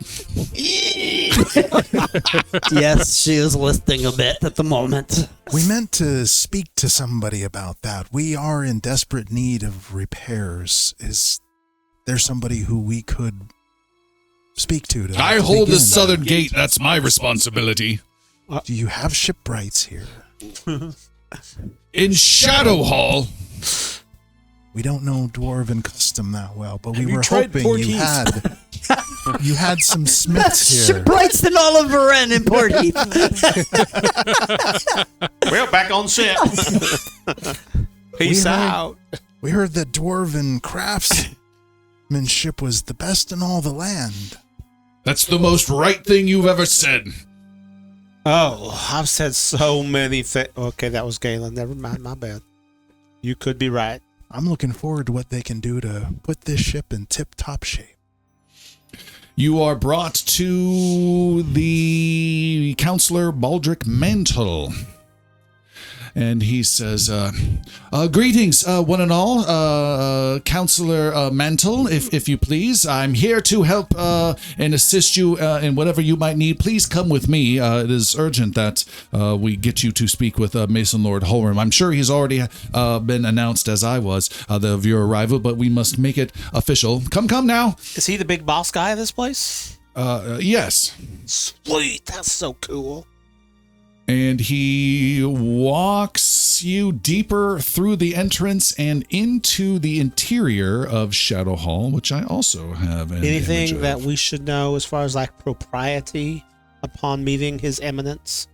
Yes, she is listing a bit at the moment. We meant to speak to somebody about that. We are in desperate need of repairs. Is there somebody who we could speak to? I hold the begin? southern gate. That's my responsibility. Do you have shipwrights here? In Shadow Hall. We don't know dwarven custom that well, but we Have you were tried hoping you had some smiths here. Shipwrights in Oliver and in Port Heath. Well, back on ship. Peace We heard- out. We heard that dwarven craftsmanship was the best in all the land. That's the most right thing you've ever said. Oh, I've said so many things. Okay, that was Galen. Never mind, my bad. You could be right. I'm looking forward to what they can do to put this ship in tip-top shape. You are brought to the Counselor Baldric Mantle. And he says, greetings, one and all. Counselor Mantle, if you please. I'm here to help and assist you in whatever you might need. Please come with me. It is urgent that we get you to speak with Mason Lord Holram. I'm sure he's already been announced, as I was, of your arrival, but we must make it official. Come now. Is he the big boss guy of this place? Yes. Sweet, that's so cool. And he walks you deeper through the entrance and into the interior of Shadow Hall, which I also have an image Anything of. that we should know as far as like propriety upon meeting his eminence?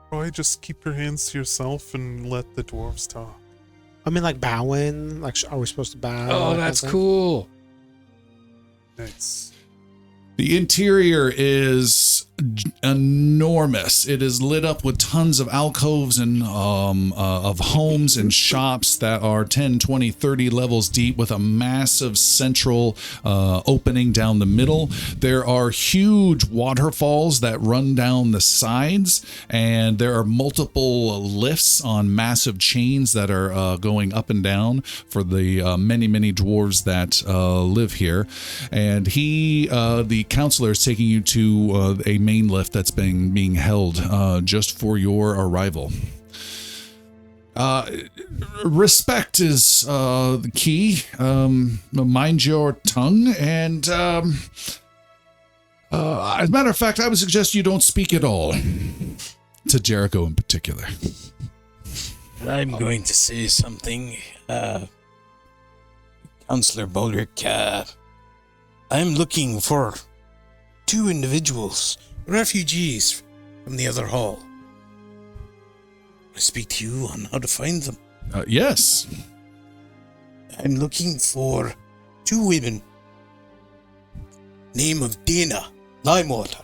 Probably just keep your hands to yourself and let the dwarves talk. I mean, like bowing. Like, are we supposed to bow? Oh, that's cool. Nice. The interior is enormous. It is lit up with tons of alcoves and of homes and shops that are 10, 20, 30 levels deep with a massive central opening down the middle. There are huge waterfalls that run down the sides, and there are multiple lifts on massive chains that are going up and down for the many, many dwarves that live here. And the counselor is taking you to a main lift that's being held just for your arrival. Respect is the key. Mind your tongue, and as a matter of fact, I would suggest you don't speak at all. To Jericho in particular. I'm going to say something. Counselor Baldric, I'm looking for 2 individuals, refugees from the other hall. I speak to you on how to find them. Yes. I'm looking for 2 women. Name of Dana, Limewater.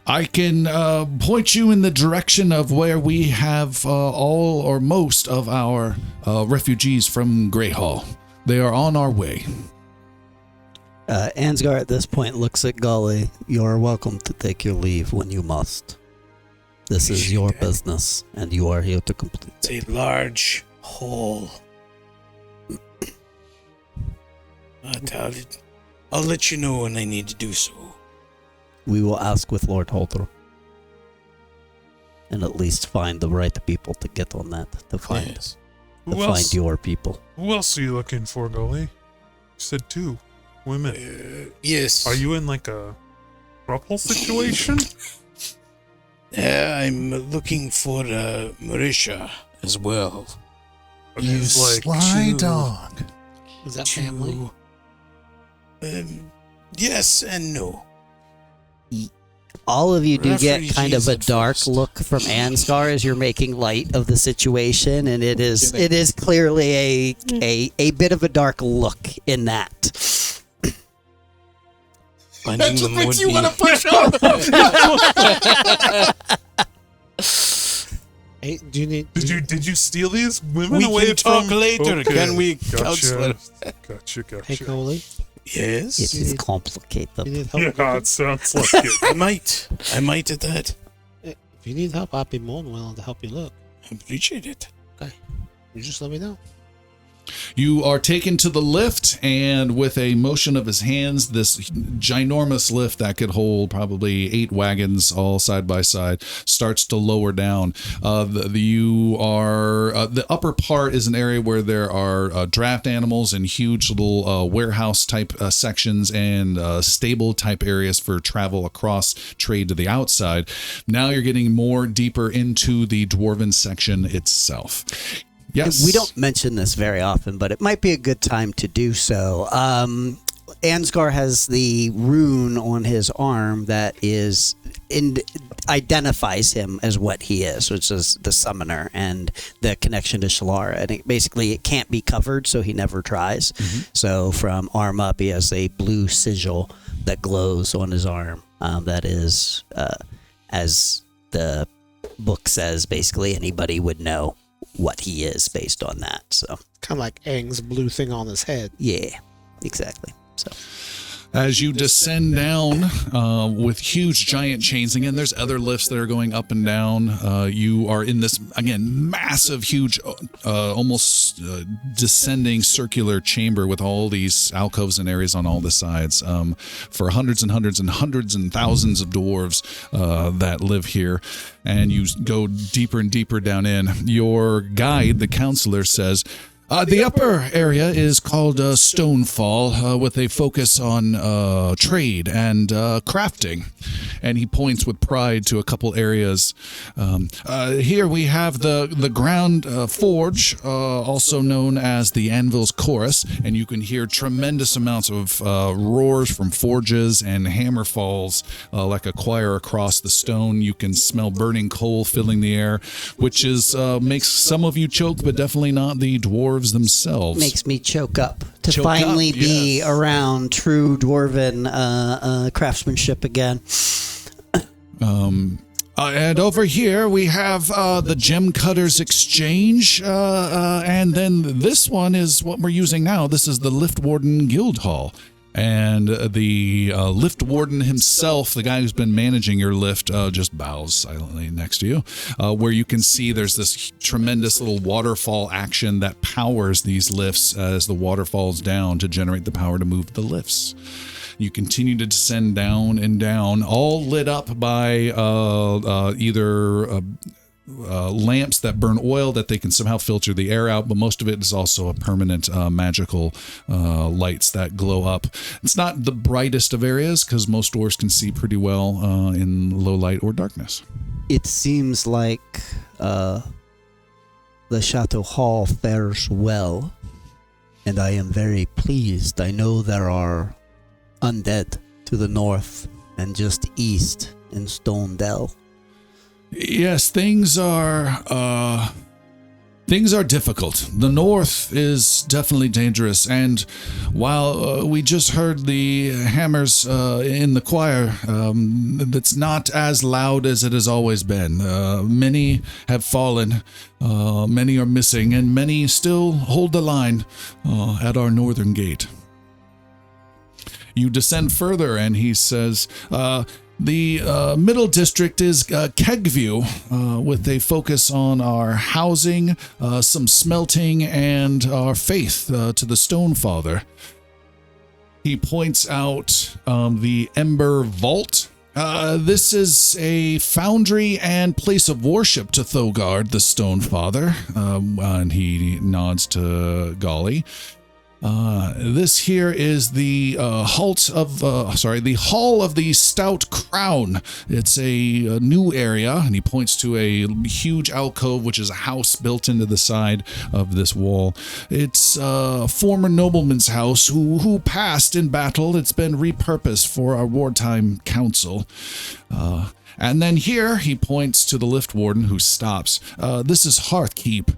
I can point you in the direction of where we have all or most of our refugees from Grey Hall. They are on our way. Ansgar at this point looks at Goli. You're welcome to take your leave when you must. This is your business, and you are here to complete it. It's a large hole. I'll let you know when I need to do so. We will ask with Lord Holter. And at least find the right people to get on that. To find Yes. find your people. Who else are you looking for, Goli? You said 2 women. Yes. Are you in like a couple situation? I'm looking for Marisha as well. You Sly dog. Is that family? Yes and no. All of you do get Refugees kind of a at dark first. look from Ansgar as you're making light of the situation, and it is clearly a bit of a dark look in that. Finding them would be... Hey, do you need? Did you steal these women We away can talk from? later. Okay. Can we counsel? Gotcha. Hey, Goli, Yes. It is complicate you them. need help? Yeah, it sounds like it. I might at that. If you need help, I'd be more than willing to help you look. I appreciate it. Okay, you just let me know. You are taken to the lift, and with a motion of his hands, this ginormous lift that could hold probably 8 wagons all side by side starts to lower down. The upper part is an area where there are draft animals and huge little warehouse type sections and stable type areas for travel across trade to the outside. Now you're getting more deeper into the dwarven section itself. Yes. We don't mention this very often, but it might be a good time to do so. Ansgar has the rune on his arm that identifies him as what he is, which is the summoner and the connection to Shalara. And it can't be covered, so he never tries. Mm-hmm. So from arm up, he has a blue sigil that glows on his arm. That is, as the book says, basically anybody would know what he is based on that. So Kind of like Aang's blue thing on his head. yeah, exactly. So as you descend down with huge giant chains, again, there's other lifts that are going up and down. You are in this, again, massive, huge, almost descending circular chamber with all these alcoves and areas on all the sides for hundreds and hundreds and hundreds and thousands of dwarves that live here. And you go deeper and deeper down in. Your guide, the counselor, says, the upper area is called Stonefall, with a focus on trade and crafting. And he points with pride to a couple areas. Here we have the ground forge, also known as the Anvil's Chorus, and you can hear tremendous amounts of roars from forges and hammer falls like a choir across the stone. You can smell burning coal filling the air, which is makes some of you choke, but definitely not the dwarves themselves. makes me choke up to Choke finally up, be yes. around true dwarven craftsmanship again. And over here we have the Gem Cutters Exchange, and then this one is what we're using now. This is the Lift Warden Guild Hall. And the lift warden himself, the guy who's been managing your lift, just bows silently next to you, where you can see there's this tremendous little waterfall action that powers these lifts as the water falls down to generate the power to move the lifts. You continue to descend down and down, all lit up by either lamps that burn oil that they can somehow filter the air out, but most of it is also a permanent magical lights that glow up. It's not the brightest of areas because most dwarves can see pretty well in low light or darkness. It seems like the Chateau Hall fares well, and I am very pleased. I know there are undead to the north and just east in Stone Dell. Yes, things are difficult. The north is definitely dangerous, and while we just heard the hammers in the choir, it's not as loud as it has always been. Many have fallen, many are missing, and many still hold the line at our northern gate. You descend further, and he says, The middle district is Kegview, with a focus on our housing, some smelting, and our faith to the Stone Father. He points out the Ember Vault. This is a foundry and place of worship to Thogard, the Stone Father, and he nods to Goli. This here is the the Hall of the Stout Crown. It's a new area, and he points to a huge alcove, which is a house built into the side of this wall. It's a former nobleman's house who passed in battle. It's been repurposed for our wartime council. And then here he points to the lift warden, who stops. This is Hearthkeep.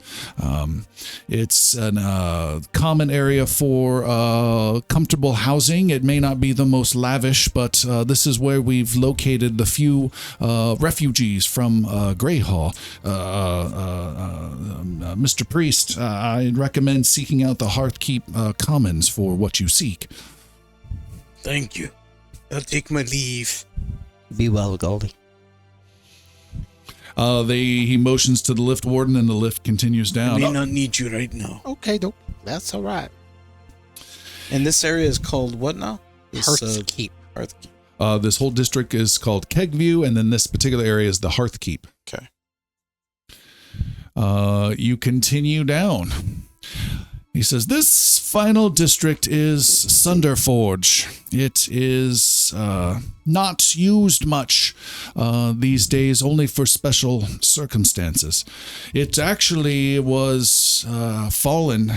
It's a common area for comfortable housing. It may not be the most lavish, but this is where we've located the few refugees from Greyhall. Mr. Priest, I recommend seeking out the Hearthkeep Commons for what you seek. Thank you. I'll take my leave. Be well, Goldie. He motions to the lift warden, and the lift continues down. I may not need you right now. Okay, nope. That's all right. And this area is called what now? Hearthkeep. Hearthkeep. This whole district is called Kegview, and then this particular area is the Hearthkeep. Okay. You continue down. He says, this final district is Sunderforge. It is not used much these days, only for special circumstances. It actually was fallen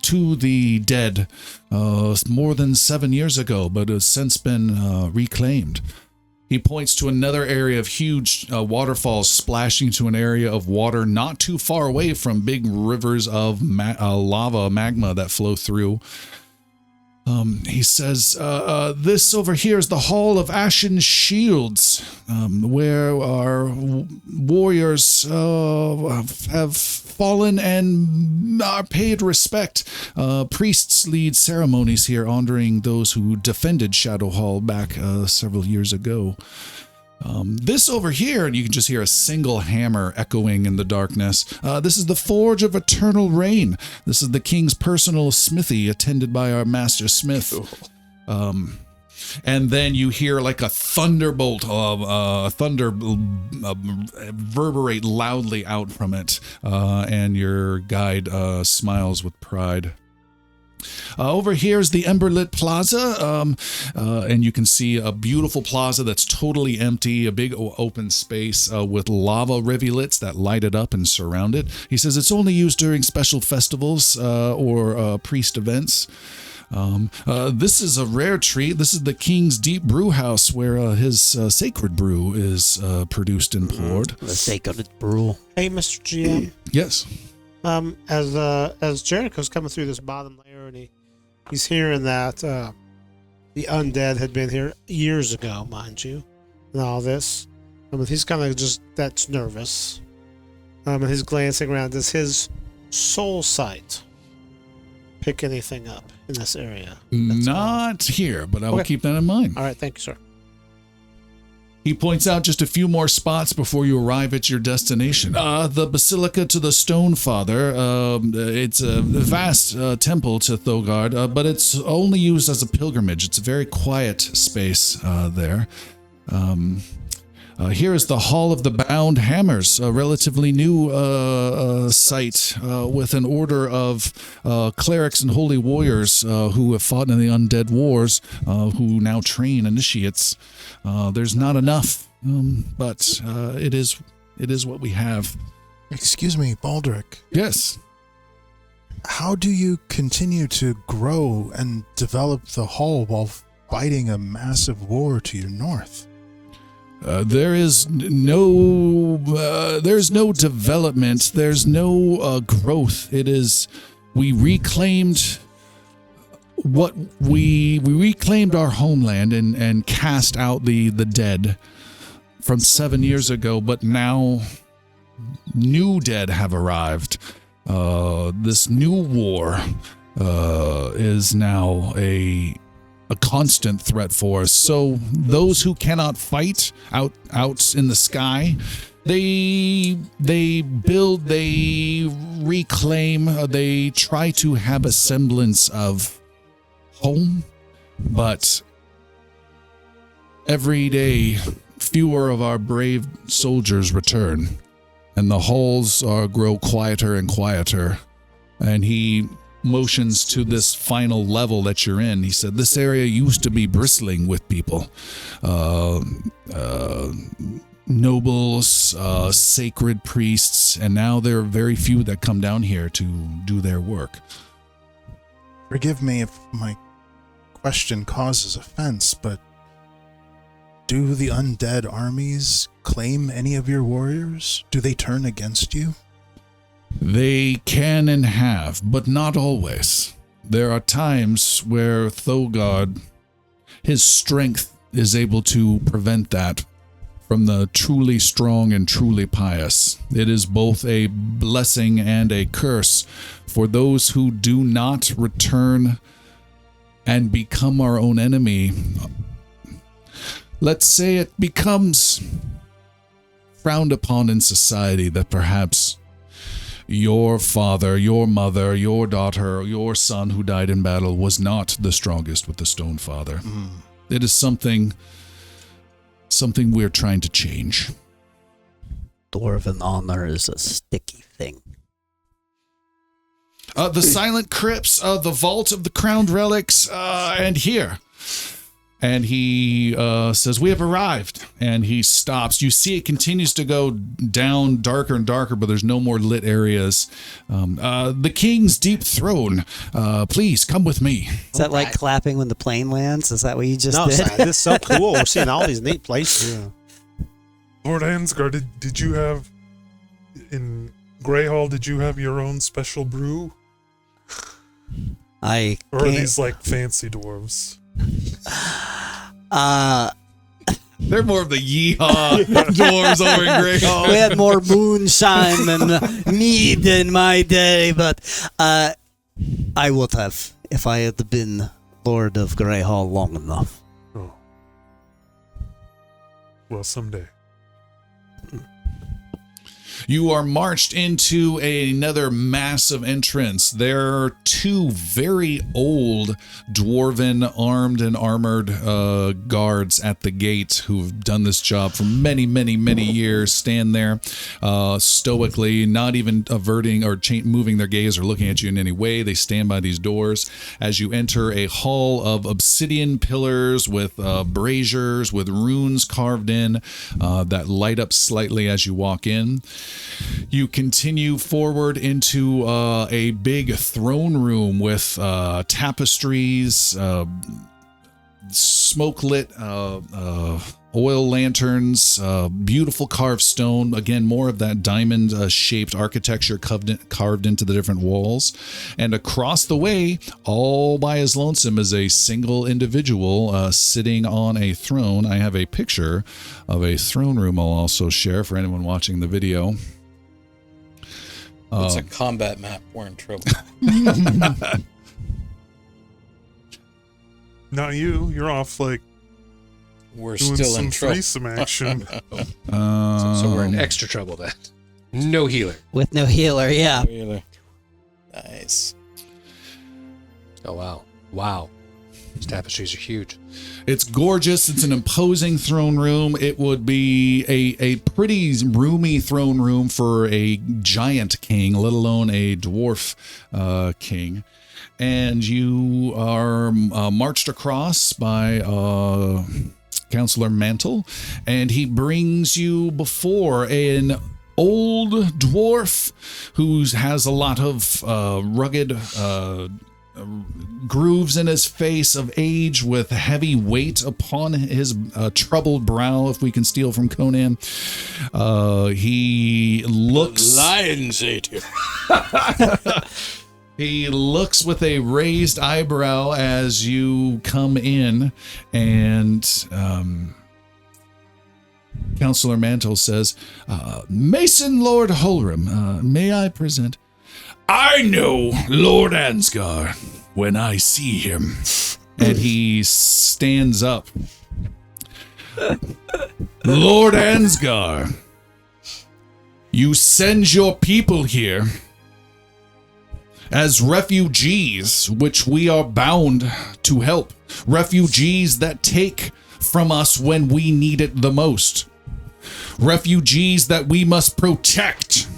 to the dead more than 7 years ago, but has since been reclaimed. He points to another area of huge waterfalls splashing to an area of water not too far away from big rivers of lava magma that flow through. He says, this over here is the Hall of Ashen Shields, where our warriors have fallen and are paid respect. Priests lead ceremonies here honoring those who defended Shadow Hall back several years ago. This over here, and you can just hear a single hammer echoing in the darkness. This is the Forge of Eternal Rain. This is the king's personal smithy, attended by our master smith. And then you hear like a thunderbolt of thunder reverberate loudly out from it, and your guide smiles with pride. Over here is the Emberlit Plaza, and you can see a beautiful plaza that's totally empty, a big open space with lava rivulets that light it up and surround it. He says it's only used during special festivals or priest events. This is a rare treat. This is the King's Deep Brew House, where his sacred brew is produced and poured. The sacred brew. Hey, Mr. GM. Yes. As Jericho's coming through this bottom layer, and he's hearing that the undead had been here years ago, mind you, and all this. He's kind of just that's nervous. And he's glancing around. Does his soul sight pick anything up in this area? Not here, but I will keep that in mind. All right, thank you, sir. He points out just a few more spots before you arrive at your destination. The Basilica to the Stone Father. It's a vast temple to Thogard, but it's only used as a pilgrimage. It's a very quiet space there. Here is the Hall of the Bound Hammers, a relatively new site with an order of clerics and holy warriors who have fought in the undead wars, who now train initiates. There's not enough, but it is what we have. Excuse me, Baldric. Yes. How do you continue to grow and develop the hall while fighting a massive war to your north? There's no development. There's no growth. We reclaimed we reclaimed our homeland and cast out the dead from 7 years ago, but now new dead have arrived. This new war is now a a constant threat for us. So those who cannot fight out in the sky, they build, they reclaim, they try to have a semblance of home, but every day fewer of our brave soldiers return, and the halls grow quieter and quieter. And he motions to this final level that you're in. He said, this area used to be bristling with people. Nobles, sacred priests, and now there are very few that come down here to do their work. Forgive me if my question causes offense, but do the undead armies claim any of your warriors? Do they turn against you? They can and have, but not always. There are times where Thogard, his strength is able to prevent that from the truly strong and truly pious. It is both a blessing and a curse for those who do not return and become our own enemy. Let's say it becomes frowned upon in society that perhaps your father, your mother, your daughter, your son who died in battle was not the strongest with the Stone Father. It is something we're trying to change. Dwarven honor is a sticky thing. The silent crypts, the vault of the crowned relics, and here. And he says, we have arrived. And he stops. You see it continues to go down darker and darker, but there's no more lit areas. The king's deep throne. Please come with me. Is that like clapping when the plane lands? Is that what you just No, did? this is so cool. We're seeing all these neat places. Lord Ansgar, did you have in Greyhall? Did you have your own special brew, or are these like fancy dwarves? They're more of the yeehaw dwarves over in Greyhall. We had more moonshine than mead in my day, but I would have if I had been Lord of Greyhall long enough. Oh. Well, someday. You are marched into another massive entrance. There are two very old dwarven armed and armored guards at the gate who've done this job for many, many, many years. Stand there stoically, not even averting or moving their gaze or looking at you in any way. They stand by these doors as you enter a hall of obsidian pillars with braziers with runes carved in that light up slightly as you walk in. You continue forward into a big throne room with tapestries, smoke-lit oil lanterns, beautiful carved stone. Again, more of that diamond-shaped architecture carved into the different walls. And across the way, all by his lonesome, is a single individual sitting on a throne. I have a picture of a throne room I'll also share for anyone watching the video. It's a combat map. We're in trouble. Not you. You're off like We're doing still some in trouble. threesome action. So we're in extra trouble then. No healer. With no healer, yeah. Really? Nice. Oh, wow. Wow. These tapestries are huge. It's gorgeous. It's an imposing throne room. It would be a pretty roomy throne room for a giant king, let alone a dwarf king. And you are marched across by Counselor Mantle, and he brings you before an old dwarf who has a lot of rugged grooves in his face of age with heavy weight upon his troubled brow, if we can steal from Conan. He looks... Lions ate you. He looks with a raised eyebrow as you come in, and Counselor Mantle says, Mason Lord Holram, may I present? I know Lord Ansgar when I see him. and he stands up. Lord Ansgar, you send your people here as refugees, which we are bound to help. Refugees that take from us when we need it the most. Refugees that we must protect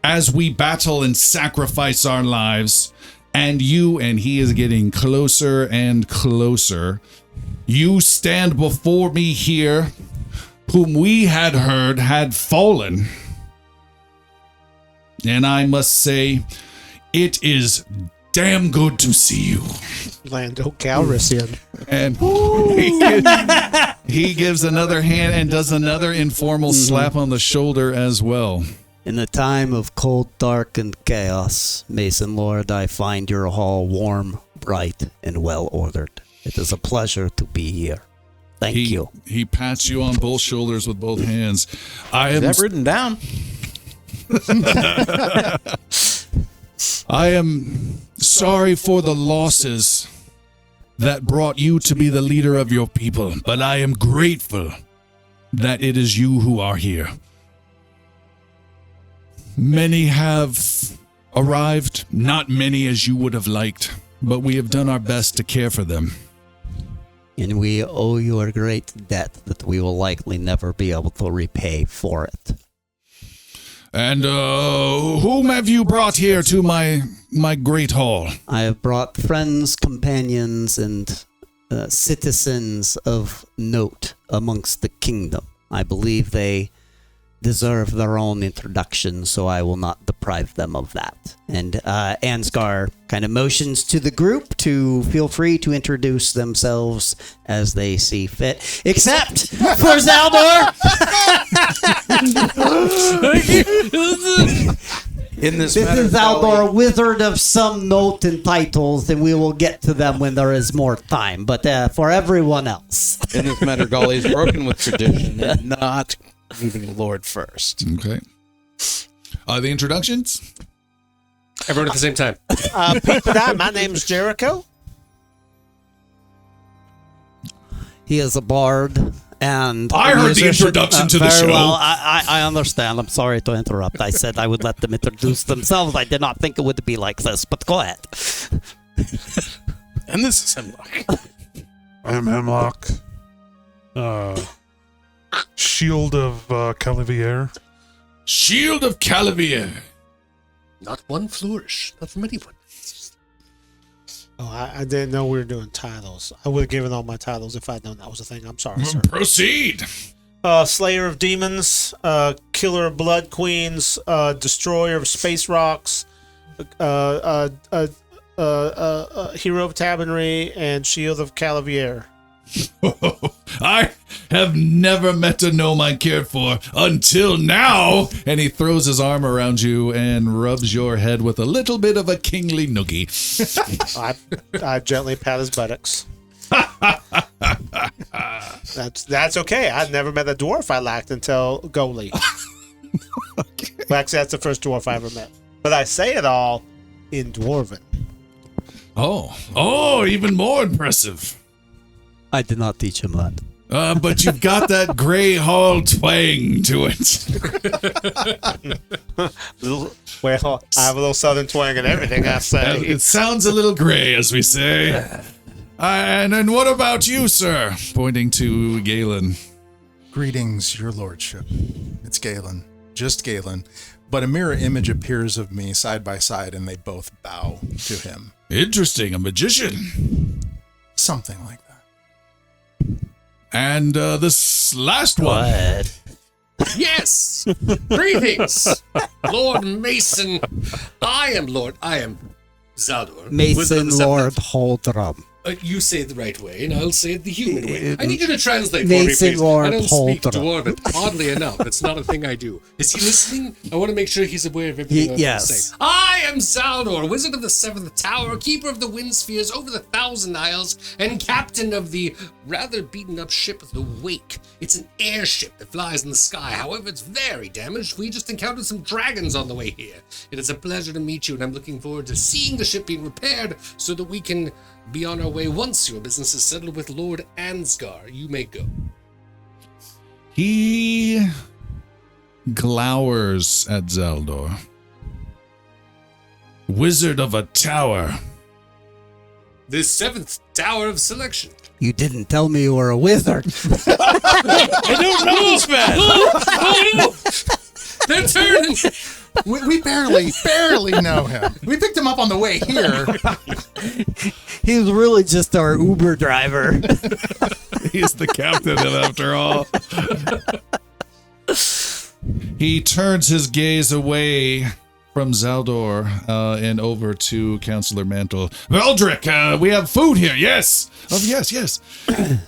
as we battle and sacrifice our lives. And you, and he is getting closer and closer, you stand before me here, whom we had heard had fallen. And I must say, it is damn good to see you. Lando Calrissian. And he gives another hand and does another informal slap on the shoulder as well. In the time of cold, dark, and chaos, Mason Lord, I find your hall warm, bright, and well ordered. It is a pleasure to be here. Thank you. He pats you on both shoulders with both hands. Is that written down? I am sorry for the losses that brought you to be the leader of your people, but I am grateful that it is you who are here. Many have arrived, not many as you would have liked, but we have done our best to care for them. And we owe you a great debt that we will likely never be able to repay for it. And whom have you brought here to my great hall? I have brought friends, companions, and citizens of note amongst the kingdom. I believe they deserve their own introduction, so I will not deprive them of that. And Ansgar kind of motions to the group to feel free to introduce themselves as they see fit, except for Zaldor! This is Zaldor, wizard of some note and titles, and we will get to them when there is more time. But for everyone else. In this matter, Goli is broken with tradition and not moving Lord first. Okay. The introductions? Everyone at the same time. People die. My name's Jericho. He is a bard. And I heard the introduction to the show. Well, I understand. I'm sorry to interrupt. I said I would let them introduce themselves. I did not think it would be like this, but go ahead. And this is Hemlock. I am Hemlock. Shield of Calavier. Shield of Calavier. Not one flourish, not from anyone. Oh, I didn't know we were doing titles. I would have given all my titles if I'd known that was a thing. I'm sorry, sir. Proceed. Slayer of Demons, Killer of Blood Queens, Destroyer of Space Rocks, Hero of Tabernary, and Shield of Calavier. I have never met a gnome I cared for until now. And he throws his arm around you and rubs your head with a little bit of a kingly noogie. I gently pat his buttocks. That's okay. I've never met a dwarf I liked until Goli. Okay. Well, actually, that's the first dwarf I ever met. But I say it all in dwarven. Oh, even more impressive. I did not teach him that. But you've got that Grey Hall twang to it. Well, I have a little southern twang and everything, I say. It sounds a little gray, as we say. And what about you, sir? Pointing to Galen. Greetings, your lordship. It's Galen. Just Galen. But a mirror image appears of me side by side, and they both bow to him. Interesting, a magician. Something like that. And this last one. Yes! Greetings, Lord Mason. I am Zaldor. Mason Lord Holdrum. You say it the right way, and I'll say it the human way. I need you to translate Mason for me, please. Lord I don't speak Holdrum. Dwarven. Oddly enough, it's not a thing I do. Is he listening? I want to make sure he's aware of everything I'm yes. saying. I am Zaldor, wizard of the Seventh Tower, keeper of the Wind Spheres over the Thousand Isles, and captain of the rather beaten-up ship The Wake. It's an airship that flies in the sky. However, it's very damaged. We just encountered some dragons on the way here. It is a pleasure to meet you, and I'm looking forward to seeing the ship being repaired so that we can be on our away once your business is settled with Lord Ansgar. You may go. He glowers at Zaldor. Wizard of a tower. The 7th Tower of Selection. You didn't tell me you were a wizard. I don't know this man. They're turning. We barely know him. We picked him up on the way here. He was really just our Uber driver. He's the captain, and after all. He turns his gaze away from Zaldor and over to Counselor Mantle. Veldrick, we have food here, yes? Oh, yes.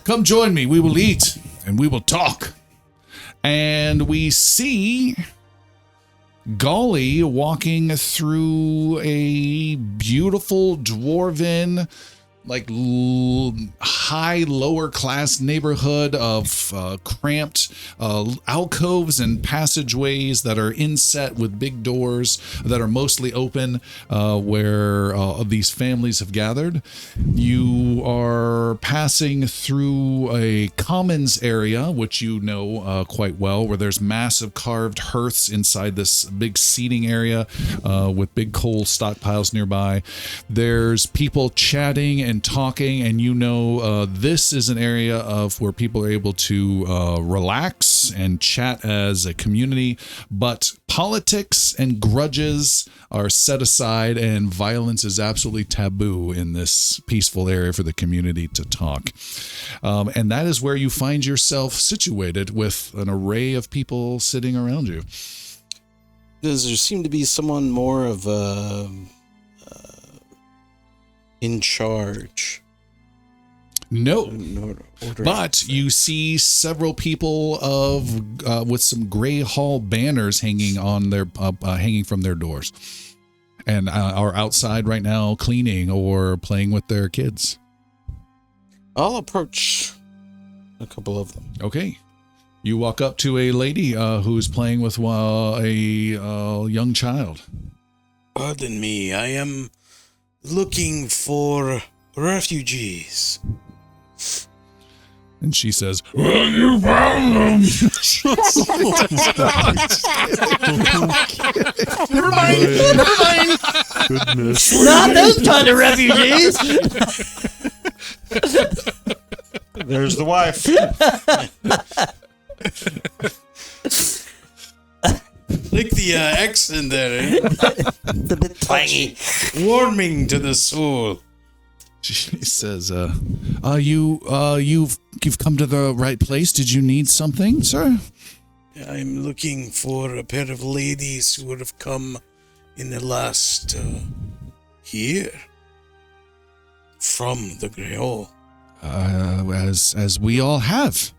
Come join me. We will eat, and we will talk. And we see Goli walking through a beautiful dwarven, like high lower class neighborhood of cramped alcoves and passageways that are inset with big doors that are mostly open, where these families have gathered. You are passing through a commons area, which you know quite well, where there's massive carved hearths inside this big seating area with big coal stockpiles nearby. There's people chatting and talking, and you know this is an area of where people are able to relax and chat as a community, but politics and grudges are set aside, and violence is absolutely taboo in this peaceful area for the community to talk. And that is where you find yourself situated, with an array of people sitting around you. Does there seem to be someone more of in charge? No. Order. But you see several people of with some Grey Hall banners hanging on their hanging from their doors, and are outside right now cleaning or playing with their kids. I'll approach a couple of them. Okay, you walk up to a lady who's playing with a young child. Pardon me, I am looking for refugees. And she says, "Well, you found them." Never mind. Goodness. Not those kind of refugees. There's the wife. Like the accent there, eh? It's a bit twangy. Warming to the soul. She says, you've come to the right place. Did you need something, sir?" I'm looking for a pair of ladies who would have come in the last year from the Grey Hall. As we all have.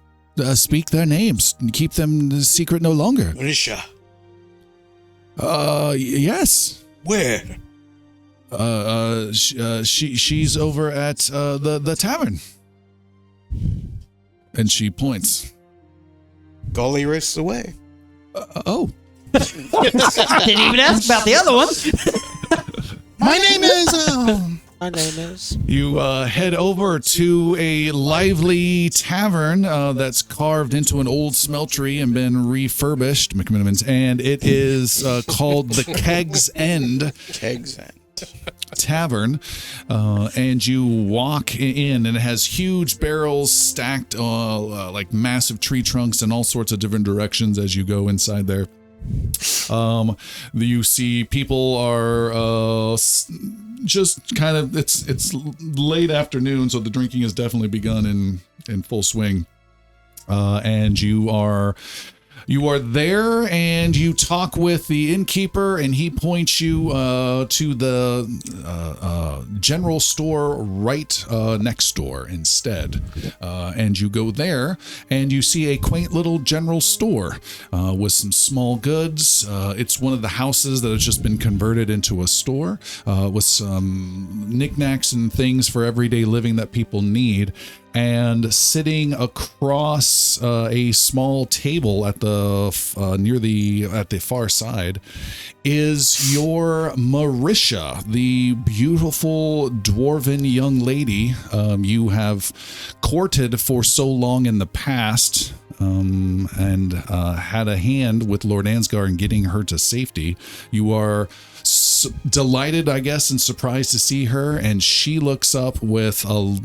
Speak their names and keep them secret no longer. Risha, Yes. where? She's over at the tavern. And she points. Goli races away. Oh. Didn't even ask about the other one. My name is. My name is. You head over to a lively tavern that's carved into an old smeltery and been refurbished, McMinimans, and it is called the Keg's End Kegs and Tavern. And you walk in, and it has huge barrels stacked like massive tree trunks in all sorts of different directions as you go inside there. You see people are just kind of, it's late afternoon, so the drinking has definitely begun in full swing. And you are there, and you talk with the innkeeper, and he points you to the general store right next door instead. And you go there, and you see a quaint little general store with some small goods. It's one of the houses that has just been converted into a store with some knickknacks and things for everyday living that people need. and sitting across a small table at the at the far side is your Marisha, the beautiful dwarven young lady you have courted for so long in the past, and had a hand with Lord Ansgar in getting her to safety. You are delighted, I guess, and surprised to see her, and she looks up with a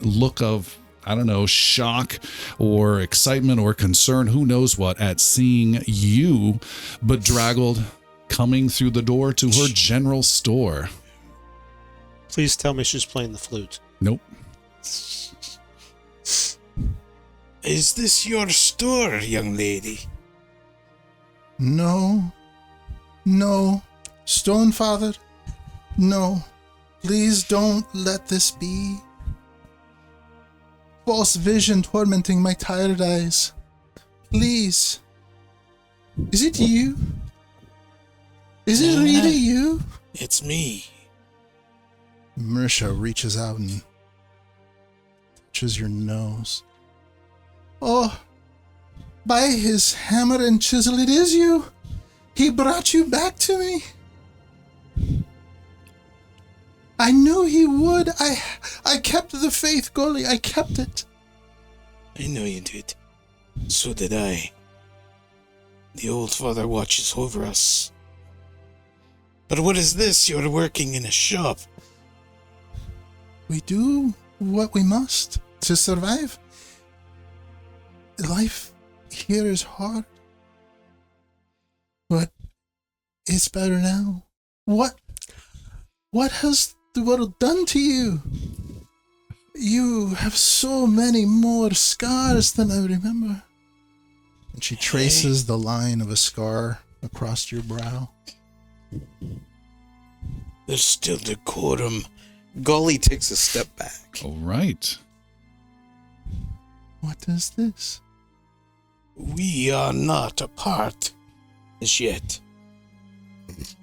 look of, I don't know, shock or excitement or concern, who knows what, at seeing you bedraggled coming through the door to her general store. Please tell me she's playing the flute. Nope. Is this your store, young lady? No. No. Stonefather? No. Please don't let this be. False vision tormenting my tired eyes. Please. Is it you? Is it really you? It's me. Marisha reaches out and touches your nose. Oh, by his hammer and chisel, it is you. He brought you back to me. I knew he would. I kept the faith, Goli. I kept it. I know you did. So did I. The old father watches over us. But what is this? You're working in a shop. We do what we must to survive. Life here is hard. But it's better now. What has the world done to you? You have so many more scars than I remember. And she traces the line of a scar across your brow. There's still decorum. Goli takes a step back. All right. What is this? We are not apart as yet.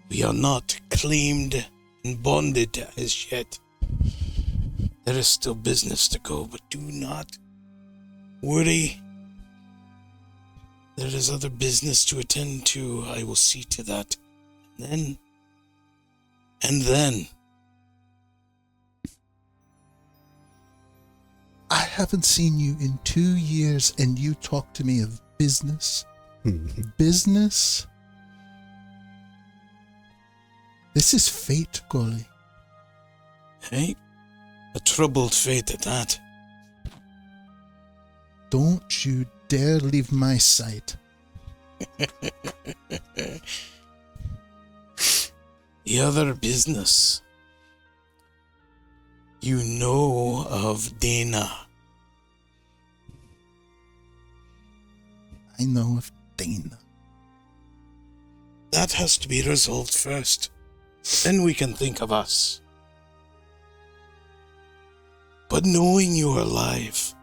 We are not claimed and bonded as yet. There is still business to go, but do not worry. There is other business to attend to. I will see to that. And then. I haven't seen you in 2 years and you talk to me of business? Business? This is fate, Goli. Hey? A troubled fate at that. Don't you dare leave my sight. The other business. You know of Dana. I know of Dana. That has to be resolved first. Then we can think of us. But knowing you're alive,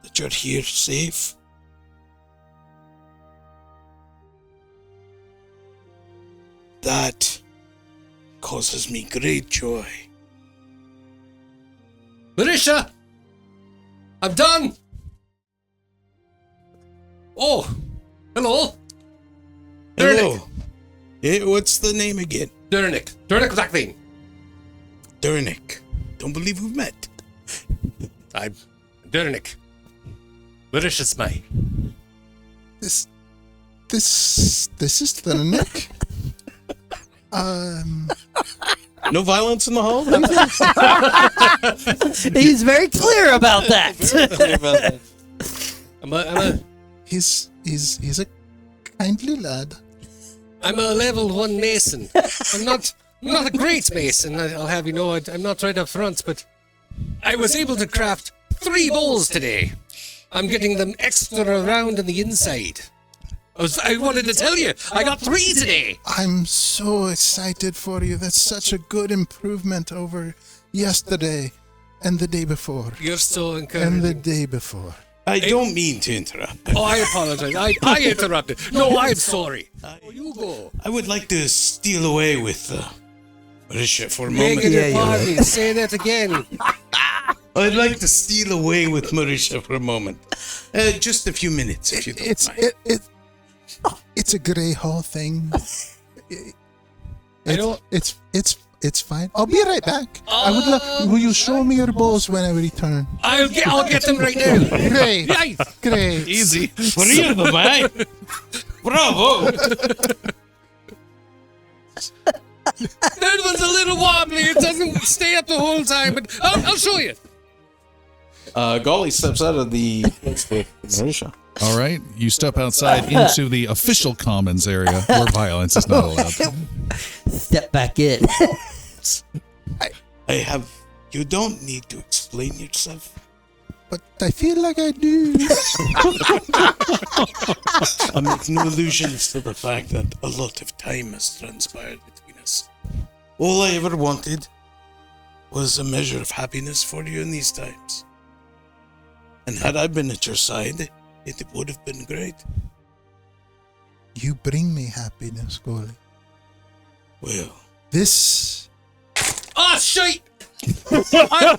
that you're here safe, that causes me great joy. Marisha! I'm done! Oh, hello. Hello. Hey, what's the name again? Durnick Blackvein. Durnick. Don't believe we've met. I'm Durnick. Marisha's my. This is the Nick. No violence in the hall? He's very clear about that. He's a kindly lad. I'm a level 1 mason. I'm not a great mason, I'll have you know. I'm not right up front, but I was able to craft 3 bowls today. I'm getting them extra round on the inside. I wanted to tell you, I got 3 today. I'm so excited for you. That's such a good improvement over yesterday and the day before. You're so encouraging. And the day before. I don't mean to interrupt. Oh, I apologize. I interrupted. No, I'm sorry. You go. I would like to steal away with Marisha for a moment. Negative pardon. Say that again. I'd like to steal away with Marisha for a moment. Just a few minutes, if you don't mind. It's a Greyhall thing. It's fine. I'll be right back. I would love. Will you show me your balls when I return? I'll get them right now. Great. Nice. Great. Easy. 3 of them, eh? Bravo! That was a little wobbly. It doesn't stay up the whole time, but I'll show you. Goli steps out of the Marisha. All right, you step outside into the official commons area where violence is not allowed. Step back in. You don't need to explain yourself. But I feel like I do. I make no allusions to the fact that a lot of time has transpired between us. All I ever wanted was a measure of happiness for you in these times. And had I been at your side, it would have been great. You bring me happiness, Goli. Well, This. Ah, shite! I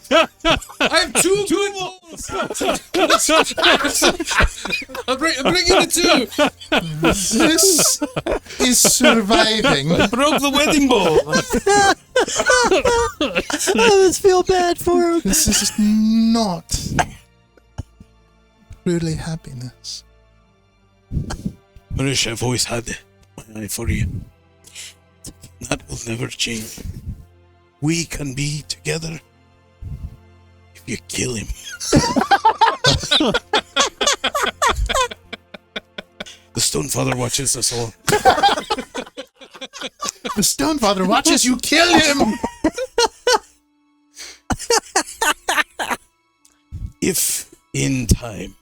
have two balls. I'm bringing the two. This is surviving. broke the wedding ball. I just feel bad for him. This is not really happiness. Marisha, I've always had my eye for you. That will never change. We can be together if you kill him. The Stone Father watches us all. The Stone Father watches you kill him. If, in time,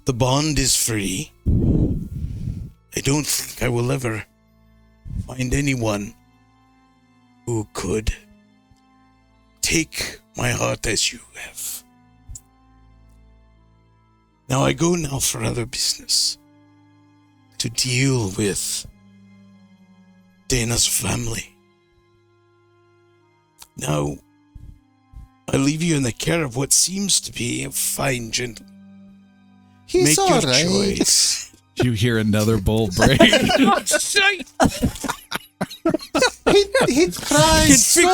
the bond is free, I don't think I will ever find anyone who could take my heart as you have. Now I go now for other business, to deal with Dana's family. Now, I leave you in the care of what seems to be a fine gentleman. He's Make your all right. choice. You hear another bull break. Oh, shite! He tries so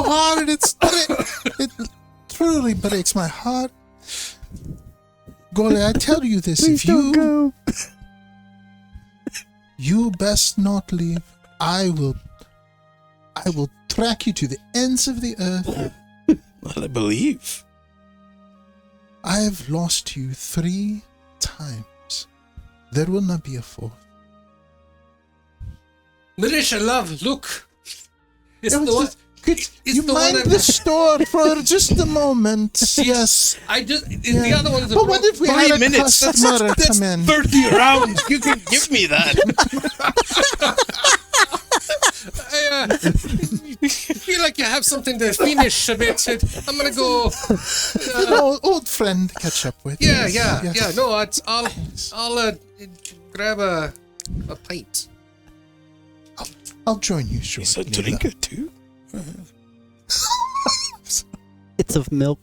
hard. It truly breaks my heart. Goli, I tell you this: Please if don't go. you best not leave. I will track you to the ends of the earth. Well, I believe. I have lost you 3 times. There will not be a 4th. Marisha, love, look. It's It was the one. just- could it's you the one mind I'm- the store for just a moment? Yes. I just. Yeah. The other one is a. But what if we 3 had a minutes. customer That's come in? 30 rounds. You can give me that. I feel like you have something to finish a bit. I'm gonna go. An old friend to catch up with. Yeah. Yes. No, I'll grab a pint. I'll join you He's a shortly. drinker too. It's of milk.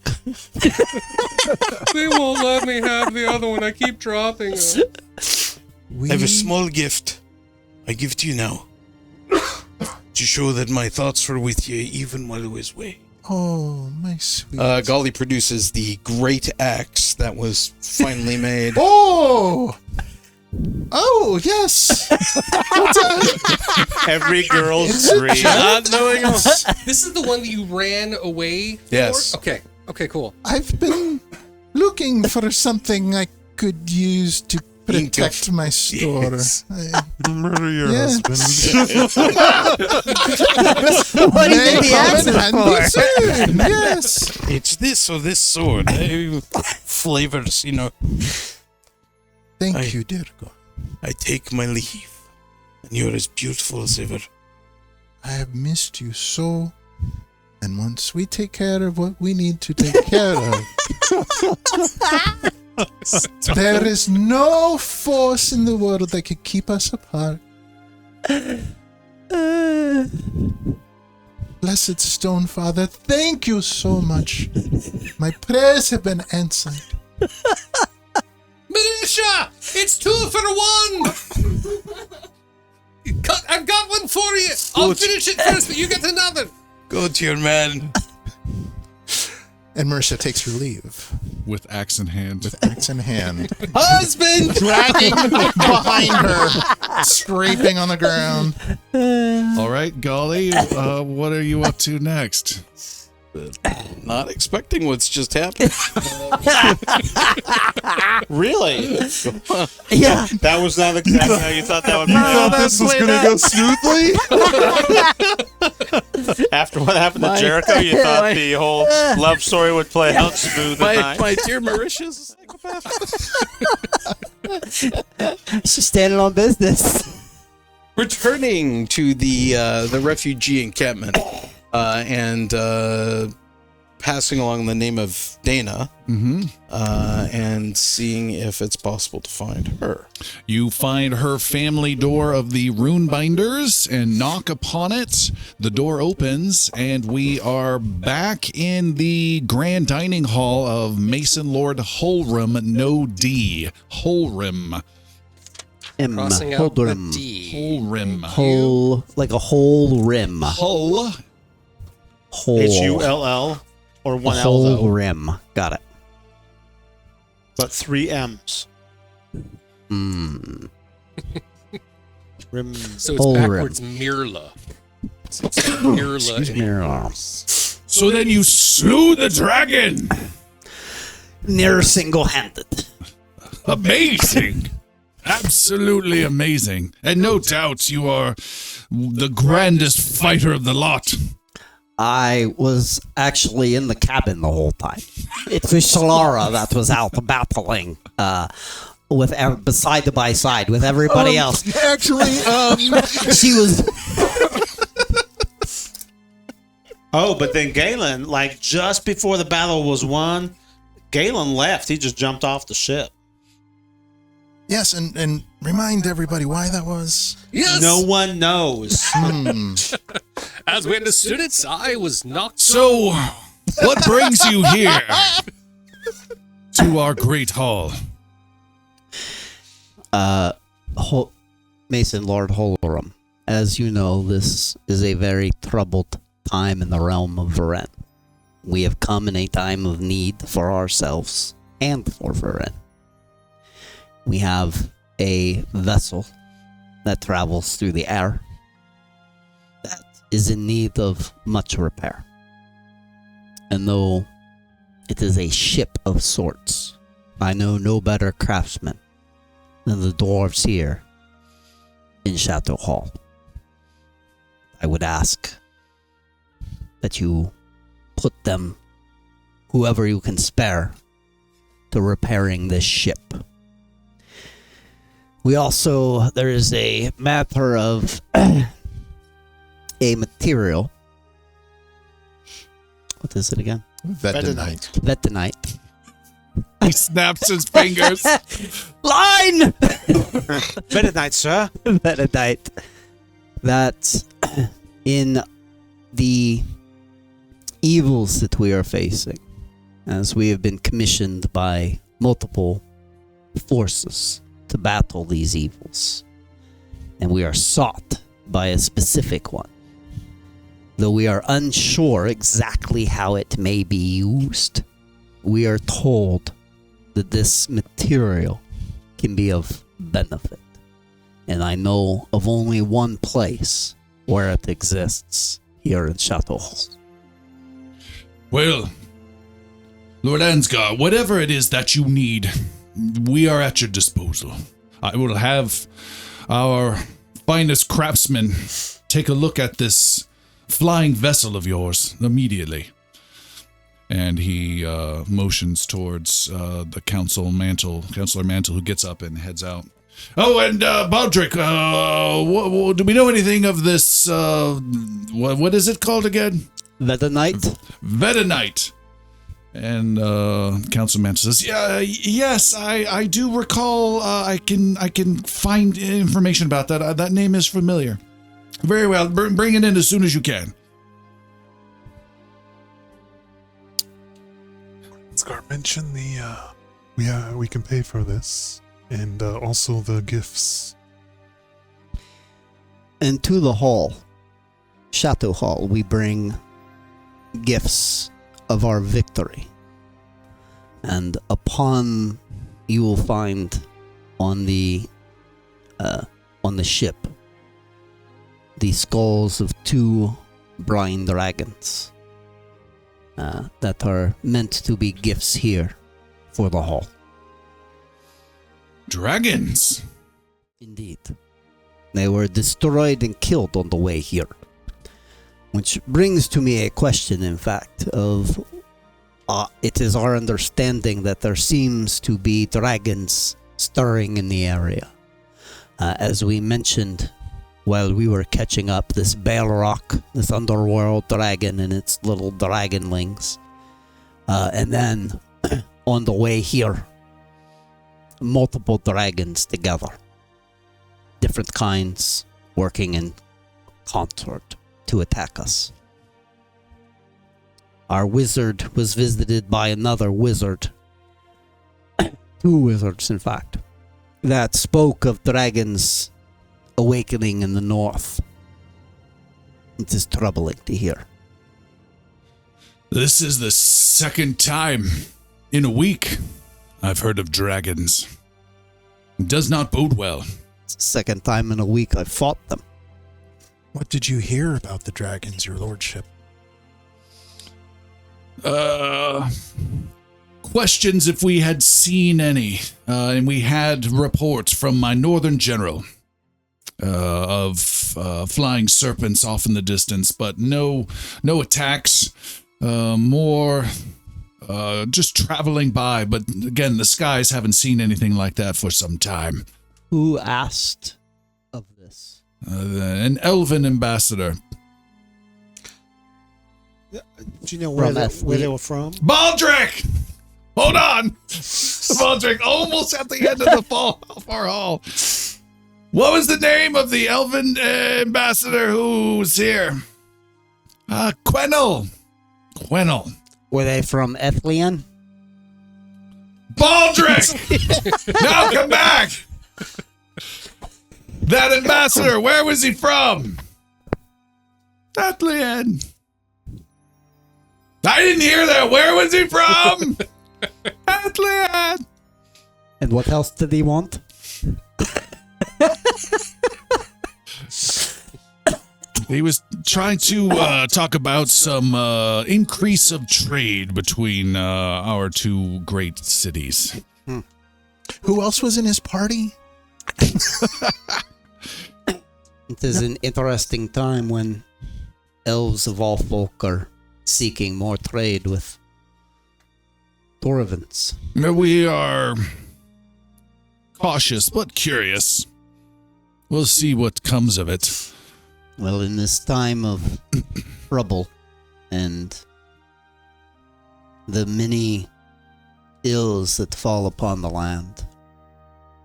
They won't let me have the other one. I keep dropping it. We, I have a small gift. I give to you now. To show that my thoughts were with you even while I was away. Oh, my sweet. Goli produces the great axe that was finally made. Oh! Oh, yes! Every girl's dream. Not knowing us. This is the one that you ran away for? Yes. Okay, cool. I've been looking for something I could use to protect my store. Yes. Murder your Yes. husband. What do you May think the come axe in is handy for? soon. Yes. It's this or this sword. Flavors, you know. Thank you, dear God. I take my leave. And you're as beautiful as ever. I have missed you so. And once we take care of what we need to take care of, there is no force in the world that could keep us apart. Blessed Stone Father, thank you so much. My prayers have been answered. Militia! It's 2 for 1! I've got one for you! I'll finish it first, but you get another! Go to your man. And Marisha takes her leave With axe in hand. with axe in hand, Husband! dragging behind her, scraping on the ground. All right, Goli, what are you up to next? Not expecting what's just happened. Really? Yeah. That was not exactly how you thought that would be. This was going to go smoothly? After what happened to Jericho, you thought the whole love story would play out smooth and nice. My dear Mauritius psychopath. She's standing on business. Returning to the refugee encampment and passing along the name of Dana and seeing if it's possible to find her. You find her family door of the Runebinders and knock upon it. The door opens, and we are back in the grand dining hall of Mason Lord Holrim, no D. Holrim. Crossing out Hold the rim. D. Holrim. Whole, like a whole rim. Hull. Whole. Hull or A one L whole though, rim. Got it. but 3 M's. Mm. Rim. So it's Whole backwards Mirla. So it's Mirla. Mirror. So then you slew the dragon. Near single-handed. Amazing. Absolutely amazing. And no doubt you are the grandest fighter of the lot. I was actually in the cabin the whole time. It was Shalara that was out battling with by side with everybody else. Actually, She was. Oh, but then Galen, like just before the battle was won, Galen left. He just jumped off the ship. yes, and remind everybody why that was. Yes! No one knows. As we understood it, I was knocked. So, what brings you here to our great hall? Mason Lord Holorum. As you know, this is a very troubled time in the realm of Varen. We have come in a time of need for ourselves and for Varen. We have a vessel that travels through the air that is in need of much repair. And though it is a ship of sorts, I know no better craftsman than the dwarves here in Chateau Hall. I would ask that you put them, whoever you can spare, to repairing this ship. We also, there is a matter of a material. What is it again? Vetonite. Vetonite. He snaps his fingers. Line! Better night, sir. Vetonite. That in the evils that we are facing, as we have been commissioned by multiple forces to battle these evils, and we are sought by a specific one. Though we are unsure exactly how it may be used, we are told that this material can be of benefit. And I know of only one place where it exists here in Chateau Hall. Well, Lord Ansgar, whatever it is that you need, we are at your disposal. I will have our finest craftsmen take a look at this flying vessel of yours immediately. And he motions towards the Counselor Mantle, who gets up and heads out. Oh, and Baldric, do we know anything of this? What is it called again? Vetonite? Vetonite. And Council Mantle says, yes, I do recall. I can find information about that. That name is familiar. Very well. Bring it in as soon as you can. mention the we can pay for this and also the gifts. And to the hall, Chateau Hall, we bring gifts of our victory. And upon you will find on the ship the skulls of 2 brine dragons that are meant to be gifts here for the hall. Dragons. Indeed. They were destroyed and killed on the way here. Which brings to me a question, in fact, of it is our understanding that there seems to be dragons stirring in the area. As we mentioned while we were catching up, this Balrog, this underworld dragon and its little dragonlings. And then on the way here, multiple dragons together. Different kinds working in concert to attack us. Our wizard was visited by another wizard. 2 wizards, in fact, that spoke of dragons awakening in the north. It is troubling to hear. This is the second time in a week I've heard of dragons. It does not bode well. It's the second time in a week I've fought them. What did you hear about the dragons, your lordship? Questions if we had seen any, and we had reports from my northern general of flying serpents off in the distance, but no attacks. More just traveling by, but again, the skies haven't seen anything like that for some time. Who asked of this? An elven ambassador. Do you know where they were from? Baldric! Hold on! Baldric, almost at the end of the far hall. What was the name of the elven ambassador who's here? Quennel. Were they from Ethlian? Baldric! Now come back! That ambassador, where was he from? Ethlian. I didn't hear that. Where was he from? Ethlian. And what else did he want? He was trying to talk about some increase of trade between our 2 great cities. Who else was in his party? It is an interesting time when elves of all folk are seeking more trade with dwarvens. We are cautious but curious. We'll see what comes of it. Well, in this time of trouble and the many ills that fall upon the land,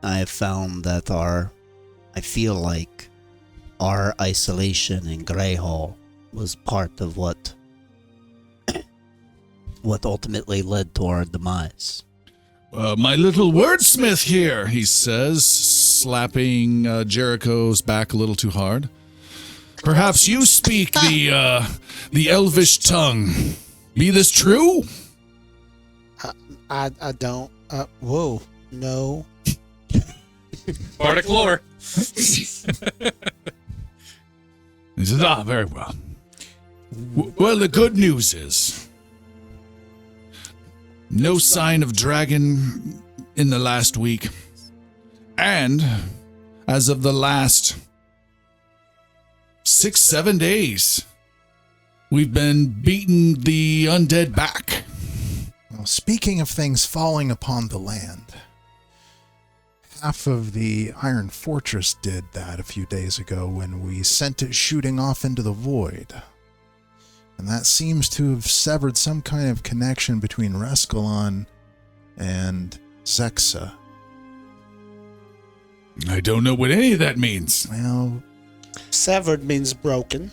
I have found that I feel like our isolation in Greyhall was part of what ultimately led to our demise. My little wordsmith here, he says, slapping Jericho's back a little too hard. Perhaps you speak the elvish tongue. Be this true? I don't. Whoa. No. Bardic lore. He says, very well. Well, the good news is no sign of dragon in the last week. And as of the last 6-7 days, we've been beating the undead back. Well, speaking of things falling upon the land, half of the Iron Fortress did that a few days ago when we sent it shooting off into the void. And that seems to have severed some kind of connection between Reskalon and Zexa. I don't know what any of that means. Well, Severed means broken.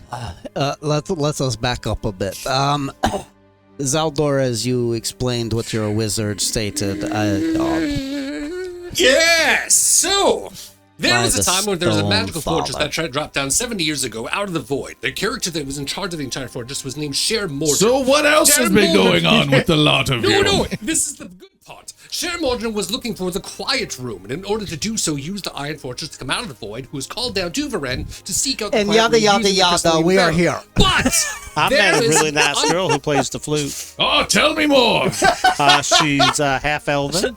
Let's us back up a bit. Zaldor, as you explained what your wizard stated, Yes! So, there By was a the time when there was a stone magical fortress father. that dropped down 70 years ago out of the void. The character that was in charge of the entire fortress was named Sher Mordred. So what else has been going on with the lot of you? No, this is the good part. Sher Mordred was looking for the quiet room, and in order to do so, used the Iron Fortress to come out of the void, who was called down to Varen to seek out the And quiet yada, room yada, using the yada, crystalline we are barrel. here. But I there met a is really the nice girl who plays the flute. Oh, tell me more. She's half elven.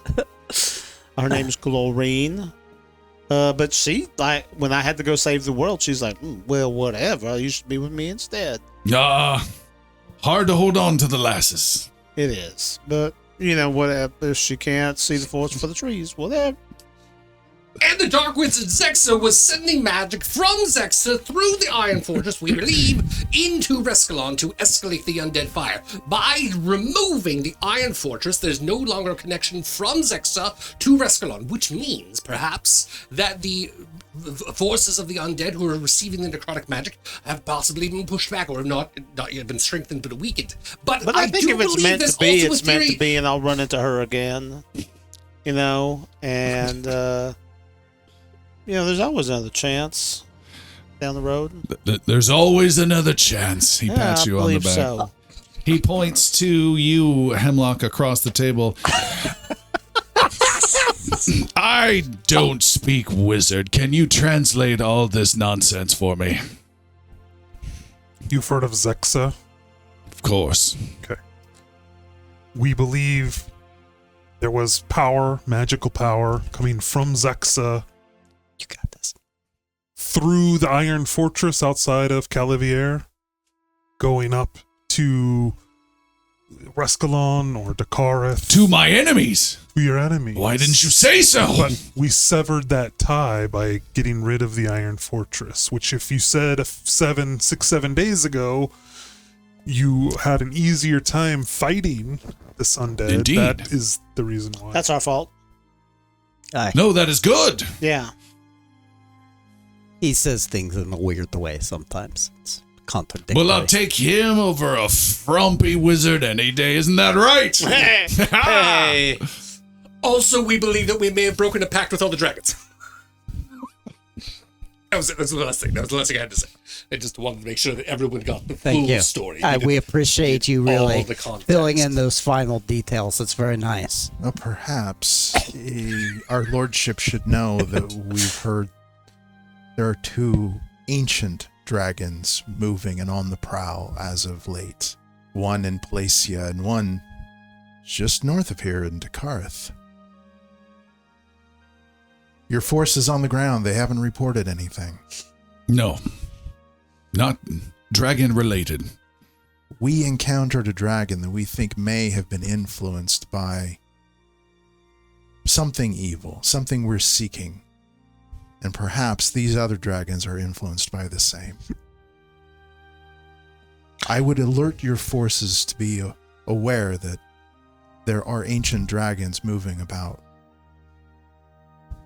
Her name's Glorine. But she, like, when I had to go save the world, she's like, well, whatever. You should be with me instead. Hard to hold on to the lasses. It is. But, you know, whatever. If she can't see the forest for the trees, whatever. And the Dark Wizard Zexa was sending magic from Zexa through the Iron Fortress, we believe, into Reskalon to escalate the undead fire. By removing the Iron Fortress, there's no longer a connection from Zexa to Reskalon, which means, perhaps, that the forces of the undead who are receiving the necrotic magic have possibly been pushed back or have not yet been strengthened but weakened. But I think do if it's believe meant there's to be, also a it's meant theory- to be, and I'll run into her again. You know, and, you know, there's always another chance down the road. There's always another chance. He Yeah, pats I you on the believe back. so. He points to you, Hemlock, across the table. I don't speak wizard. Can you translate all this nonsense for me? You've heard of Zexa? Of course. Okay. We believe there was power, magical power, coming from Zexa You got this. through the Iron Fortress outside of Calivier, going up to Reskalon or Dakareth, To my enemies. to your enemies. Why didn't you say so? But we severed that tie by getting rid of the Iron Fortress, which if you said 7 days ago, you had an easier time fighting this undead. Indeed. That is the reason why. That's our fault. No, that is good. Yeah. He says things in a weird way sometimes. It's contradictory. Well, I'll take him over a frumpy wizard any day. Isn't that right? Hey. Also, we believe that we may have broken a pact with all the dragons. That was the last thing. That was the last thing I had to say. I just wanted to make sure that everyone got the Thank full you. story. We appreciate you all really the context. filling in those final details. It's very nice. Well, perhaps our lordship should know that we've heard there are two ancient dragons moving and on the prowl as of late. One in Palacia and one just north of here in Dakareth. Your force is on the ground. They haven't reported anything. No. Not dragon related. We encountered a dragon that we think may have been influenced by something evil, something we're seeking. And perhaps these other dragons are influenced by the same. I would alert your forces to be aware that there are ancient dragons moving about.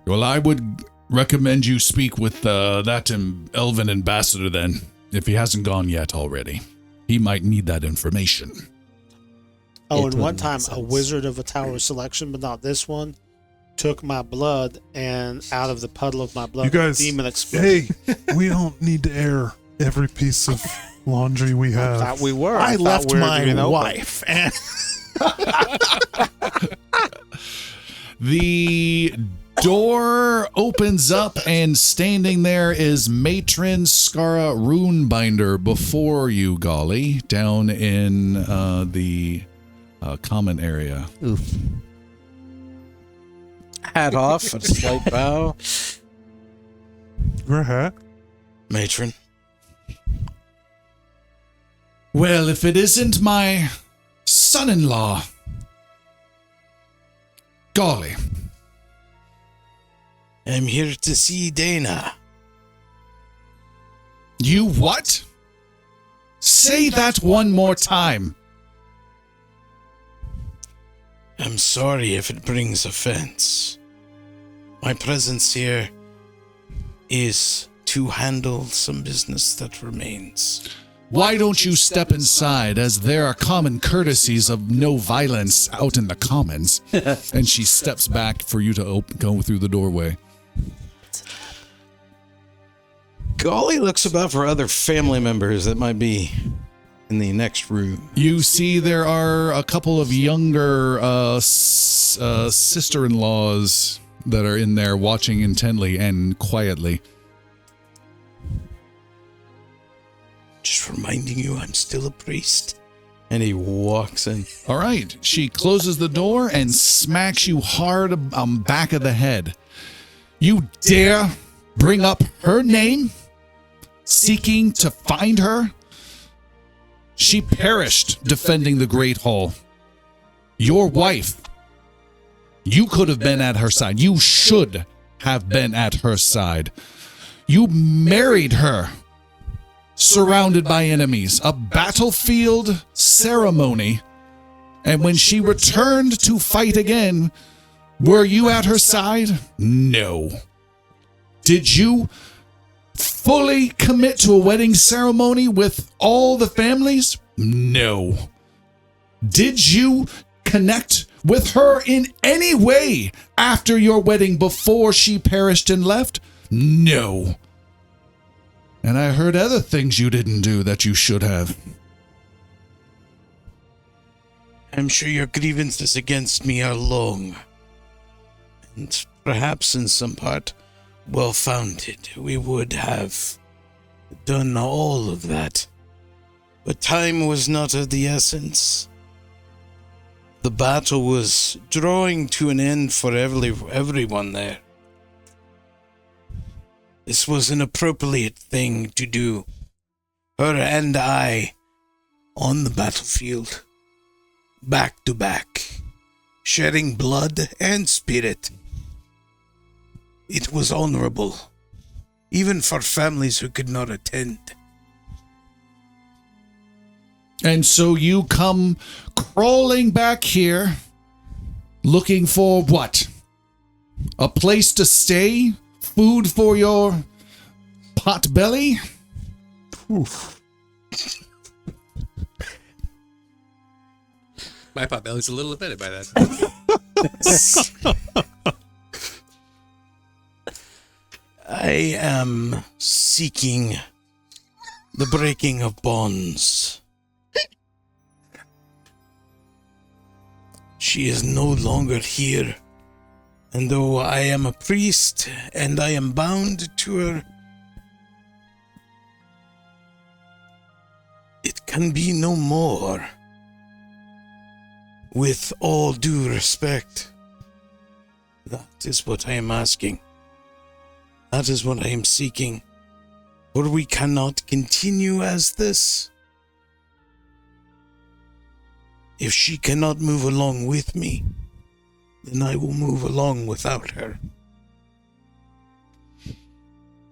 Well, I would recommend you speak with that elven ambassador then, if he hasn't gone yet already. He might need that information. Oh, It and would one make time a sense. wizard of a tower selection, but not this one, took my blood, and out of the puddle of my blood, You guys, a demon exploded. hey, we don't need to air every piece of laundry we I have. thought we were. I thought left we were my being open. wife and The door opens up, and standing there is Matron Skara Runebinder before you, Goli, down in the common area. Oof. Hat off, a slight bow. Your hat? Matron. Well, if it isn't my son-in-law, Goli. I'm here to see Dana. You what? Say that one more time. I'm sorry if it brings offense. My presence here is to handle some business that remains. Why don't you step inside, as there are common courtesies of no violence out in the commons? And she steps back for you to go through the doorway. Goli looks about for other family members that might be in the next room. You see there are a couple of younger sister-in-laws that are in there watching intently and quietly. Just reminding you I'm still a priest. And he walks in. All right. She closes the door and smacks you hard on back of the head. You dare bring up her name, seeking to find her? She perished defending the Great Hall. Your wife. You could have been at her side. You should have been at her side. You married her. Surrounded by enemies, a battlefield ceremony, and when she returned to fight again, were you at her side? No. Did you fully commit to a wedding ceremony with all the families? No. Did you connect with her in any way after your wedding before she perished and left? No. And I heard other things you didn't do that you should have. I'm sure your grievances against me are long, and perhaps in some part well-founded. We would have done all of that, but time was not of the essence. The battle was drawing to an end for everyone there. This was an appropriate thing to do. Her and I on the battlefield, back to back, shedding blood and spirit. It was honorable, even for families who could not attend. And so you come crawling back here, looking for what? A place to stay? Food for your pot belly? Oof. My pot belly's a little offended by that. I am seeking the breaking of bonds. She is no longer here. And though I am a priest and I am bound to her, it can be no more. With all due respect, that is what I am asking. That is what I am seeking. For we cannot continue as this. If she cannot move along with me, then I will move along without her.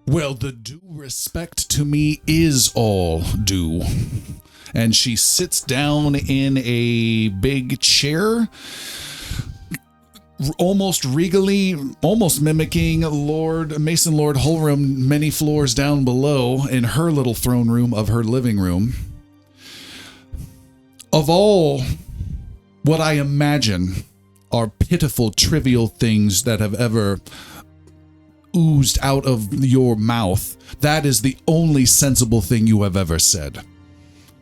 Well, the due respect to me is all due. And she sits down in a big chair, almost regally, almost mimicking Mason Lord Holram many floors down below in her little throne room of her living room. Of all what I imagine are pitiful, trivial things that have ever oozed out of your mouth, that is the only sensible thing you have ever said.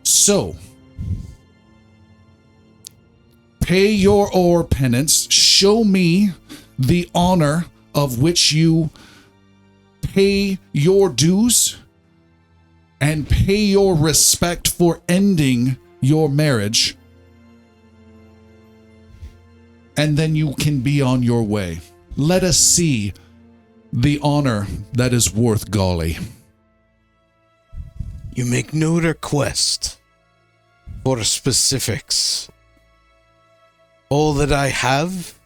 So, pay your penance, show me the honor of which you pay your dues, and pay your respect for ending your marriage, and then you can be on your way. Let us see the honor that is worth Goli. You make no request for specifics. All that I have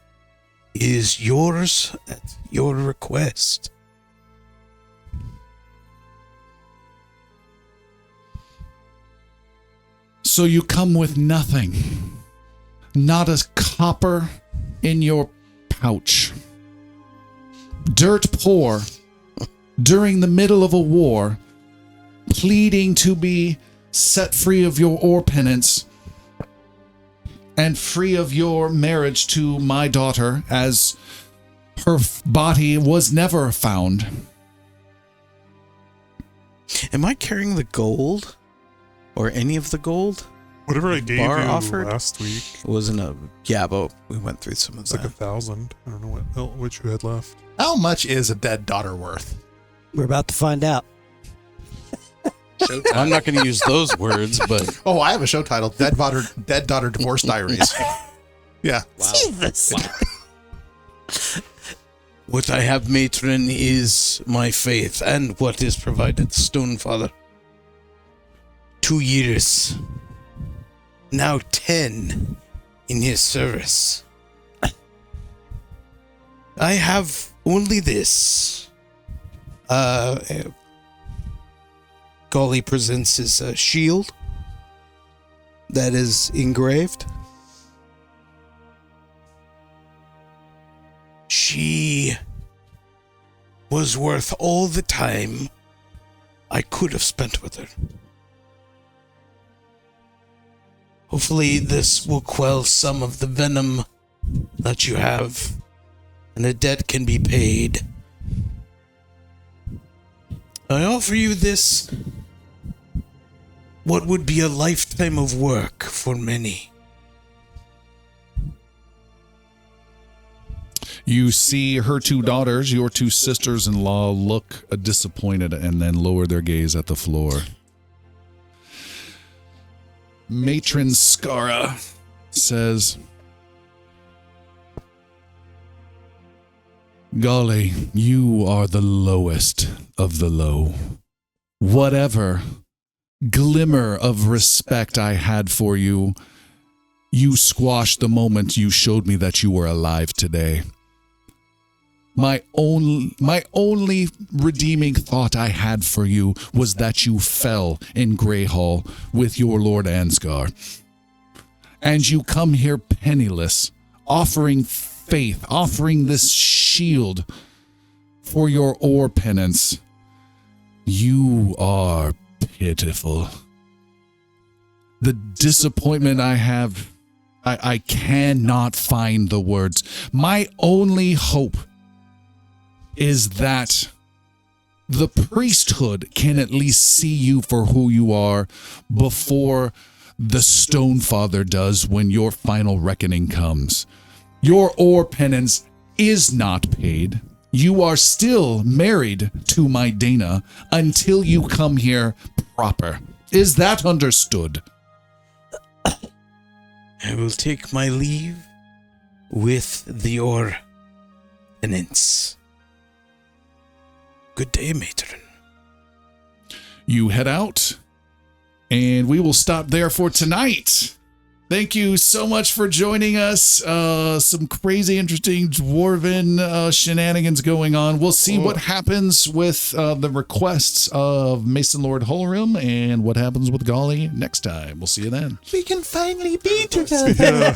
is yours at your request. So you come with nothing, not a copper in your pouch. Dirt poor, during the middle of a war, pleading to be set free of your ore penance and free of your marriage to my daughter, as her body was never found. Am I carrying the gold? Or any of the gold? Whatever I gave you Bar offered? last week, It wasn't a... Yeah, but we went through some of it's that. like 1,000. I don't know which you had left. How much is a dead daughter worth? We're about to find out. I'm not going to use those words, but... Oh, I have a show titled Dead Daughter Divorce Diaries. Yeah. Jesus. What I have, matron, is my faith and what is provided, Stonefather. 2 years. Now 10 in his service. I have only this. Goli presents his shield that is engraved. She was worth all the time I could have spent with her. Hopefully this will quell some of the venom that you have, and a debt can be paid. I offer you this, what would be a lifetime of work for many. You see her two daughters, your two sisters-in-law, look disappointed and then lower their gaze at the floor. Matron Skara says, Golly, you are the lowest of the low. Whatever glimmer of respect I had for you, you squashed the moment you showed me that you were alive today. My only redeeming thought I had for you was that you fell in Greyhall with your Lord Ansgar. And you come here penniless, offering faith, offering this shield for your ore penance. You are pitiful. The disappointment I have, I cannot find the words. My only hope is that the priesthood can at least see you for who you are before the Stonefather does when your final reckoning comes. Your ore penance is not paid. You are still married to my Dana until you come here proper. Is that understood? I will take my leave with the ore penance. Good day, matron. You head out, and we will stop there for tonight. Thank you so much for joining us. Some crazy, interesting dwarven shenanigans going on. We'll see what happens with the requests of Mason Lord Holrim and what happens with Goli next time. We'll see you then. We can finally be together.